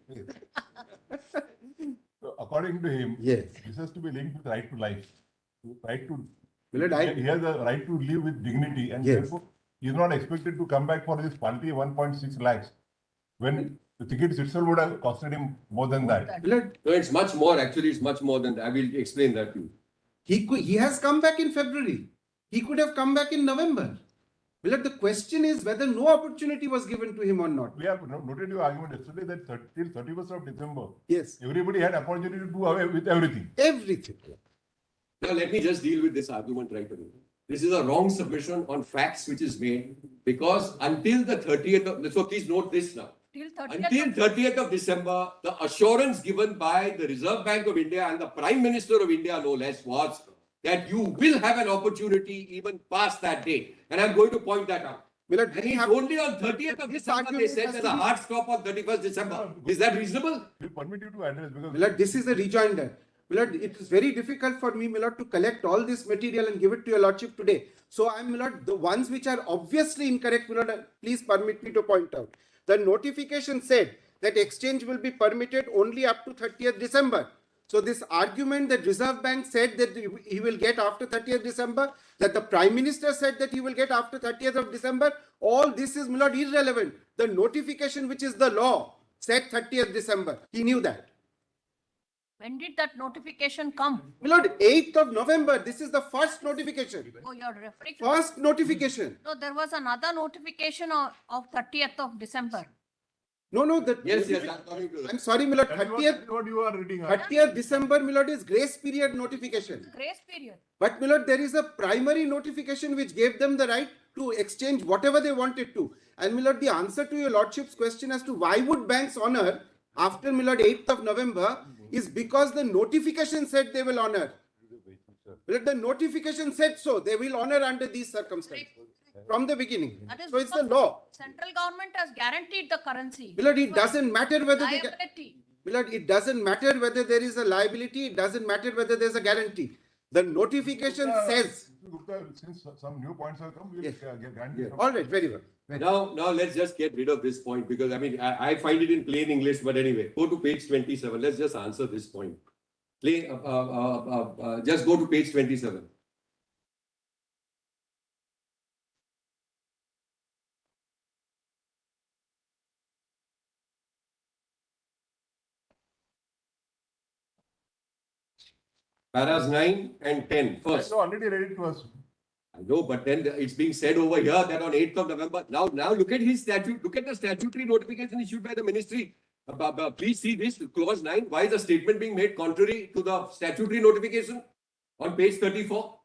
[SPEAKER 5] So according to him,
[SPEAKER 7] Yes.
[SPEAKER 5] this has to be linked with right to life. Right to
[SPEAKER 7] Millard,
[SPEAKER 5] he has a right to live with dignity, and
[SPEAKER 7] Yes.
[SPEAKER 5] therefore he is not expected to come back for this party 1.6 lakhs when the tickets itself would have costed him more than that.
[SPEAKER 7] Millard,
[SPEAKER 3] No, it's much more. Actually, it's much more than that. I will explain that to you.
[SPEAKER 7] he has come back in February. He could have come back in November. Millard, the question is whether no opportunity was given to him or not.
[SPEAKER 5] We have noted your argument yesterday that till 31st of December,
[SPEAKER 7] Yes,
[SPEAKER 5] everybody had opportunity to do away with everything.
[SPEAKER 7] everything.
[SPEAKER 3] Now, let me just deal with this argument right away. This is a wrong submission on facts which is made because until the 30th of, so please note this now. Until 30th of December, the assurance given by the Reserve Bank of India and the Prime Minister of India, no less, was that you will have an opportunity even past that date. And I'm going to point that out.
[SPEAKER 7] Milord,
[SPEAKER 3] And
[SPEAKER 7] we
[SPEAKER 3] it's
[SPEAKER 7] have-
[SPEAKER 3] only on 30th of
[SPEAKER 7] This
[SPEAKER 3] December they
[SPEAKER 7] argument
[SPEAKER 3] said
[SPEAKER 7] has
[SPEAKER 3] there's
[SPEAKER 7] to
[SPEAKER 3] a
[SPEAKER 7] be-
[SPEAKER 3] hard stop on 31st December. Is that reasonable?
[SPEAKER 5] We permit you to address because.
[SPEAKER 7] Milord, this is a rejoinder. Milord, it is very difficult for me, Milord, to collect all this material and give it to your Lordship today. So I'm, Milord, the ones which are obviously incorrect, Milord, please permit me to point out. The notification said that exchange will be permitted only up to 30th December. So this argument that Reserve Bank said that he will get after 30th December, that the Prime Minister said that he will get after 30th of December, all this is, Milord, irrelevant. The notification, which is the law, said 30th December. He knew that.
[SPEAKER 2] When did that notification come?
[SPEAKER 7] Milord, 8th of November, this is the first notification.
[SPEAKER 2] Oh, you're referring to,
[SPEAKER 7] First notification.
[SPEAKER 2] no, there was another notification of 30th of December.
[SPEAKER 7] No,
[SPEAKER 3] Yes, I'm talking to
[SPEAKER 7] I'm sorry, Milord,
[SPEAKER 5] That is
[SPEAKER 7] 30th,
[SPEAKER 5] what you are reading.
[SPEAKER 7] 30th December, Milord, is grace period notification.
[SPEAKER 2] Grace period.
[SPEAKER 7] But Milord, there is a primary notification which gave them the right to exchange whatever they wanted to. And Milord, the answer to your Lordship's question as to why would banks honor after Milord 8th of November is because the notification said they will honor. Milord, the notification said so. They will honor under these circumstances from the beginning.
[SPEAKER 2] That is
[SPEAKER 7] So it's the
[SPEAKER 2] because
[SPEAKER 7] law.
[SPEAKER 2] Central government has guaranteed the currency.
[SPEAKER 7] Milord, it doesn't matter whether they
[SPEAKER 2] Liability.
[SPEAKER 7] Milord, it doesn't matter whether there is a liability, it doesn't matter whether there's a guarantee. The notification says,
[SPEAKER 5] Gupta, since some new points have come, we'll
[SPEAKER 7] Yes.
[SPEAKER 5] grant you.
[SPEAKER 7] all right, very well.
[SPEAKER 3] Now let's just get rid of this point because I mean, I find it in plain English, but anyway, go to page 27. Let's just answer this point. Just go to page 27. Paras 9 and 10 first.
[SPEAKER 5] So already read it to us.
[SPEAKER 3] I know, but then it's being said over here that on 8th of November. Now look at his statute. Look at the statutory notification issued by the ministry. Please see this clause 9. Why is the statement being made contrary to the statutory notification on page 34?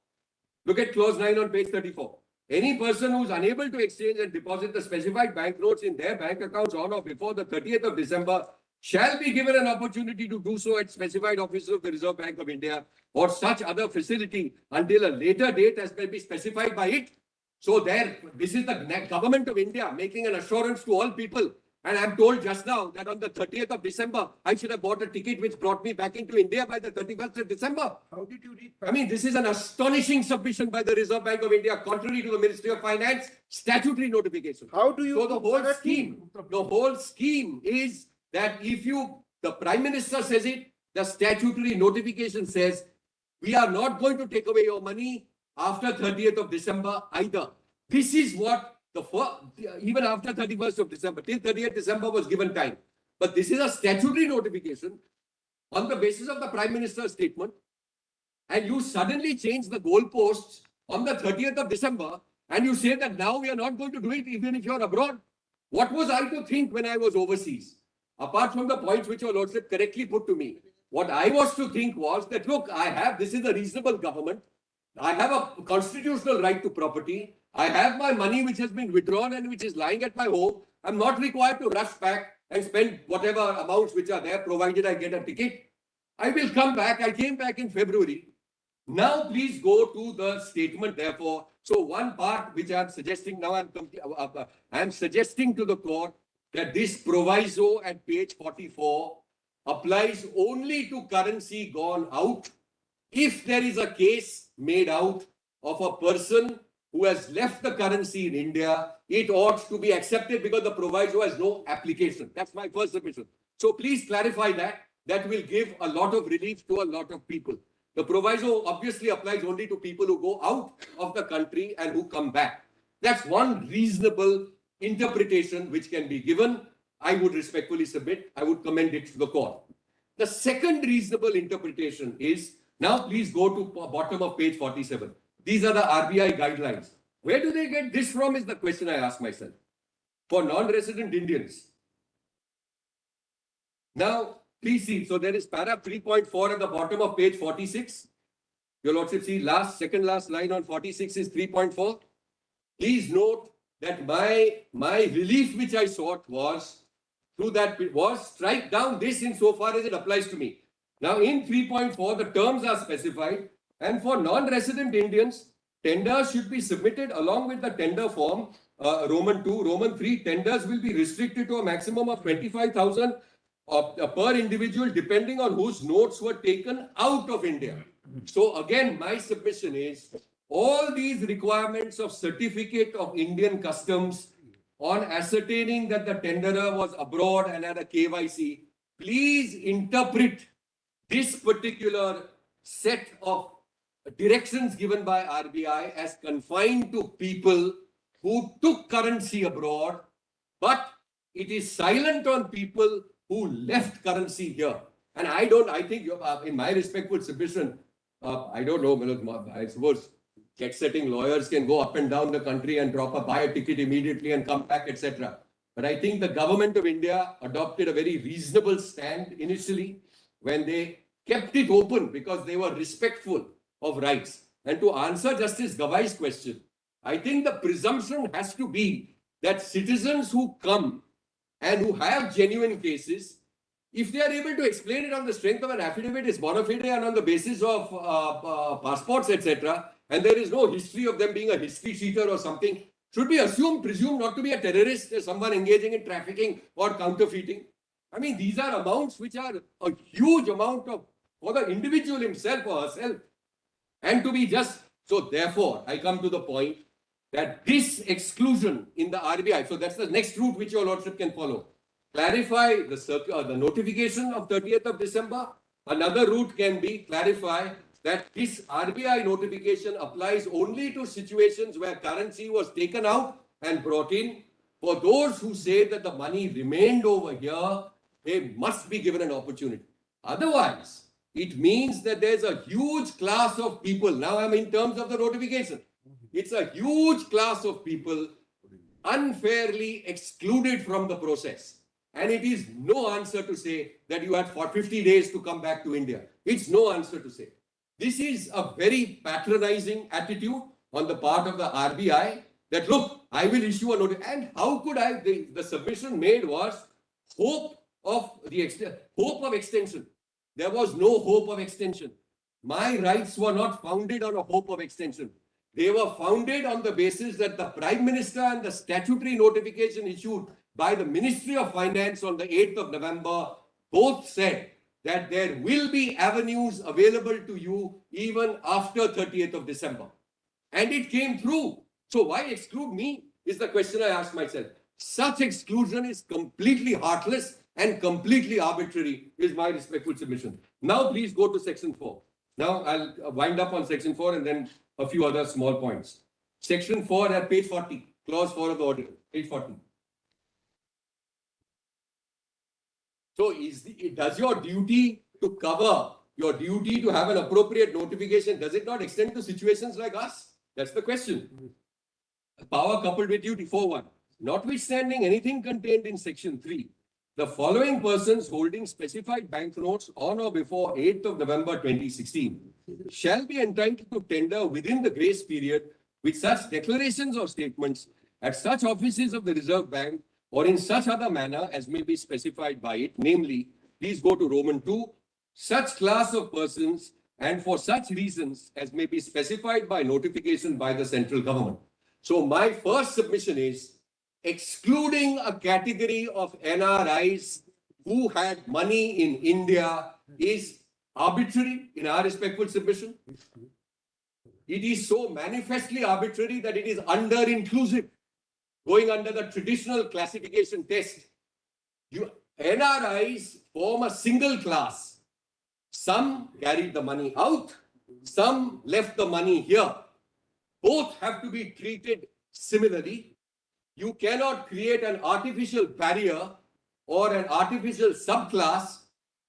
[SPEAKER 3] Look at clause 9 on page 34. Any person who is unable to exchange and deposit the specified banknotes in their bank accounts on or before the 30th of December shall be given an opportunity to do so at specified offices of the Reserve Bank of India or such other facility until a later date as may be specified by it. So this is the government of India making an assurance to all people. And I'm told just now that on the 30th of December, I should have bought a ticket which brought me back into India by the 31st of December.
[SPEAKER 7] How did you read?
[SPEAKER 3] I mean, this is an astonishing submission by the Reserve Bank of India, contrary to the Ministry of Finance statutory notification.
[SPEAKER 7] How do you?
[SPEAKER 3] So the whole scheme is that if the Prime Minister says it, the statutory notification says, we are not going to take away your money after 30th of December either. This is what even after 31st of December, till 30th December was given time. But this is a statutory notification on the basis of the Prime Minister's statement. And you suddenly change the goalposts on the 30th of December and you say that now we are not going to do it even if you're abroad. What was I to think when I was overseas? Apart from the points which your Lordship correctly put to me, what I was to think was that, look, this is a reasonable government. I have a constitutional right to property. I have my money which has been withdrawn and which is lying at my home. I'm not required to rush back and spend whatever amounts which are there, provided I get a ticket. I will come back. I came back in February. Now, please go to the statement, therefore. So one part which I'm suggesting now, I'm suggesting to the court that this proviso at page 44 applies only to currency gone out if there is a case made out of a person who has left the currency in India. It ought to be accepted because the proviso has no application. That's my first submission. So please clarify that. That will give a lot of relief to a lot of people. The proviso obviously applies only to people who go out of the country and who come back. That's one reasonable interpretation which can be given. I would respectfully submit. I would commend it to the court. The second reasonable interpretation is, now please go to bottom of page 47. These are the RBI guidelines. Where do they get this from is the question I ask myself. For non-resident Indians. Now, please see. So there is paragraph 3.4 at the bottom of page 46. Your Lordship, see second last line on 46 is 3.4. Please note that my relief which I sought was strike down this insofar as it applies to me. Now in 3.4, the terms are specified And for non-resident Indians, tenders should be submitted along with the tender form, Roman 2, Roman 3, tenders will be restricted to a maximum of 25,000 per individual, depending on whose notes were taken out of India. So again, my submission is all these requirements of certificate of Indian customs on ascertaining that the tenderer was abroad and had a KYC, please interpret this particular set of directions given by RBI as confined to people who took currency abroad, but it is silent on people who left currency here. And I think, in my respectful submission, I don't know, I suppose jet-setting lawyers can go up and down the country and buy a ticket immediately and come back, etc. But I think the government of India adopted a very reasonable stand initially when they kept it open because they were respectful of rights. And to answer Justice Gavai's question, I think the presumption has to be that citizens who come and who have genuine cases, if they are able to explain it on the strength of an affidavit, is bona fide and on the basis of passports, etc., and there is no history of them being a history cheater or something, should be presumed not to be a terrorist, someone engaging in trafficking or counterfeiting. I mean, these are amounts which are a huge amount for the individual himself or herself. And to be just, so therefore, I come to the point that this exclusion in the RBI, so that's the next route which your lordship can follow. Clarify the notification of 30th of December. Another route can be clarify that this RBI notification applies only to situations where currency was taken out and brought in. For those who say that the money remained over here, they must be given an opportunity. Otherwise, it means that there's a huge class of people. Now I'm in terms of the notification. It's a huge class of people unfairly excluded from the process. And it is no answer to say that you had 50 days to come back to India. It's no answer to say. This is a very patronizing attitude on the part of the RBI that, look, I will issue a notice. And how could the submission made was hope of extension. There was no hope of extension. My rights were not founded on a hope of extension. They were founded on the basis that the Prime Minister and the statutory notification issued by the Ministry of Finance on the 8th of November both said that there will be avenues available to you even after 30th of December. And it came through. So why exclude me is the question I ask myself. Such exclusion is completely heartless and completely arbitrary is my respectful submission. Now please go to section 4. Now I'll wind up on section 4 and then a few other small points. Section 4 at page 40, clause 4 of the order, page 40. So does your duty to cover, your duty to have an appropriate notification, does it not extend to situations like us? That's the question. Power coupled with duty, 4.1. Notwithstanding anything contained in section 3, the following persons holding specified banknotes on or before 8th of November 2016 shall be entitled to tender within the grace period with such declarations or statements at such offices of the Reserve Bank or in such other manner as may be specified by it, namely, please go to Roman 2, such class of persons and for such reasons as may be specified by notification by the central government. So my first submission is excluding a category of NRIs who had money in India is arbitrary in our respectful submission. It is so manifestly arbitrary that it is under-inclusive, going under the traditional classification test. NRIs form a single class. Some carried the money out, some left the money here. Both have to be treated similarly. You cannot create an artificial barrier or an artificial subclass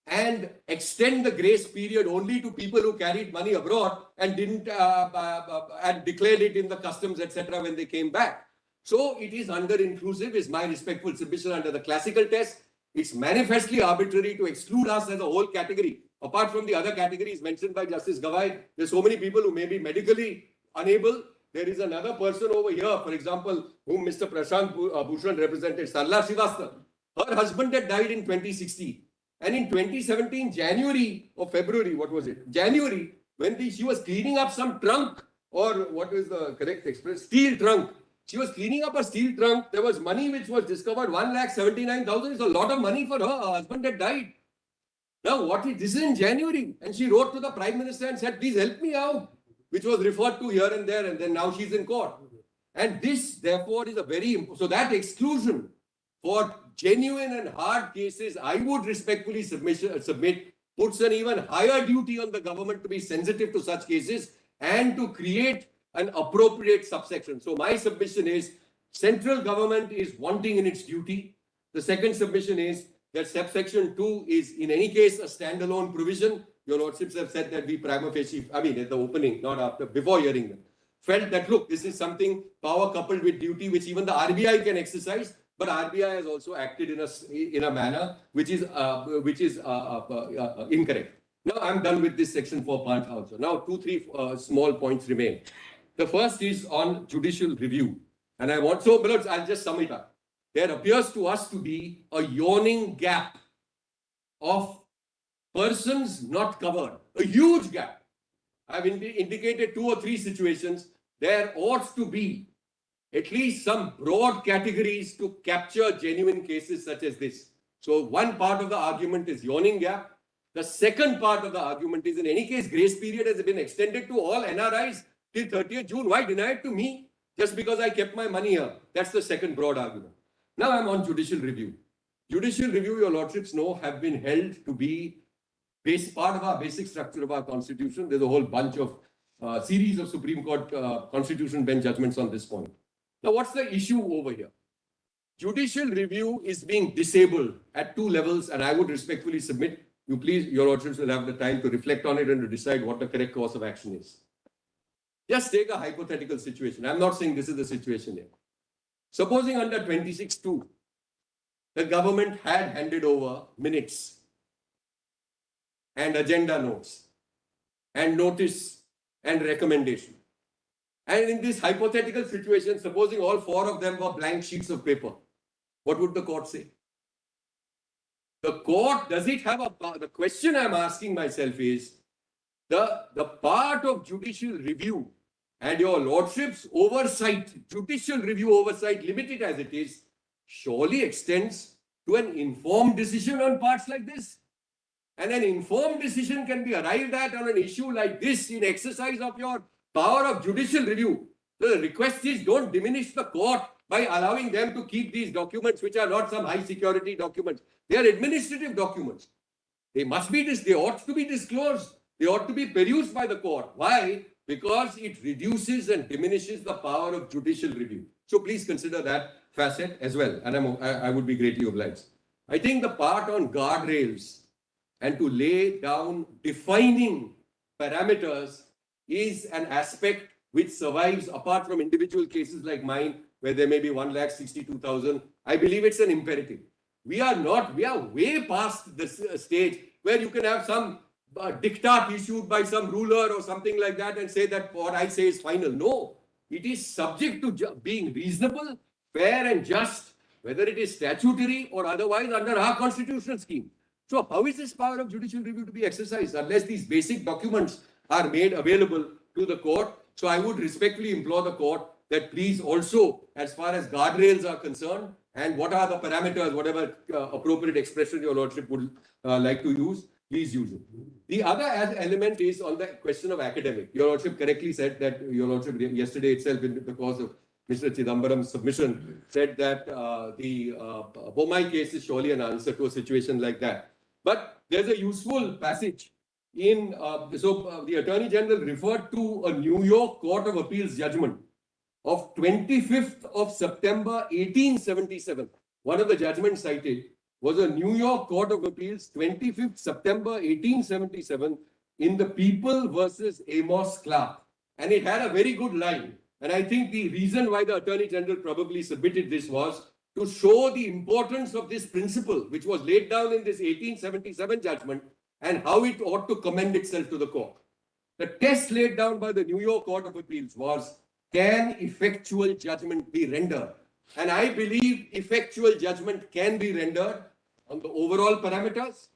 [SPEAKER 3] and extend the grace period only to people who carried money abroad and didn't and declared it in the customs, etc. when they came back. So it is under-inclusive is my respectful submission under the classical test. It's manifestly arbitrary to exclude us as a whole category. Apart from the other categories mentioned by Justice Gavai, there's so many people who may be medically unable. There is another person over here, for example, whom Mr. Prashant Bhushan represented, Sarla Srivastava. Her husband had died in 2016. And in 2017, January or February, what was it? January, when she was cleaning up some trunk, or what is the correct expression? Steel trunk. She was cleaning up a steel trunk. There was money which was discovered, 1,79,000. It's a lot of money for her. Her husband had died. Now, this is in January. And she wrote to the Prime Minister and said, please help me out, which was referred to here and there. And then now she's in court. And this, therefore, is a very, so that exclusion for genuine and hard cases, I would respectfully submit, puts an even higher duty on the government to be sensitive to such cases and to create an appropriate subsection. So my submission is, central government is wanting in its duty. The second submission is that subsection 2 is in any case a standalone provision. Your lordships have said that we prima facie, I mean at the opening, not after, before hearing them, felt that look, this is something power coupled with duty which even the RBI can exercise, but RBI has also acted in a manner which is incorrect. Now I'm done with this section 4 part also. Now 2-3 small points remain. The first is on judicial review, and I want, so I'll just sum it up. There appears to us to be a yawning gap of persons not covered, a huge gap. I've indicated 2 or 3 situations. There ought to be at least some broad categories to capture genuine cases such as this. So one part of the argument is yawning gap. The second part of the argument is, in any case, grace period has been extended to all NRIs till 30th June. Why deny it to me? Just because I kept my money here. That's the second broad argument. Now I'm on judicial review. Judicial review, your lordships know, have been held to be part of our basic structure of our constitution. There's a whole bunch of series of Supreme Court constitution bench judgments on this point. Now, what's the issue over here? Judicial review is being disabled at 2 levels, and I would respectfully submit, you please, your lordships will have the time to reflect on it and to decide what the correct course of action is. Just take a hypothetical situation. I'm not saying this is the situation here. Supposing under 26(2), the government had handed over minutes and agenda notes and notice and recommendation. And in this hypothetical situation, supposing all 4 of them were blank sheets of paper, what would the court say? The court, does it have the question I'm asking myself is, the part of judicial review and your lordship's oversight, judicial review oversight, limited as it is, surely extends to an informed decision on parts like this. And an informed decision can be arrived at on an issue like this in exercise of your power of judicial review. So the request is, don't diminish the court by allowing them to keep these documents, which are not some high security documents. They are administrative documents. They must be, they ought to be disclosed. They ought to be perused by the court. Why? Because it reduces and diminishes the power of judicial review. So please consider that facet as well. And I would be greatly obliged. I think the part on guardrails and to lay down defining parameters is an aspect which survives apart from individual cases like mine, where there may be 1,62,000. I believe it's an imperative. We are way past the stage where you can have some diktat issued by some ruler or something like that and say that what I say is final. No, it is subject to being reasonable, fair and just, whether it is statutory or otherwise under our constitutional scheme. So how is this power of judicial review to be exercised unless these basic documents are made available to the court? So I would respectfully implore the court that please also, as far as guardrails are concerned, and what are the parameters, whatever appropriate expression your lordship would like to use, please use it. The other element is on the question of academic. Your lordship correctly said that your lordship yesterday itself, in the course of Mr. Chidambaram's submission, said that the Bopanna case is surely an answer to a situation like that. But there's a useful passage in, the Attorney General referred to a New York Court of Appeals judgment of 25th of September, 1877. One of the judgments cited was a New York Court of Appeals, 25th September, 1877, in the People versus Amos Clark. And it had a very good line. And I think the reason why the Attorney General probably submitted this was to show the importance of this principle, which was laid down in this 1877 judgment, and how it ought to commend itself to the court. The test laid down by the New York Court of Appeals was, can effectual judgment be rendered? And I believe effectual judgment can be rendered on the overall parameters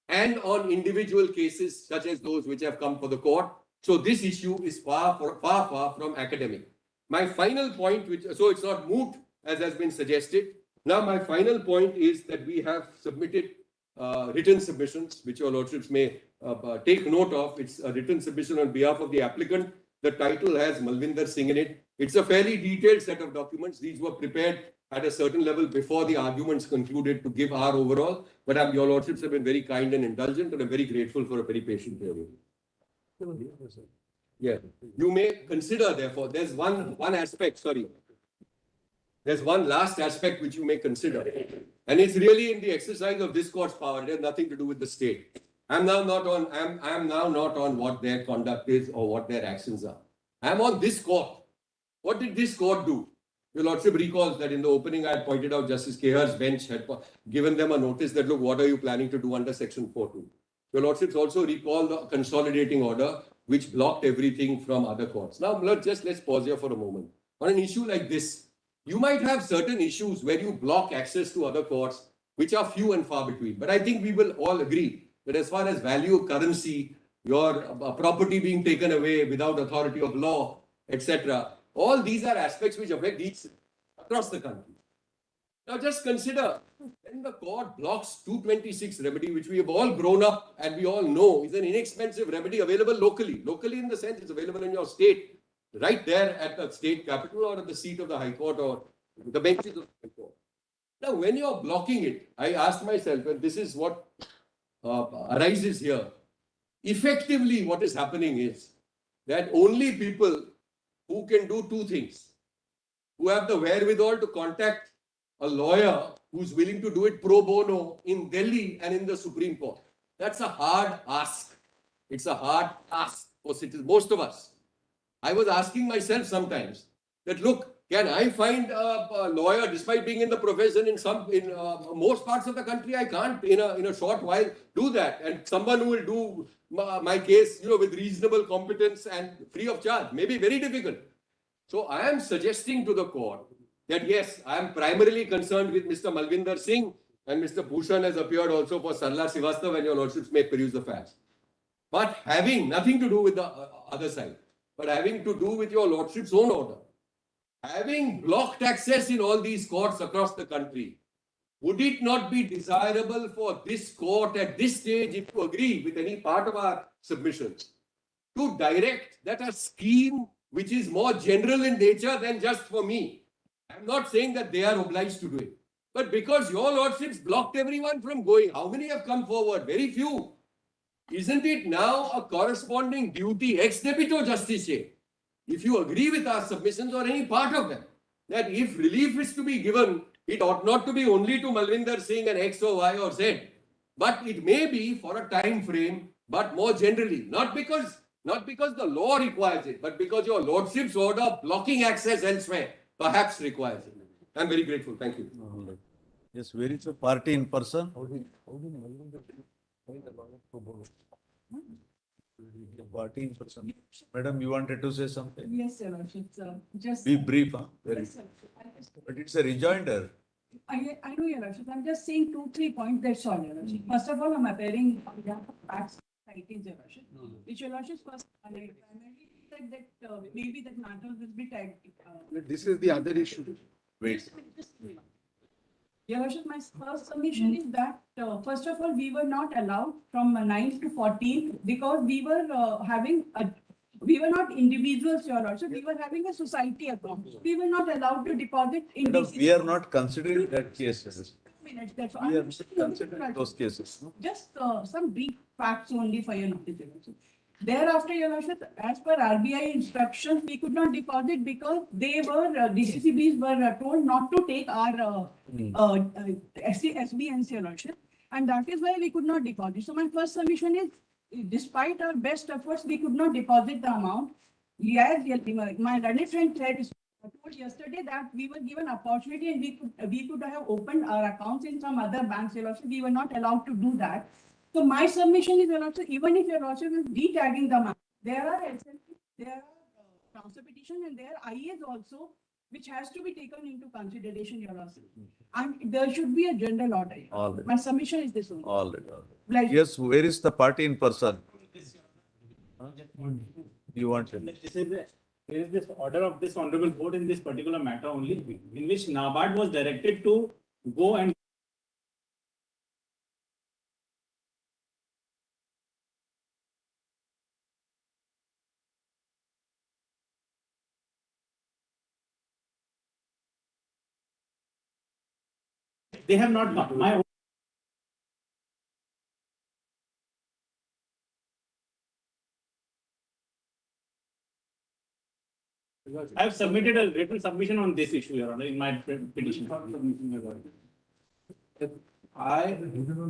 [SPEAKER 3] and on individual cases such as those which have come for the court. So this issue is far from academic. My final point, so it's not moot as has been suggested. Now, my final point is that we have submitted written submissions, which your lordships may take note of. It's a written submission on behalf of the applicant. The title has Malvinder Singh in it. It's a fairly detailed set of documents. These were prepared at a certain level before the arguments concluded to give our overall. But your lordships have been very kind and indulgent, and I'm very grateful for a very patient hearing. Yeah, you may consider, therefore, there's one aspect, sorry. There's one last aspect which you may consider. And it's really in the exercise of this court's power. It has nothing to do with the state. I'm now not on what their conduct is or what their actions are. I'm on this court. What did this court do? Your lordship recalls that in the opening I had pointed out Justice Kehar's bench had given them a notice that, look, what are you planning to do under Section 4.2? Your lordships also recall the consolidating order which blocked everything from other courts. Now, let's pause here for a moment. On an issue like this, you might have certain issues where you block access to other courts, which are few and far between. But I think we will all agree that as far as value of currency, your property being taken away without authority of law, etc., all these are aspects which affect each across the country. Now just consider, when the court blocks 226 remedy, which we have all grown up and we all know is an inexpensive remedy available locally. Locally in the sense it's available in your state, right there at the state capital or at the seat of the High Court or the benches of the High Court. Now when you're blocking it, I asked myself, and this is what arises here, effectively what is happening is that only people who can do two things, who have the wherewithal to contact a lawyer who's willing to do it pro bono in Delhi and in the Supreme Court. That's a hard ask. It's a hard ask for citizens, most of us. I was asking myself sometimes that, look, can I find a lawyer despite being in the profession in most parts of the country? I can't in a short while do that. And someone who will do my case, with reasonable competence and free of charge may be very difficult. So I am suggesting to the court that yes, I am primarily concerned with Mr. Malvinder Singh, and Mr. Bhushan has appeared also for Sarla Srivastava, and your lordships may peruse the facts. But having nothing to do with the other side, but having to do with your lordship's own order, having blocked access in all these courts across the country, would it not be desirable for this court at this stage, if you agree with any part of our submissions, to direct that a scheme which is more general in nature than just for me? I'm not saying that they are obliged to do it, but because your lordships blocked everyone from going, how many have come forward? Very few. Isn't it now a corresponding duty ex debito justice, if you agree with our submissions or any part of them, that if relief is to be given, it ought not to be only to Malvinder Singh and X or Y or Z, but it may be for a time frame, but more generally, not because the law requires it, but because your lordship's order blocking access elsewhere perhaps requires it. I'm very grateful. Thank you.
[SPEAKER 4] Yes, where is the party in person? The party in person. Madam, you wanted to say something?
[SPEAKER 1] Yes, Your Lordship, just.
[SPEAKER 4] Be brief, huh?
[SPEAKER 1] Yes, sir.
[SPEAKER 4] But it's a rejoinder.
[SPEAKER 1] I know, Your Lordship. I'm just saying 2-3 points. That's all, Your Lordship. First of all, I'm appearing on behalf of facts, citing Your Lordship. Which Your Lordship first, I primarily said that maybe that matter will be tagged.
[SPEAKER 7] This is the other issue.
[SPEAKER 4] Wait.
[SPEAKER 1] Your Lordship, my first submission is that, first of all, we were not allowed from 9th to 14th because we were we were not individuals, Your Lordship. We were having a society account. We were not allowed to deposit in
[SPEAKER 4] Madam,
[SPEAKER 1] DCC.
[SPEAKER 4] we are not considering that cases.
[SPEAKER 1] Minutes, that's all.
[SPEAKER 4] We are not considering those cases. No?
[SPEAKER 1] Just some brief facts only for your notice, Your Lordship. Thereafter, Your Lordship, as per RBI instructions, we could not deposit because they were, DCCBs were told not to take our SBNs, Your Lordship. And that is why we could not deposit. So my first submission is, despite our best efforts, we could not deposit the amount. Yes, my learned friend said, told yesterday that we were given opportunity and we could have opened our accounts in some other banks, Your Lordship. We were not allowed to do that. So my submission is, Your Lordship, even if Your Lordship is de-tagging the amount, there are transfer petition and there are IAs also, which has to be taken into consideration, Your Lordship. And there should be a general order.
[SPEAKER 4] All right.
[SPEAKER 1] My submission is this only.
[SPEAKER 4] All right.
[SPEAKER 1] Like,
[SPEAKER 4] Yes, where is the party in person? You want to?
[SPEAKER 8] There is this order of this honorable board in this particular matter only, in which NABARD was directed to go and they have not gone. I have submitted a written submission on this issue, Your Honor, in my petition.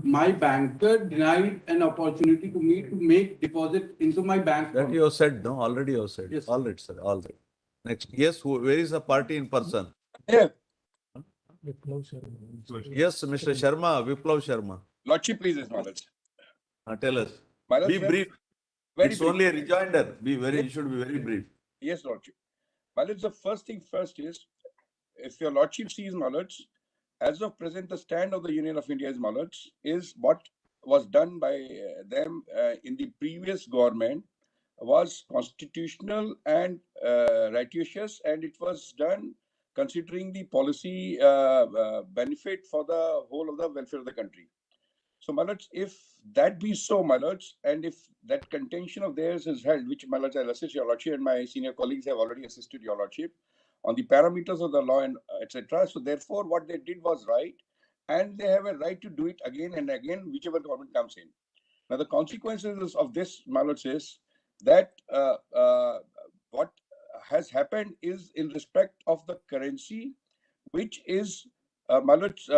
[SPEAKER 9] My banker denied an opportunity to me to make deposit into my bank.
[SPEAKER 4] That you have said, no? Already you have said.
[SPEAKER 9] Yes.
[SPEAKER 4] All right, sir. All right. Next. Yes, where is the party in person?
[SPEAKER 10] Yeah.
[SPEAKER 4] Yes, Mr. Sharma, Viplav Sharma.
[SPEAKER 10] Lordship, please acknowledge.
[SPEAKER 4] Tell us.
[SPEAKER 10] My
[SPEAKER 4] Be
[SPEAKER 10] lordship,
[SPEAKER 4] brief.
[SPEAKER 10] very
[SPEAKER 4] It's
[SPEAKER 10] brief.
[SPEAKER 4] only a rejoinder. You should be very brief.
[SPEAKER 10] Yes, Lordship. My lords, the first thing first is, if your Lordship sees, my lords, as of present, the stand of the Union of India, my lords, is what was done by them in the previous government was constitutional and righteous, and it was done considering the policy benefit for the whole of the welfare of the country. So, my lords, if that be so, my lords, and if that contention of theirs is held, which, my lords, I'll assist your lordship, and my senior colleagues have already assisted your lordship on the parameters of the law and etc. So, therefore, what they did was right, and they have a right to do it again and again, whichever government comes in. Now, the consequences of this, my lords, is that what has happened is in respect of the currency, which is my lords,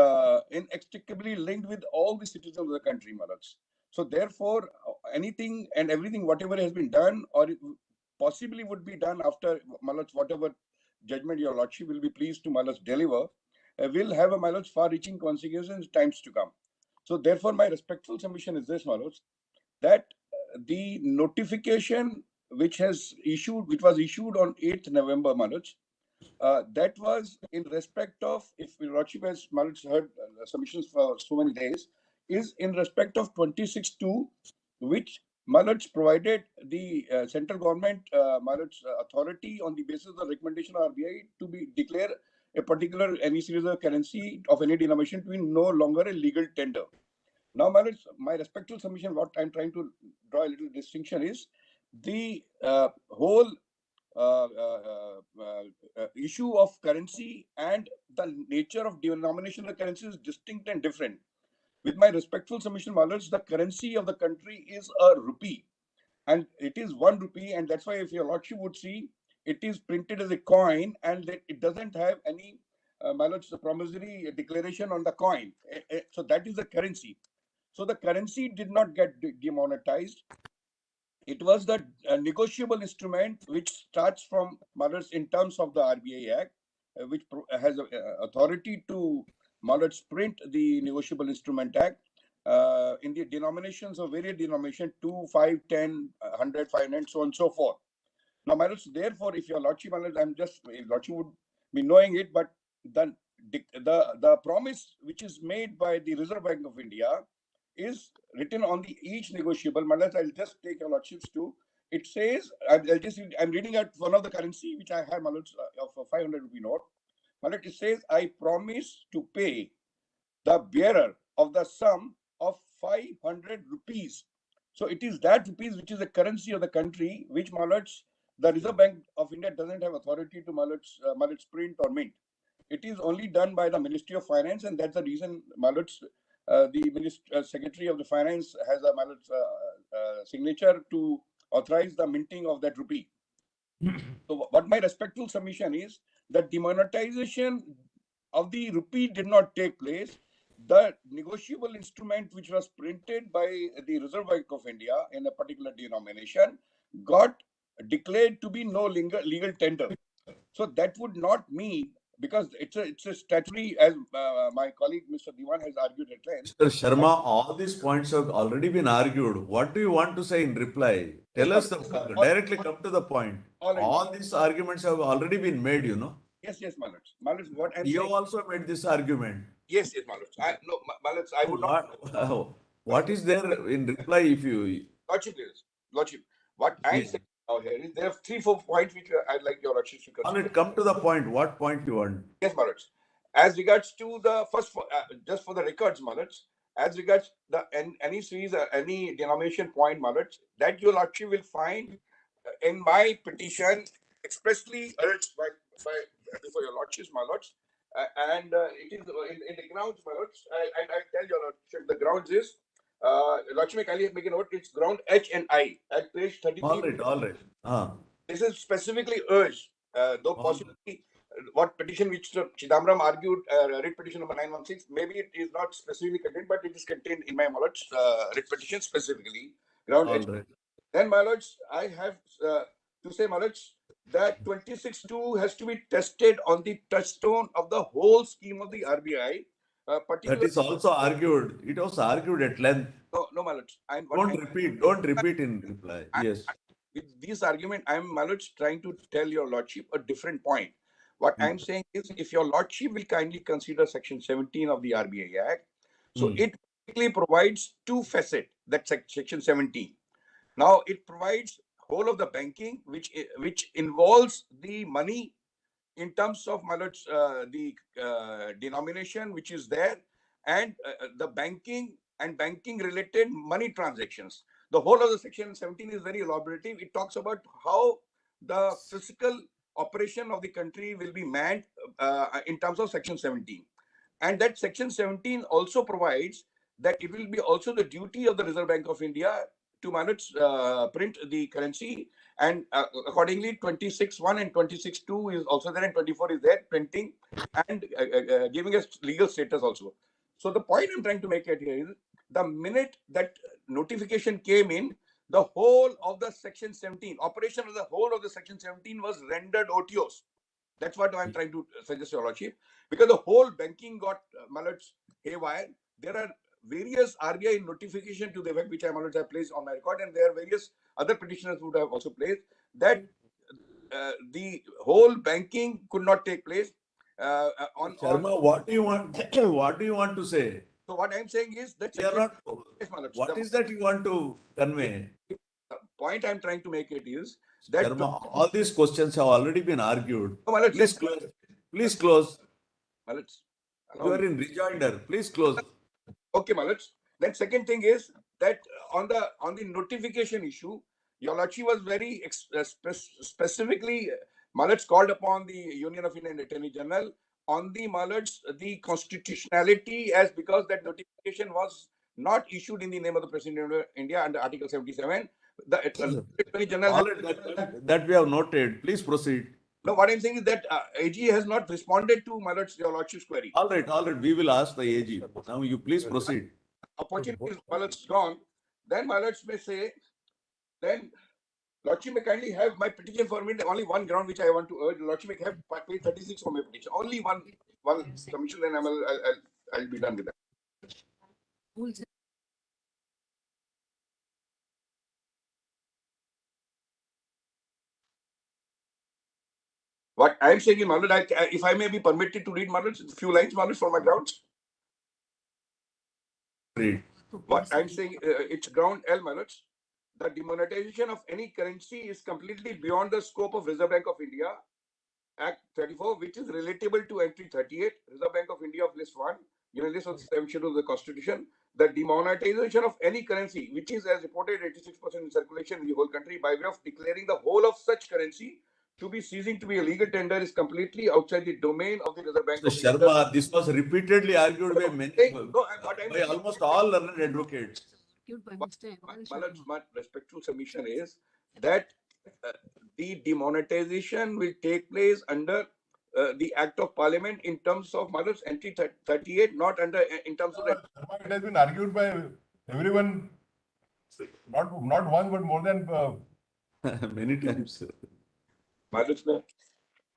[SPEAKER 10] inextricably linked with all the citizens of the country, my lords. So therefore, anything and everything, whatever has been done or possibly would be done after, my lords, whatever judgment your lordship will be pleased to, my lords, deliver, will have a, my lords, far-reaching consequences in times to come. So therefore, my respectful submission is this, my lords, that the notification which was issued on 8th November, my lords, that was in respect of, if your lordship has heard submissions for so many days, is in respect of 26(2), which Mallards provided the central government authority on the basis of the recommendation of RBI to be declare a particular any series of currency of any denomination to be no longer a legal tender. Now, Mallards, my respectful submission, what I'm trying to draw a little distinction is the whole issue of currency and the nature of denomination of the currency is distinct and different. With my respectful submission, Mallards, the currency of the country is a rupee, and it is 1 rupee, and that's why, if your lordship would see, it is printed as a coin, and it doesn't have any Mallards, the promissory declaration on the coin. So that is the currency. So the currency did not get demonetized. It was the negotiable instrument which starts from Mallards in terms of the RBI Act, which has authority to Mallards print the negotiable instrument act in the denominations of various denominations 2, 5, 10, 100, 500, so on and so forth. Now, Mallards, therefore, if your lordship, Mallards, if lordship would be knowing it, but the promise which is made by the Reserve Bank of India is written on the each negotiable. Mallards, I'll just take your lordships to. It says, I'm reading out one of the currency which I have, Mallards, of a 500 rupee note. Mallards, it says, I promise to pay the bearer of the sum of 500 rupees. So it is that rupees which is the currency of the country, which, Mallards, the Reserve Bank of India doesn't have authority to Mallards print or mint. It is only done by the Ministry of Finance, and that's the reason, Mallards, the Secretary of the Finance has a Mallards signature to authorize the minting of that rupee. So what my respectful submission is that demonetization of the rupee did not take place. The negotiable instrument which was printed by the Reserve Bank of India in a particular denomination got declared to be no longer legal tender. So that would not mean, because it's a statutory, as my colleague Mr. Divan has argued at length.
[SPEAKER 4] Mr. Sharma, all these points have already been argued. What do you want to say in reply? Tell us, directly come to the point. All these arguments have already been made, you know.
[SPEAKER 10] Yes, Mallards. Mallards, what I'm
[SPEAKER 4] You
[SPEAKER 10] saying.
[SPEAKER 4] also made this argument.
[SPEAKER 10] Yes, Mallards. Mallards, I would not.
[SPEAKER 4] What is there in reply if you...
[SPEAKER 10] Lordship, please. Lordship, what I said, Now here is, there are 3-4 points which I'd like your lordship to
[SPEAKER 4] All
[SPEAKER 10] consider.
[SPEAKER 4] right, come to the point. What point you want?
[SPEAKER 10] Yes, my lords. As regards to the first, just for the records, my lords, as regards the any series, any denomination point, my lords, that your lordship will find in my petition expressly urged by before your lordships, my lords, and it is in the grounds, my lords. I tell your lordship the grounds is. Lordship, may kindly make a note. It's ground H and I at page 33.
[SPEAKER 4] All right, all right.
[SPEAKER 10] This is specifically urged, though
[SPEAKER 4] All
[SPEAKER 10] possibly what petition which Chidambaram argued, writ petition number 916, maybe it is not specifically contained, but it is contained in my lords, writ petition specifically. Ground
[SPEAKER 4] all
[SPEAKER 10] H.
[SPEAKER 4] right.
[SPEAKER 10] Then, my lords, I have to say, my lords, that 26.2 has to be tested on the touchstone of the whole scheme of the RBI.
[SPEAKER 4] That
[SPEAKER 10] Particularly,
[SPEAKER 4] is also argued. It was argued at length.
[SPEAKER 10] no, my lords.
[SPEAKER 4] Don't repeat in reply. Yes.
[SPEAKER 10] With this argument, I'm, my lords, trying to tell your lordship a different point. What I'm saying is, if your lordship will kindly consider section 17 of the RBI Act, so it basically provides two facets, that section 17. Now it provides whole of the banking, which involves the money in terms of, my lords, the denomination which is there, and the banking and banking related money transactions. The whole of the section 17 is very elaborative. It talks about how the physical operation of the country will be manned in terms of section 17. And that section 17 also provides that it will be also the duty of the Reserve Bank of India to manage, print the currency, and accordingly 26.1 and 26.2 is also there, and 24 is there, printing and giving us legal status also. So the point I'm trying to make it here is, the minute that notification came in, the whole of the section 17, operation of the whole of the section 17 was rendered OTOs. That's what I'm trying to suggest, your lordship, because the whole banking got haywire. There are various RBI notification to the effect which I have placed on my record, and there are various other petitioners would have also placed that the whole banking could not take place.
[SPEAKER 4] Sharma, what do you want? What do you want to say?
[SPEAKER 10] So what I'm saying is that
[SPEAKER 4] We are not.
[SPEAKER 10] yes, my lords,
[SPEAKER 4] What is that you want to convey?
[SPEAKER 10] the point I'm trying to make it is that
[SPEAKER 4] Sharma, all these questions have already been argued.
[SPEAKER 10] no, my lords,
[SPEAKER 4] Please close. Please close.
[SPEAKER 10] my lords,
[SPEAKER 4] You are in rejoinder. Please close.
[SPEAKER 10] okay, my lords. Then second thing is that on the notification issue, your lordship was very specifically, my lords, called upon the Union of Indian Attorney General on the, my lords, the constitutionality, as because that notification was not issued in the name of the President of India under Article 77. The Attorney General.
[SPEAKER 4] All right, that we have noted. Please proceed.
[SPEAKER 10] No, what I'm saying is that AG has not responded to, my lords, your lordship's query.
[SPEAKER 4] All right, all right. We will ask the AG. Now you please proceed.
[SPEAKER 10] Opportunity is, my lords, gone. Then my lords may say, then lordship may kindly have my petition for me. Only one ground which I want to urge. Lordship may have page 36 for my petition. Only one submission, and I'll be done with that. What I'm saying is, my lord, if I may be permitted to read, my lords, a few lines, my lords, for my grounds.
[SPEAKER 4] Read.
[SPEAKER 10] What I'm saying, it's ground L, my lords. The demonetization of any currency is completely beyond the scope of Reserve Bank of India Act 34, which is relatable to entry 38, Reserve Bank of India of list 1, given list of the 7th schedule of the Constitution. The demonetization of any currency, which is as reported 86% in circulation in the whole country, by way of declaring the whole of such currency to be ceasing to be a legal tender, is completely outside the domain of the Reserve Bank of India.
[SPEAKER 4] Sharma, this was repeatedly argued by many, by
[SPEAKER 10] I'm
[SPEAKER 4] almost all learned advocates.
[SPEAKER 10] my respectful submission is that the demonetization will take place under the Act of Parliament in terms of Mother's entry 38, not under in terms of the.
[SPEAKER 5] It has been argued by everyone, not once, but more than
[SPEAKER 4] Many times.
[SPEAKER 10] Mother's,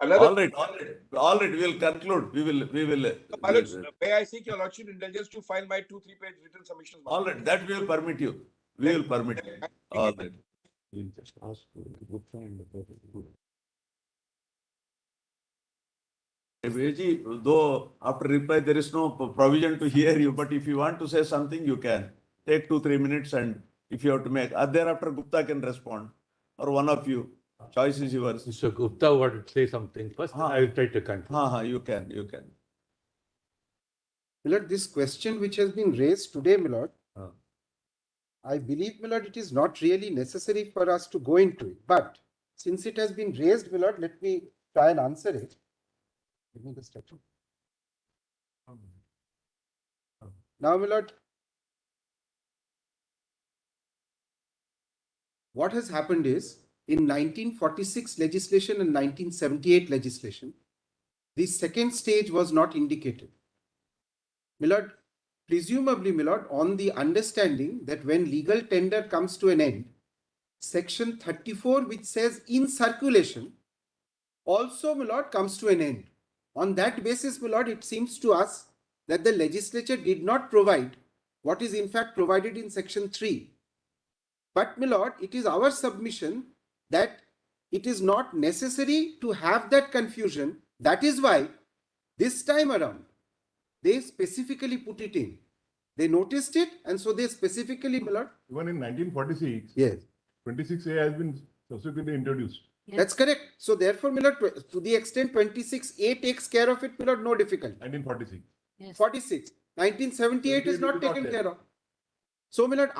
[SPEAKER 4] All right. We will conclude. We will.
[SPEAKER 10] may I seek your lordship indulgence to file my 2-3 page written submissions?
[SPEAKER 4] All right, that we will permit you. We will permit you. All right. We'll just ask Gupta and AG, though after reply there is no provision to hear you, but if you want to say something, you can take 2-3 minutes, and if you have to make, thereafter Gupta can respond. or one of you? Choice is yours.
[SPEAKER 11] Mr. Gupta wanted to say something first, then I will try to conclude.
[SPEAKER 4] You can.
[SPEAKER 7] Milord, this question which has been raised today, Milord,
[SPEAKER 4] Ah.
[SPEAKER 7] I believe, Milord, it is not really necessary for us to go into it. But since it has been raised, Milord, let me try and answer it. Give me the statute. Now, Milord, what has happened is, in 1946 legislation and 1978 legislation, the second stage was not indicated. Milord, presumably, Milord, on the understanding that when legal tender comes to an end, section 34, which says in circulation, also, Milord, comes to an end. On that basis, Milord, it seems to us that the legislature did not provide what is in fact provided in section 3. But, Milord, it is our submission that it is not necessary to have that confusion. That is why this time around, they specifically put it in. They noticed it, and so they specifically, Milord.
[SPEAKER 5] Even in 1946,
[SPEAKER 7] Yes,
[SPEAKER 5] 26A has been subsequently introduced.
[SPEAKER 7] that's correct. So therefore, Milord, to the extent 26A takes care of it, Milord, no difficulty.
[SPEAKER 5] 1946.
[SPEAKER 2] Yes.
[SPEAKER 7] 46, 1978 is not taken care of. So, Milord,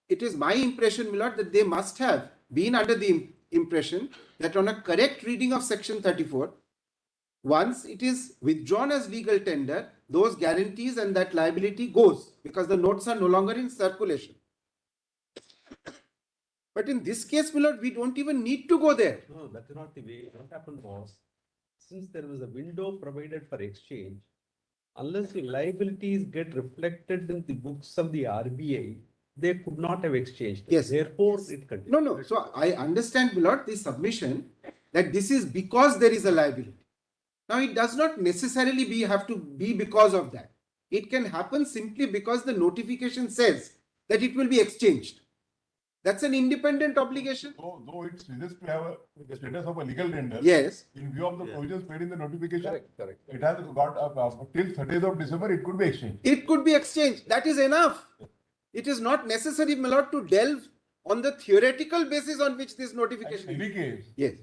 [SPEAKER 7] it is my impression, Milord, that they must have been under the impression that on a correct reading of section 34, once it is withdrawn as legal tender, those guarantees and that liability goes because the notes are no longer in circulation. But in this case, Milord, we don't even need to go there.
[SPEAKER 6] No, that is not the way. What happened was, since there was a window provided for exchange, unless the liabilities get reflected in the books of the RBI, they could not have exchanged.
[SPEAKER 7] Yes.
[SPEAKER 6] Therefore, it continued.
[SPEAKER 7] No. So I understand, Milord, the submission that this is because there is a liability. Now, it does not necessarily have to be because of that. It can happen simply because the notification says that it will be exchanged. That's an independent obligation.
[SPEAKER 5] Though it ceases to have a status of a legal tender.
[SPEAKER 7] Yes.
[SPEAKER 5] In view of the provisions made in the notification.
[SPEAKER 6] Correct.
[SPEAKER 5] It has got till 30th of December, it could be exchanged.
[SPEAKER 7] It could be exchanged. That is enough. It is not necessary, my lord, to delve on the theoretical basis on which this notification
[SPEAKER 5] In
[SPEAKER 7] is.
[SPEAKER 5] any case,
[SPEAKER 7] Yes.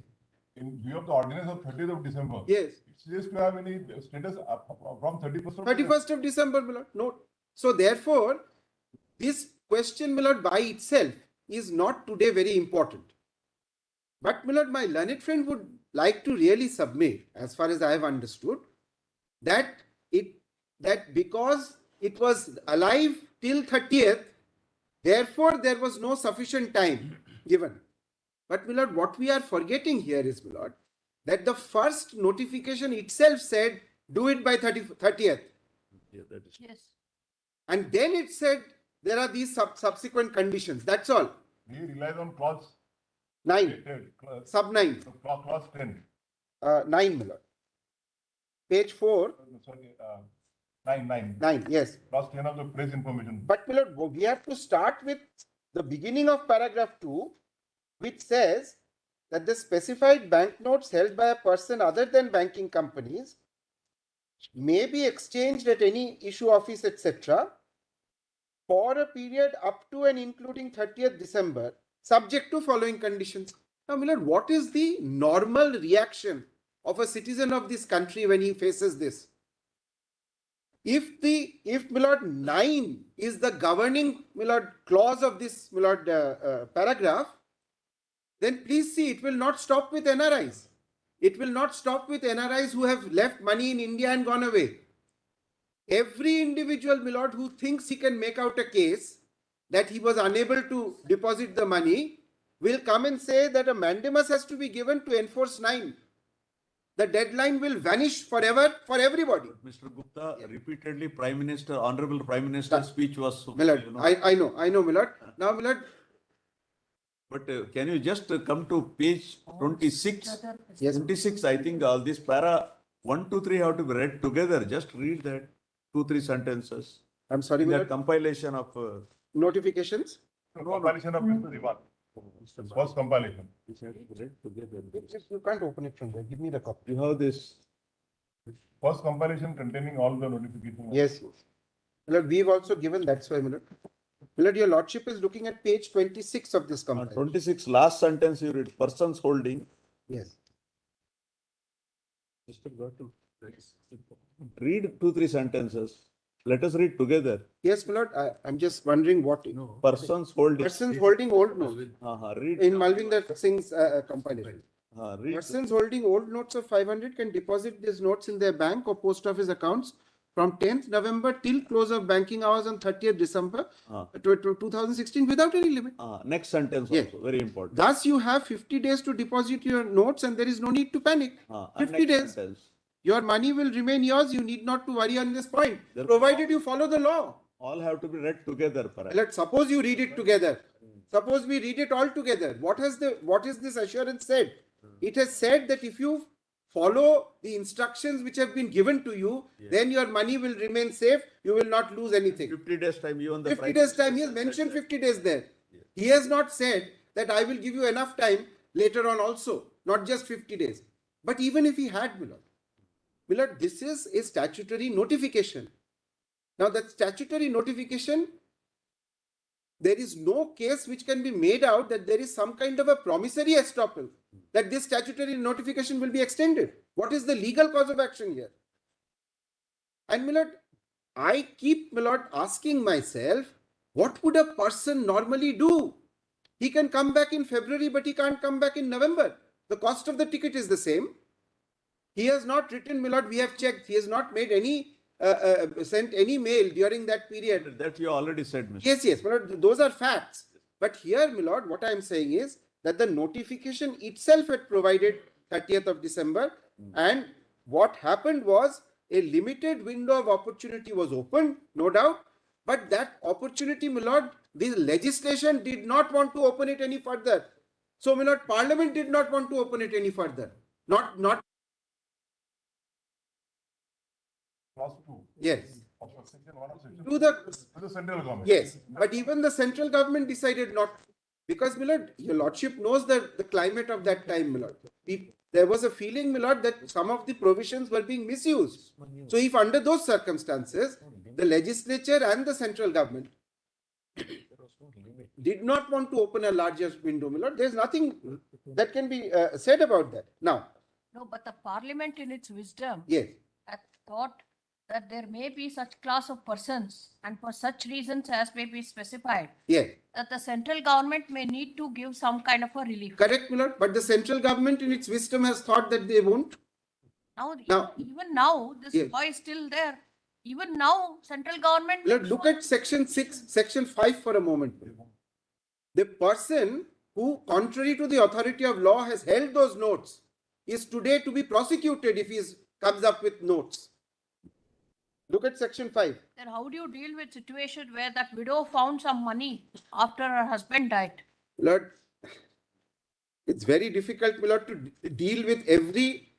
[SPEAKER 5] in view of the ordinance of 30th of December.
[SPEAKER 7] Yes.
[SPEAKER 5] It ceases to have any status from 31st of
[SPEAKER 7] 31st of December, my lord. Note. So therefore, this question, my lord, by itself is not today very important. But, my lord, my learned friend would like to really submit, as far as I have understood, that because it was alive till 30th, therefore there was no sufficient time given. But, my lord, what we are forgetting here is, my lord, that the first notification itself said, do it by 30th.
[SPEAKER 4] Yeah, that is.
[SPEAKER 2] Yes.
[SPEAKER 7] And then it said, there are these subsequent conditions. That's all.
[SPEAKER 5] He relies on clause
[SPEAKER 7] 9, sub 9,
[SPEAKER 5] clause 10.
[SPEAKER 7] 9, my lord. Page 4,
[SPEAKER 5] Sorry, 9.
[SPEAKER 7] 9, yes.
[SPEAKER 5] Clause 10 of the press information.
[SPEAKER 7] But, my lord, we have to start with the beginning of paragraph 2, which says that the specified banknotes held by a person other than banking companies may be exchanged at any issue office, etc., for a period up to and including 30th December, subject to following conditions. Now, my lord, what is the normal reaction of a citizen of this country when he faces this? If my lord, 9 is the governing, my lord, clause of this, my lord, paragraph, then please see, it will not stop with NRIs. It will not stop with NRIs who have left money in India and gone away. Every individual, my lord, who thinks he can make out a case that he was unable to deposit the money will come and say that a mandamus has to be given to enforce 9. The deadline will vanish forever for everybody.
[SPEAKER 4] Mr. Gupta, repeatedly Honorable Prime Minister's speech was.
[SPEAKER 7] My lord, I know, my lord. Now, my lord.
[SPEAKER 4] But can you just come to page 26?
[SPEAKER 7] Yes.
[SPEAKER 4] 26, I think all this para 1, 2, 3 have to be read together. Just read that 2, 3 sentences.
[SPEAKER 7] I'm sorry,
[SPEAKER 4] In
[SPEAKER 7] my
[SPEAKER 4] that
[SPEAKER 7] lord.
[SPEAKER 4] compilation of.
[SPEAKER 7] Notifications.
[SPEAKER 10] Compilation of Mr. Divan. First compilation.
[SPEAKER 7] You can't open it from there. Give me the copy.
[SPEAKER 4] You have this.
[SPEAKER 10] First compilation containing all the notifications.
[SPEAKER 7] Yes. My lord, we've also given, that's why, my lord. Milord, your lordship is looking at page 26 of this complaint.
[SPEAKER 4] 26, last sentence you read, persons holding.
[SPEAKER 7] Yes.
[SPEAKER 4] Read 2, 3 sentences. Let us read together.
[SPEAKER 7] Yes, Milord, I'm just wondering what
[SPEAKER 4] Persons holding.
[SPEAKER 7] persons holding old notes
[SPEAKER 4] Read.
[SPEAKER 7] in Malvinder Singh's compilation.
[SPEAKER 4] Read.
[SPEAKER 7] Persons holding old notes of 500 can deposit these notes in their bank or post office accounts from 10th November till close of banking hours on 30th December to 2016 without any limit.
[SPEAKER 4] Next sentence
[SPEAKER 7] Yes.
[SPEAKER 4] also, very important.
[SPEAKER 7] Thus, you have 50 days to deposit your notes and there is no need to panic.
[SPEAKER 4] And
[SPEAKER 7] 50
[SPEAKER 4] next
[SPEAKER 7] days.
[SPEAKER 4] sentence.
[SPEAKER 7] Your money will remain yours. You need not to worry on this point,
[SPEAKER 4] Therefore-
[SPEAKER 7] provided you follow the law.
[SPEAKER 4] All have to be read together, perhaps.
[SPEAKER 7] Let's suppose you read it together. Suppose we read it all together. What is this assurance said? It has said that if you follow the instructions which have been given to you, then your money will remain safe. You will not lose anything.
[SPEAKER 4] 50 days time, even the
[SPEAKER 7] 50 days time. He has mentioned 50 days there. He has not said that I will give you enough time later on also, not just 50 days. But even if he had, Milord, this is a statutory notification. Now that statutory notification, there is no case which can be made out that there is some kind of a promissory estoppel that this statutory notification will be extended. What is the legal cause of action here? And Milord, I keep, Milord, asking myself, what would a person normally do? He can come back in February, but he can't come back in November. The cost of the ticket is the same. He has not written, Milord, we have checked. He has not made any, sent any mail during that period.
[SPEAKER 4] That you already said, Mr.
[SPEAKER 7] Yes, yes, Milord, those are facts. But here, Milord, what I am saying is that the notification itself had provided 30th of December. And what happened was a limited window of opportunity was opened, no doubt. But that opportunity, Milord, the legislation did not want to open it any further. So, Milord, Parliament did not want to open it any further. Not. Yes. To
[SPEAKER 5] the central government.
[SPEAKER 7] Yes, but even the central government decided not, because, Milord, your lordship knows the climate of that time, Milord. There was a feeling, Milord, that some of the provisions were being misused. So if under those circumstances, the legislature and the central government did not want to open a larger window, Milord, there's nothing that can be said about that. Now.
[SPEAKER 2] No, but the parliament in its wisdom
[SPEAKER 7] Yes.
[SPEAKER 2] had thought that there may be such class of persons and for such reasons as may be specified,
[SPEAKER 7] Yes.
[SPEAKER 2] that the central government may need to give some kind of a relief.
[SPEAKER 7] Correct, Milord. But the central government in its wisdom has thought that they won't. Now-
[SPEAKER 2] Even now, this
[SPEAKER 7] Yes.
[SPEAKER 2] law is still there. Even now, central government.
[SPEAKER 7] Let's look at section 6, section 5 for a moment. The person who, contrary to the authority of law, has held those notes is today to be prosecuted if he comes up with notes. Look at section 5.
[SPEAKER 2] Then how do you deal with situation where that widow found some money after her husband died?
[SPEAKER 7] Lord, it's very difficult, Milord, to deal with every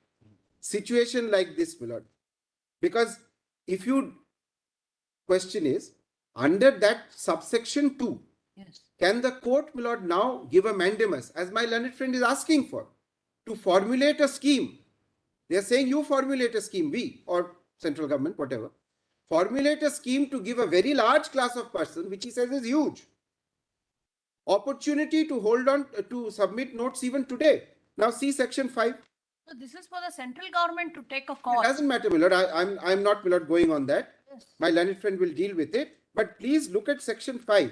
[SPEAKER 7] situation like this, Milord. Because if you question is, under that subsection 2,
[SPEAKER 2] Yes.
[SPEAKER 7] can the court, Milord, now give a mandamus, as my learned friend is asking for, to formulate a scheme? They are saying you formulate a scheme, we or central government, whatever. Formulate a scheme to give a very large class of person, which he says is huge, opportunity to hold on to submit notes even today. Now see section 5.
[SPEAKER 2] So this is for the central government to take a
[SPEAKER 7] It
[SPEAKER 2] call.
[SPEAKER 7] doesn't matter, Milord. I'm not, Milord, going on that.
[SPEAKER 2] Yes.
[SPEAKER 7] My learned friend will deal with it. But please look at section 5.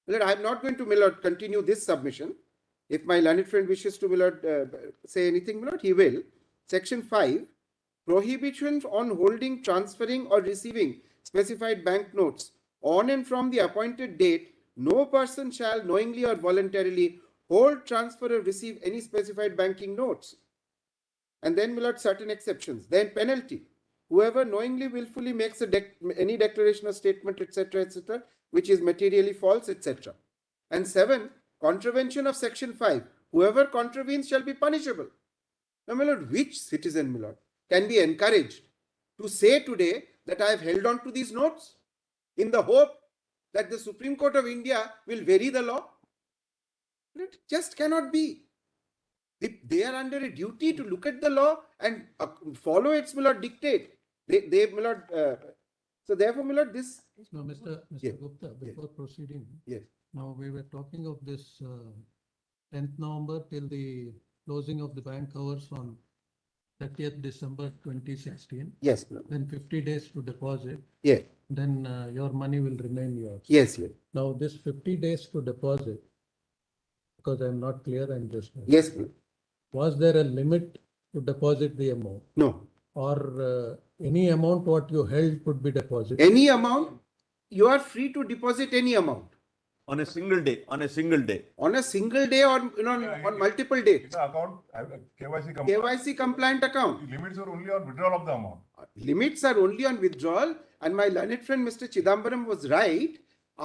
[SPEAKER 7] Milord, I'm not going to, Milord, continue this submission. If my learned friend wishes to, Milord, say anything, Milord, he will. Section 5, prohibition on holding, transferring or receiving specified banknotes on and from the appointed date. No person shall knowingly or voluntarily hold, transfer or receive any specified banking notes. And then, Milord, certain exceptions. Then penalty. Whoever knowingly, willfully makes any declaration or statement, etc., which is materially false, etc. And 7, contravention of section 5. Whoever contravenes shall be punishable. Now, Milord, which citizen, Milord, can be encouraged to say today that I have held on to these notes in the hope that the Supreme Court of India will vary the law? It just cannot be. They are under a duty to look at the law and follow its, Milord, dictate. They, Milord, So therefore, my lord, this,
[SPEAKER 12] No, Mr.
[SPEAKER 7] Yes.
[SPEAKER 12] Gupta, before proceeding.
[SPEAKER 7] Yes.
[SPEAKER 12] Now, we were talking of this 10th November till the closing of the bank hours on 30th December 2016.
[SPEAKER 7] yes, my lord.
[SPEAKER 12] Then 50 days to deposit,
[SPEAKER 7] Yeah,
[SPEAKER 12] then your money will remain yours.
[SPEAKER 7] yes, yes,
[SPEAKER 12] Now, this 50 days to deposit, because I'm not clear, I'm just.
[SPEAKER 7] yes, my lord.
[SPEAKER 12] Was there a limit to deposit the amount?
[SPEAKER 7] No,
[SPEAKER 12] Or any amount what you held could be deposited?
[SPEAKER 7] any amount, you are free to deposit any amount
[SPEAKER 4] On a single day, on a single day.
[SPEAKER 7] on a single day or on multiple days.
[SPEAKER 5] In the account, KYC compliant.
[SPEAKER 7] KYC compliant account.
[SPEAKER 5] The limits are only on withdrawal of the amount.
[SPEAKER 7] Limits are only on withdrawal, and my learned friend Mr. Chidambaram was right.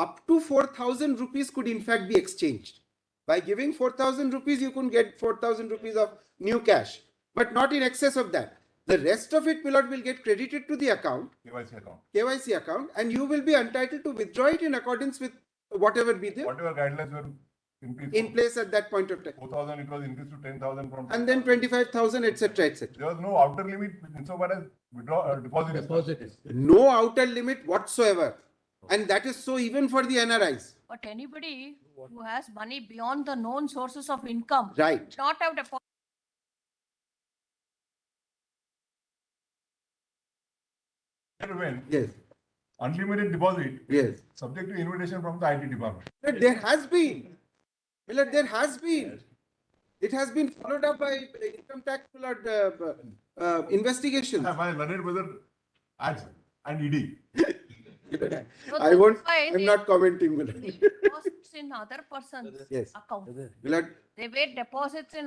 [SPEAKER 7] Up to 4,000 rupees could in fact be exchanged. By giving 4,000 rupees, you could get 4,000 rupees of new cash, but not in excess of that. The rest of it, my lord, will get credited to the account, KYC account, and you will be entitled to withdraw it in accordance with whatever be the
[SPEAKER 5] Whatever guidelines were
[SPEAKER 7] in place at that point of time.
[SPEAKER 5] 4,000, it was increased to 10,000 from.
[SPEAKER 7] And then 25,000, etc., etc.
[SPEAKER 5] There was no outer limit insofar as deposit. is concerned.
[SPEAKER 12] Deposit.
[SPEAKER 7] No outer limit whatsoever. And that is so even for the NRIs.
[SPEAKER 2] But anybody who has money beyond the known sources of income.
[SPEAKER 7] Right.
[SPEAKER 2] Not have deposit.
[SPEAKER 5] When
[SPEAKER 7] Yes.
[SPEAKER 5] unlimited deposit,
[SPEAKER 7] Yes.
[SPEAKER 5] subject to invitation from the IT department.
[SPEAKER 7] But there has been. Well, there has been. It has been followed up by income tax investigations.
[SPEAKER 5] My learned brother acts and ED.
[SPEAKER 2] So
[SPEAKER 7] I won't,
[SPEAKER 2] that's why
[SPEAKER 7] I'm
[SPEAKER 2] they-
[SPEAKER 7] not commenting. Well,
[SPEAKER 2] they deposits in other person's
[SPEAKER 7] Yes.
[SPEAKER 2] account.
[SPEAKER 7] Well,
[SPEAKER 2] They made deposits in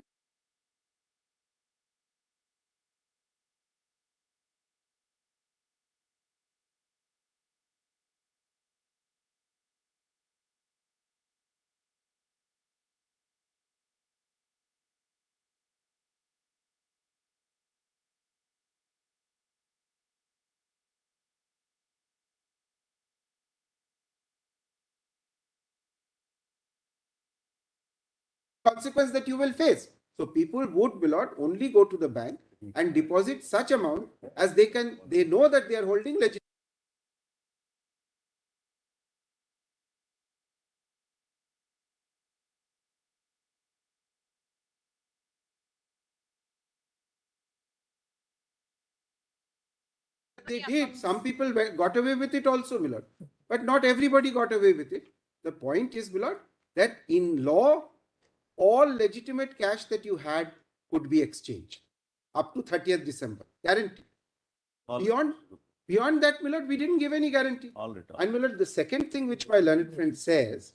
[SPEAKER 7] consequence that you will face. So people would will not only go to the bank and deposit such amount as they know that they are holding legitimate. They did. Some people got away with it also, Millard. But not everybody got away with it. The point is, Millard, that in law, all legitimate cash that you had could be exchanged up to 30th December. Guarantee.
[SPEAKER 4] All-
[SPEAKER 7] Beyond that, Millard, we didn't give any guarantee.
[SPEAKER 4] All it.
[SPEAKER 7] And Millard, the second thing which my learned friend says,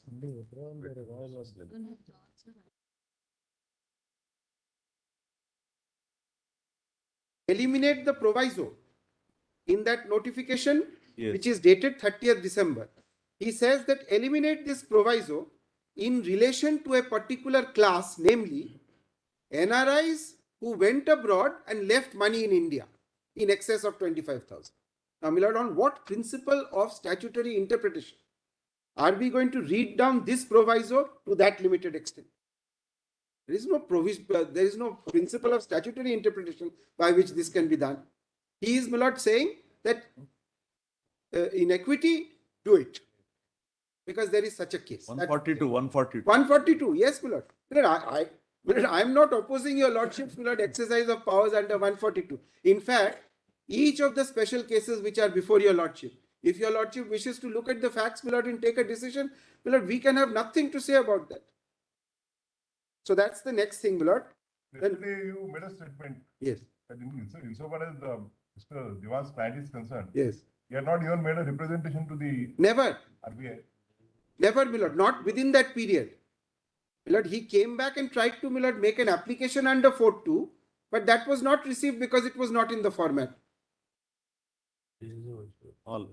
[SPEAKER 7] eliminate the proviso in that notification,
[SPEAKER 4] Yes.
[SPEAKER 7] which is dated 30th December. He says that eliminate this proviso in relation to a particular class, namely NRIs who went abroad and left money in India in excess of 25,000. Now, Millard, on what principle of statutory interpretation are we going to read down this proviso to that limited extent? There is no provision, there is no principle of statutory interpretation by which this can be done. He is, Millard, saying that in equity, do it. Because there is such a case.
[SPEAKER 4] 142, 142.
[SPEAKER 7] 142, yes, Millard. Millard, I am not opposing your lordship's, Millard, exercise of powers under 142. In fact, each of the special cases which are before your lordship, if your lordship wishes to look at the facts, Millard, and take a decision, Millard, we can have nothing to say about that. So that's the next thing, Millard.
[SPEAKER 5] Yesterday you made a statement
[SPEAKER 7] Yes,
[SPEAKER 5] that insofar as Mr. Divan's client is concerned,
[SPEAKER 7] yes.
[SPEAKER 5] he had not even made a representation to the
[SPEAKER 7] Never.
[SPEAKER 5] RBI.
[SPEAKER 7] Never, Millard, not within that period. Millard, he came back and tried to, Millard, make an application under 4.2, but that was not received because it was not in the format.
[SPEAKER 4] All.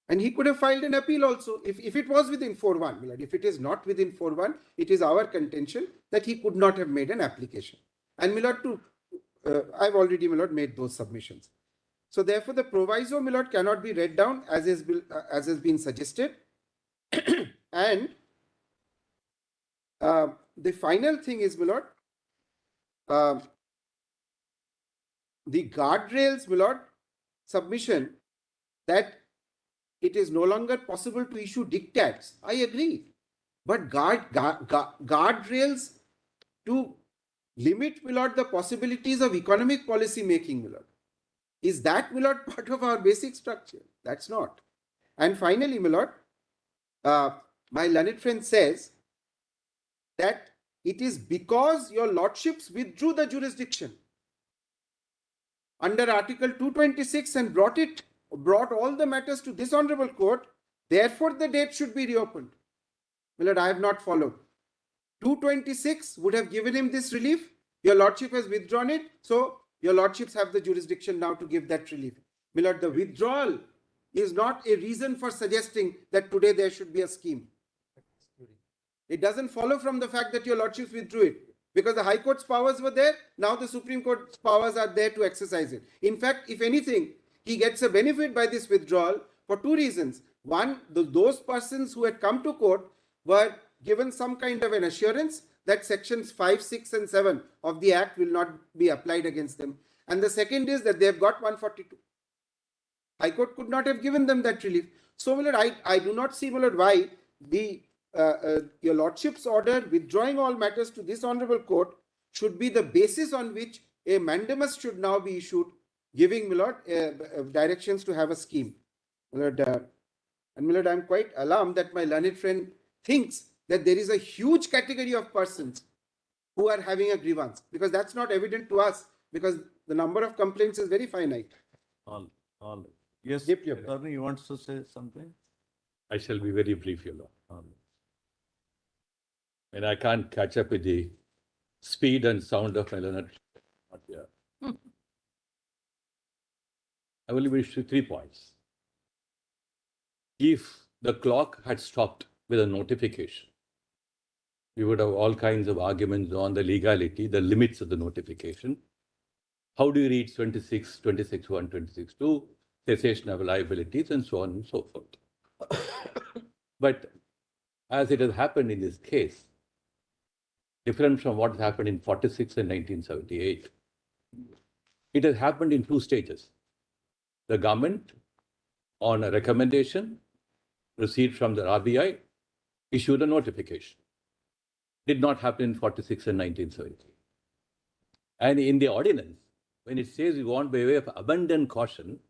[SPEAKER 7] And he could have filed an appeal also if it was within 4.1. Millard, if it is not within 4.1, it is our contention that he could not have made an application. And Millard, I've already, Millard, made those submissions. So therefore, the proviso, Millard, cannot be read down as has been suggested. And the final thing is, Millard, the guardrails, Millard, submission that it is no longer possible to issue diktats. I agree. But guardrails to limit, my lord, the possibilities of economic policy making, my lord. Is that, my lord, part of our basic structure? That's not. And finally, my lord, my learned friend says that it is because your lordships withdrew the jurisdiction under Article 226 and brought all the matters to this honorable court, therefore the date should be reopened. My lord, I have not followed. 226 would have given him this relief. Your lordship has withdrawn it, so your lordships have the jurisdiction now to give that relief. My lord, the withdrawal is not a reason for suggesting that today there should be a scheme. It doesn't follow from the fact that your lordships withdrew it, because the High Court's powers were there. Now the Supreme Court's powers are there to exercise it. In fact, if anything, he gets a benefit by this withdrawal for two reasons. One, those persons who had come to court were given some kind of an assurance that sections 5, 6 and 7 of the Act will not be applied against them. And the second is that they have got 142. High Court could not have given them that relief. So, my lord, I do not see, my lord, why your lordship's order withdrawing all matters to this honorable court should be the basis on which a mandamus should now be issued, giving, my lord, directions to have a scheme. My lord, and my lord, I am quite alarmed that my learned friend thinks that there is a huge category of persons who are having a grievance, because that's not evident to us, because the number of complaints is very finite.
[SPEAKER 4] All. Yes,
[SPEAKER 7] Yep, yep.
[SPEAKER 4] Attorney, you want to say something?
[SPEAKER 11] I shall be very brief, Your Lord. And I can't catch up with the speed and sound of my learned. Not here. I will wish you 3 points. If the clock had stopped with a notification, we would have all kinds of arguments on the legality, the limits of the notification. How do you read 26, 26.1, 26.2, cessation of liabilities, and so on and so forth. But as it has happened in this case, different from what happened in 46 and 1978, it has happened in 2 stages. The government, on a recommendation received from the RBI, issued a notification. Did not happen in 46 and 1978. And in the ordinance, when it says we want by way of abundant caution,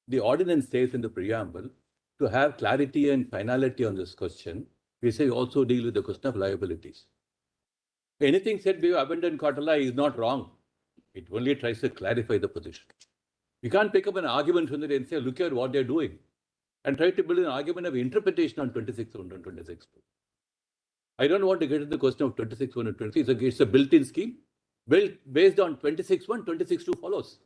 [SPEAKER 11] the ordinance says in the preamble, to have clarity and finality on this question, we say also deal with the question of liabilities. Anything said by way of abundant caution is not wrong. It only tries to clarify the position. You can't pick up an argument from there and say, look at what they're doing, and try to build an argument of interpretation on 26.1 and 26.2. I don't want to get into the question of 26.1 and 26. It's a built-in scheme. Built based on 26.1, 26.2 follows.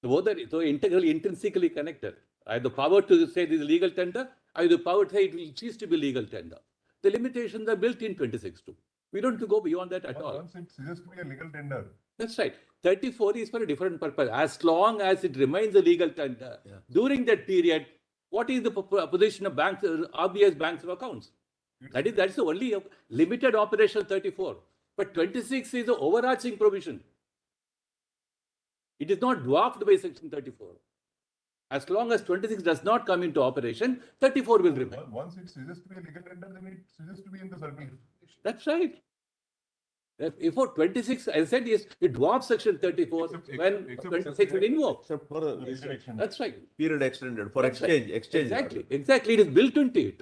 [SPEAKER 11] Both are so integrally, intrinsically connected. I have the power to say this is legal tender. I have the power to say it will cease to be legal tender. The limitations are built in 26.2. We don't have to go beyond that at all.
[SPEAKER 5] Once it ceases to be a legal tender.
[SPEAKER 11] That's right. 34 is for a different purpose. As long as it remains a legal tender, during that period, what is the position of banks, RBI's banks of accounts? That's the only limited operation 34. But 26 is the overarching provision. It is not dwarfed by section 34. As long as 26 does not come into operation, 34 will remain.
[SPEAKER 5] Once it ceases to be a legal tender, then it ceases to be in the circle.
[SPEAKER 11] That's right. Before 26, as I said, yes, it dwarfs section 34 when 26 will invoke.
[SPEAKER 4] Except for
[SPEAKER 11] That's right.
[SPEAKER 4] period extended for
[SPEAKER 11] That's
[SPEAKER 4] exchange.
[SPEAKER 11] right.
[SPEAKER 4] Exchange.
[SPEAKER 11] Exactly. It is built into it.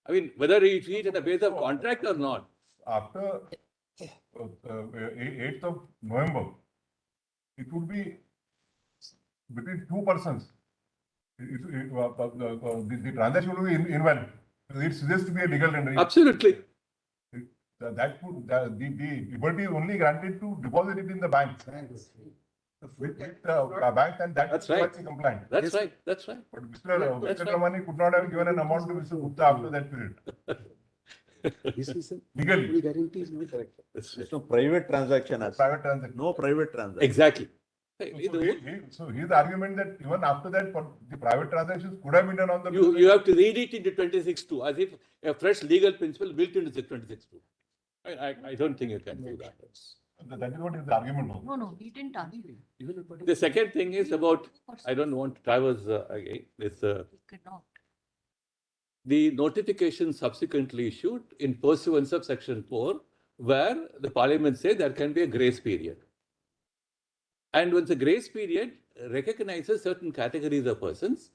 [SPEAKER 11] I mean, whether you treat it on the basis of contract or not.
[SPEAKER 5] After 8th of November, it would be between 2 persons. The transaction will be invalid. It ceases to be a legal tender.
[SPEAKER 11] Absolutely.
[SPEAKER 5] That would the liberty is only granted to deposit it in the bank. With the bank, and
[SPEAKER 11] That's right.
[SPEAKER 5] compliant.
[SPEAKER 11] That's right. That's right.
[SPEAKER 5] But Mr. Venkataramani could not have given an amount to Mr. Gupta after that period. Legally.
[SPEAKER 7] Guarantees no correct.
[SPEAKER 4] There's no private transaction.
[SPEAKER 5] Private transaction.
[SPEAKER 4] No private transaction.
[SPEAKER 11] Exactly.
[SPEAKER 5] So his argument that even after that, the private transactions could have been done on the.
[SPEAKER 11] You have to read it into 26.2 as if a fresh legal principle built into 26.2. I don't think you can do that.
[SPEAKER 5] That is what is the argument. No?
[SPEAKER 2] No, he didn't argue.
[SPEAKER 11] The second thing is about, I don't want to traverse again, this,
[SPEAKER 2] He could not.
[SPEAKER 11] the notification subsequently issued in pursuance of section 4, where the parliament said there can be a grace period. And once a grace period recognizes certain categories of persons,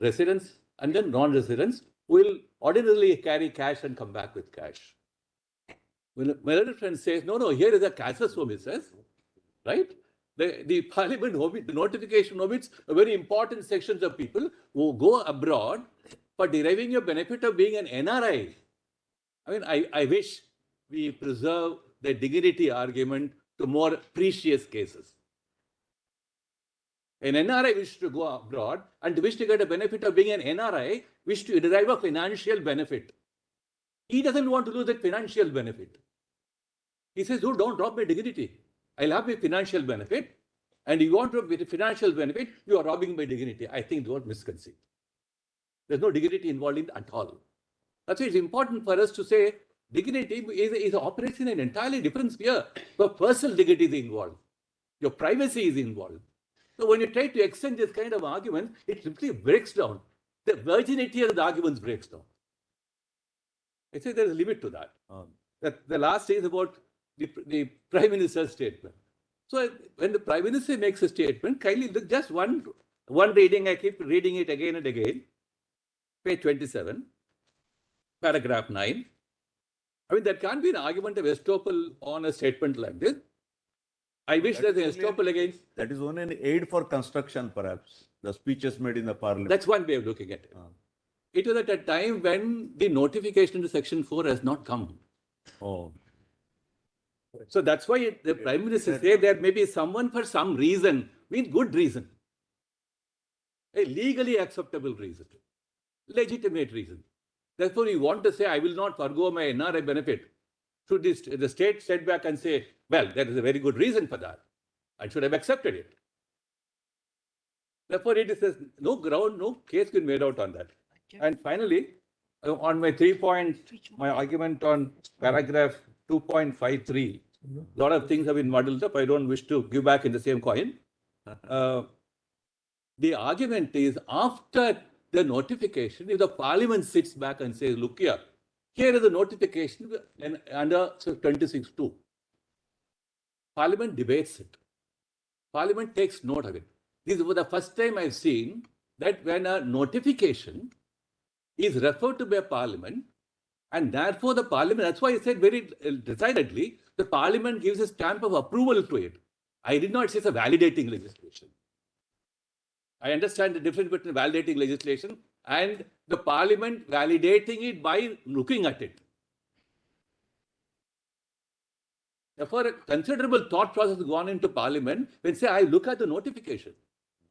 [SPEAKER 11] residents and then non-residents, will ordinarily carry cash and come back with cash. When my other friend says, no, here is a casus omniscience, right? The parliament omits, the notification omits a very important sections of people who go abroad for deriving a benefit of being an NRI. I mean, I wish we preserve the dignity argument to more precious cases. An NRI wishes to go abroad and wish to get a benefit of being an NRI, wish to derive a financial benefit. He doesn't want to lose that financial benefit. He says, oh, don't drop my dignity. I'll have my financial benefit. And you want to get a financial benefit, you are robbing my dignity. I think they were misconceived. There's no dignity involved in it at all. That's why it's important for us to say dignity is operates in an entirely different sphere. But personal dignity is involved. Your privacy is involved. So when you try to extend this kind of argument, it simply breaks down. The virginity of the arguments breaks down. I say there's a limit to that. The last is about the Prime Minister's statement. So when the Prime Minister makes a statement, kindly look just one reading, I keep reading it again and again. Page 27, paragraph 9. I mean, there can't be an argument of estoppel on a statement like this. I wish there's an estoppel against.
[SPEAKER 4] That is only an aid for construction, perhaps. The speeches made in the parliament.
[SPEAKER 11] That's one way of looking at it. It was at a time when the notification to section 4 has not come.
[SPEAKER 4] Oh.
[SPEAKER 11] So that's why the Prime Minister said there may be someone for some reason, means good reason, a legally acceptable reason, legitimate reason. Therefore, you want to say, I will not forgo my NRI benefit. Should the state step back and say, well, there is a very good reason for that. I should have accepted it. Therefore, it is no ground, no case been made out on that. And finally, on my 3 point, my argument on paragraph 2.53, a lot of things have been muddled up. I don't wish to give back in the same coin. The argument is after the notification, if the parliament sits back and says, look here is the notification under 26(2). Parliament debates it. Parliament takes note of it. This is the first time I've seen that when a notification is referred to by Parliament, and therefore the Parliament, that's why I said very decidedly, the Parliament gives a stamp of approval to it. I did not say it's a validating legislation. I understand the difference between validating legislation and the Parliament validating it by looking at it. Therefore, a considerable thought process has gone into Parliament when say, I look at the notification.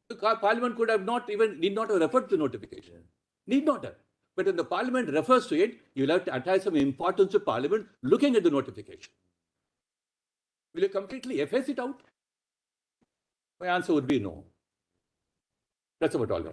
[SPEAKER 11] The Parliament could have not even, need not have referred to the notification. Need not have. But when the Parliament refers to it, you will have to attach some importance to Parliament looking at the notification. Will you completely efface it out? My answer would be no. That's about all.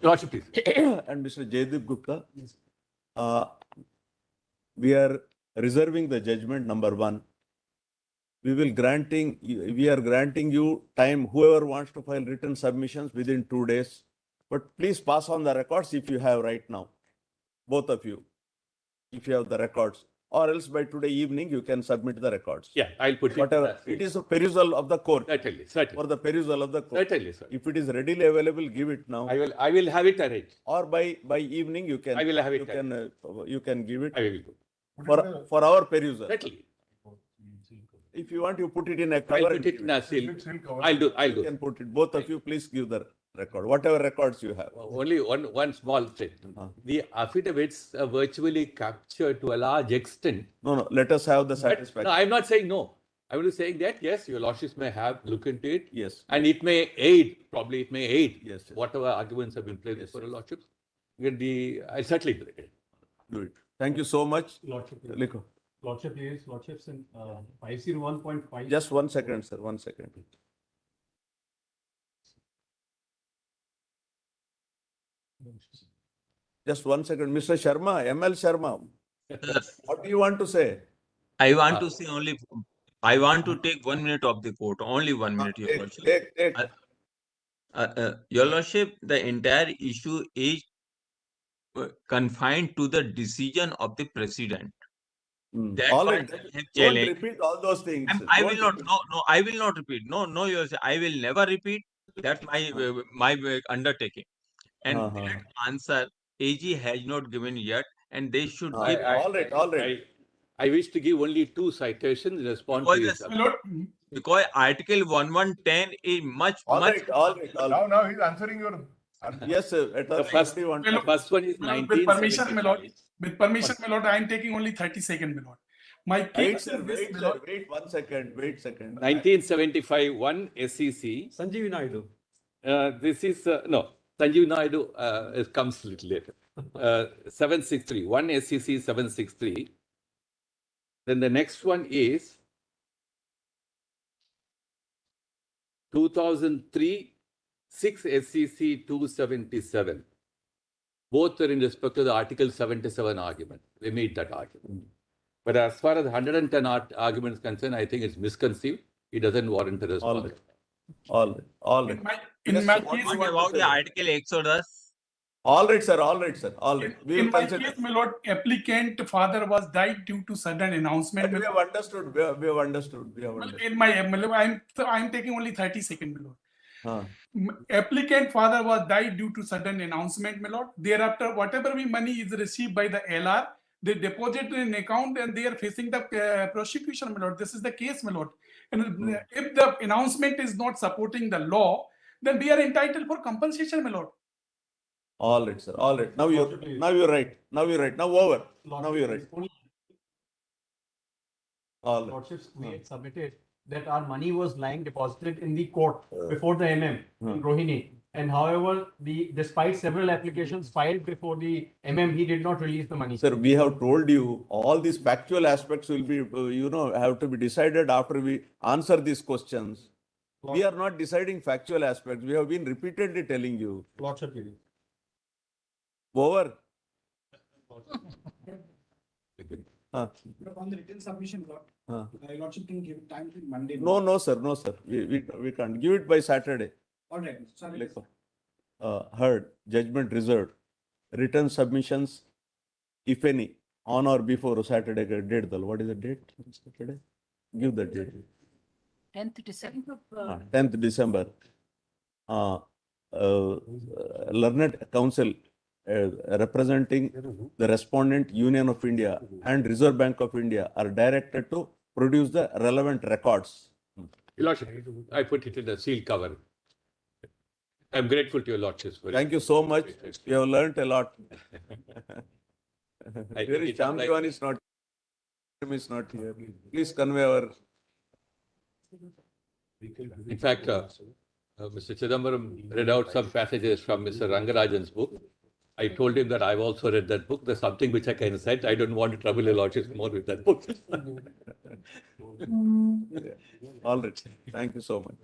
[SPEAKER 11] Lordship, please.
[SPEAKER 4] And Mr. Jaideep Gupta, we are reserving the judgment number 1. We are granting you time, whoever wants to file written submissions within 2 days. But please pass on the records if you have right now, both of you, if you have the records. or else by today evening, you can submit the records.
[SPEAKER 11] Yeah, I'll put it.
[SPEAKER 4] Whatever, it is a perusal of the court,
[SPEAKER 11] Certainly, certainly,
[SPEAKER 4] for the perusal of the court.
[SPEAKER 11] certainly, sir.
[SPEAKER 4] If it is readily available, give it now,
[SPEAKER 11] I will have it arranged.
[SPEAKER 4] or by evening, you can.
[SPEAKER 11] I will have it
[SPEAKER 4] You can give it
[SPEAKER 11] I will do.
[SPEAKER 4] for our perusal.
[SPEAKER 11] Certainly.
[SPEAKER 4] If you want, you put it in a
[SPEAKER 11] I'll
[SPEAKER 4] cover.
[SPEAKER 11] put
[SPEAKER 4] and
[SPEAKER 11] it
[SPEAKER 4] give
[SPEAKER 11] in a seal.
[SPEAKER 5] Still covered.
[SPEAKER 11] I'll do.
[SPEAKER 4] You can put it, both of you, please give the record, whatever records you have.
[SPEAKER 11] Only one small thing. The affidavits are virtually captured to a large extent.
[SPEAKER 4] No, let us have the
[SPEAKER 11] But,
[SPEAKER 4] satisfaction.
[SPEAKER 11] no, I'm not saying no. I'm only saying that, yes, your lordships may have look into it.
[SPEAKER 4] Yes.
[SPEAKER 11] And it may aid, probably it may aid.
[SPEAKER 4] Yes, yes.
[SPEAKER 11] Whatever arguments have been placed before your lordships. I'll certainly do it.
[SPEAKER 4] Do it. Thank you so much.
[SPEAKER 8] Lordship,
[SPEAKER 4] Liko.
[SPEAKER 8] Lordships in 501.5.
[SPEAKER 4] Just 1 second, sir, 1 second. Just 1 second. Mr. Sharma, ML Sharma, what do you want to say?
[SPEAKER 13] I want to say only, I want to take 1 minute of the court, only 1 minute, Your Lordship.
[SPEAKER 4] Take.
[SPEAKER 13] Your Lordship, the entire issue is confined to the decision of the President. That's
[SPEAKER 4] All
[SPEAKER 13] what
[SPEAKER 4] right.
[SPEAKER 13] I have
[SPEAKER 4] Don't
[SPEAKER 13] challenged.
[SPEAKER 4] repeat all those things.
[SPEAKER 13] I
[SPEAKER 4] Don't
[SPEAKER 13] will not,
[SPEAKER 4] repeat.
[SPEAKER 13] no, I will not repeat. No, Your Lordship, I will never repeat. That's my undertaking. And that answer AG has not given yet, and they should give.
[SPEAKER 4] All right.
[SPEAKER 11] I wish to give only 2 citations in response to
[SPEAKER 13] Because,
[SPEAKER 11] this.
[SPEAKER 13] because Article 1110 is much.
[SPEAKER 4] All right.
[SPEAKER 5] Now he's answering your.
[SPEAKER 4] Yes, sir.
[SPEAKER 11] The first one is
[SPEAKER 14] With permission, my lord.
[SPEAKER 11] 1975.
[SPEAKER 14] With permission, my lord, I am taking only 30 seconds, my lord. My
[SPEAKER 4] Wait,
[SPEAKER 14] case
[SPEAKER 4] sir,
[SPEAKER 14] is this,
[SPEAKER 4] wait,
[SPEAKER 14] my
[SPEAKER 4] sir,
[SPEAKER 14] lord.
[SPEAKER 4] wait 1 second, wait second.
[SPEAKER 11] 1975, 1 SEC.
[SPEAKER 6] Sanjeev Naidu.
[SPEAKER 11] This is, no, Sanjeev Naidu it comes a little later. 763, 1 SEC 763. Then the next one is 2003, 6 SEC 277. Both are in respect to the Article 77 argument. We made that argument. But as far as 110 argument is concerned, I think it's misconceived. It doesn't warrant a response.
[SPEAKER 4] All right.
[SPEAKER 14] In my
[SPEAKER 13] What
[SPEAKER 14] case,
[SPEAKER 13] about the Article Exodus?
[SPEAKER 4] All right, sir. We
[SPEAKER 14] in
[SPEAKER 4] will
[SPEAKER 14] my
[SPEAKER 4] consider.
[SPEAKER 14] case, my lord, applicant father was died due to sudden announcement.
[SPEAKER 4] We have understood. We have understood.
[SPEAKER 14] In my, I'm taking only 30 seconds, my lord.
[SPEAKER 4] Huh.
[SPEAKER 14] Applicant father was died due to sudden announcement, my lord. Thereafter, whatever money is received by the LR, they deposit in an account and they are facing the prosecution, my lord. This is the case, my lord. And if the announcement is not supporting the law, then we are entitled for compensation, my lord.
[SPEAKER 4] All right, sir. All right. Now you're right. Now over. Now you're right. All right.
[SPEAKER 8] Lordships, we had submitted that our money was lying deposited in the court before the MM in Rohini. And however, despite several applications filed before the MM, he did not release the money.
[SPEAKER 4] Sir, we have told you all these factual aspects will be, have to be decided after we answer these questions. We are not deciding factual aspects. We have been repeatedly telling you.
[SPEAKER 8] Lordship,
[SPEAKER 4] Over.
[SPEAKER 9] On the written submission, Lord, Lordship can give time till Monday.
[SPEAKER 4] No, sir. We can't. Give it by Saturday.
[SPEAKER 9] All right, sorry.
[SPEAKER 4] Heard, judgment reserved. Written submissions, if any, on or before Saturday. Date. What is the date? Saturday? Give the date.
[SPEAKER 2] 10th December.
[SPEAKER 4] 10th December. Learned Council representing the respondent Union of India and Reserve Bank of India are directed to produce the relevant records.
[SPEAKER 11] Your Lordship, I put it in a sealed cover. I'm grateful to your Lordships for it.
[SPEAKER 4] Thank you so much. You have learnt a lot.
[SPEAKER 11] I
[SPEAKER 4] Here
[SPEAKER 11] think
[SPEAKER 4] is Shyam Divan is not here. Please convey our.
[SPEAKER 11] In fact, Mr. Chidambaram read out some passages from Mr. Rangarajan's book. I told him that I've also read that book. There's something which I can cite. I don't want to trouble your Lordships more with that book.
[SPEAKER 4] All right. Thank you so much.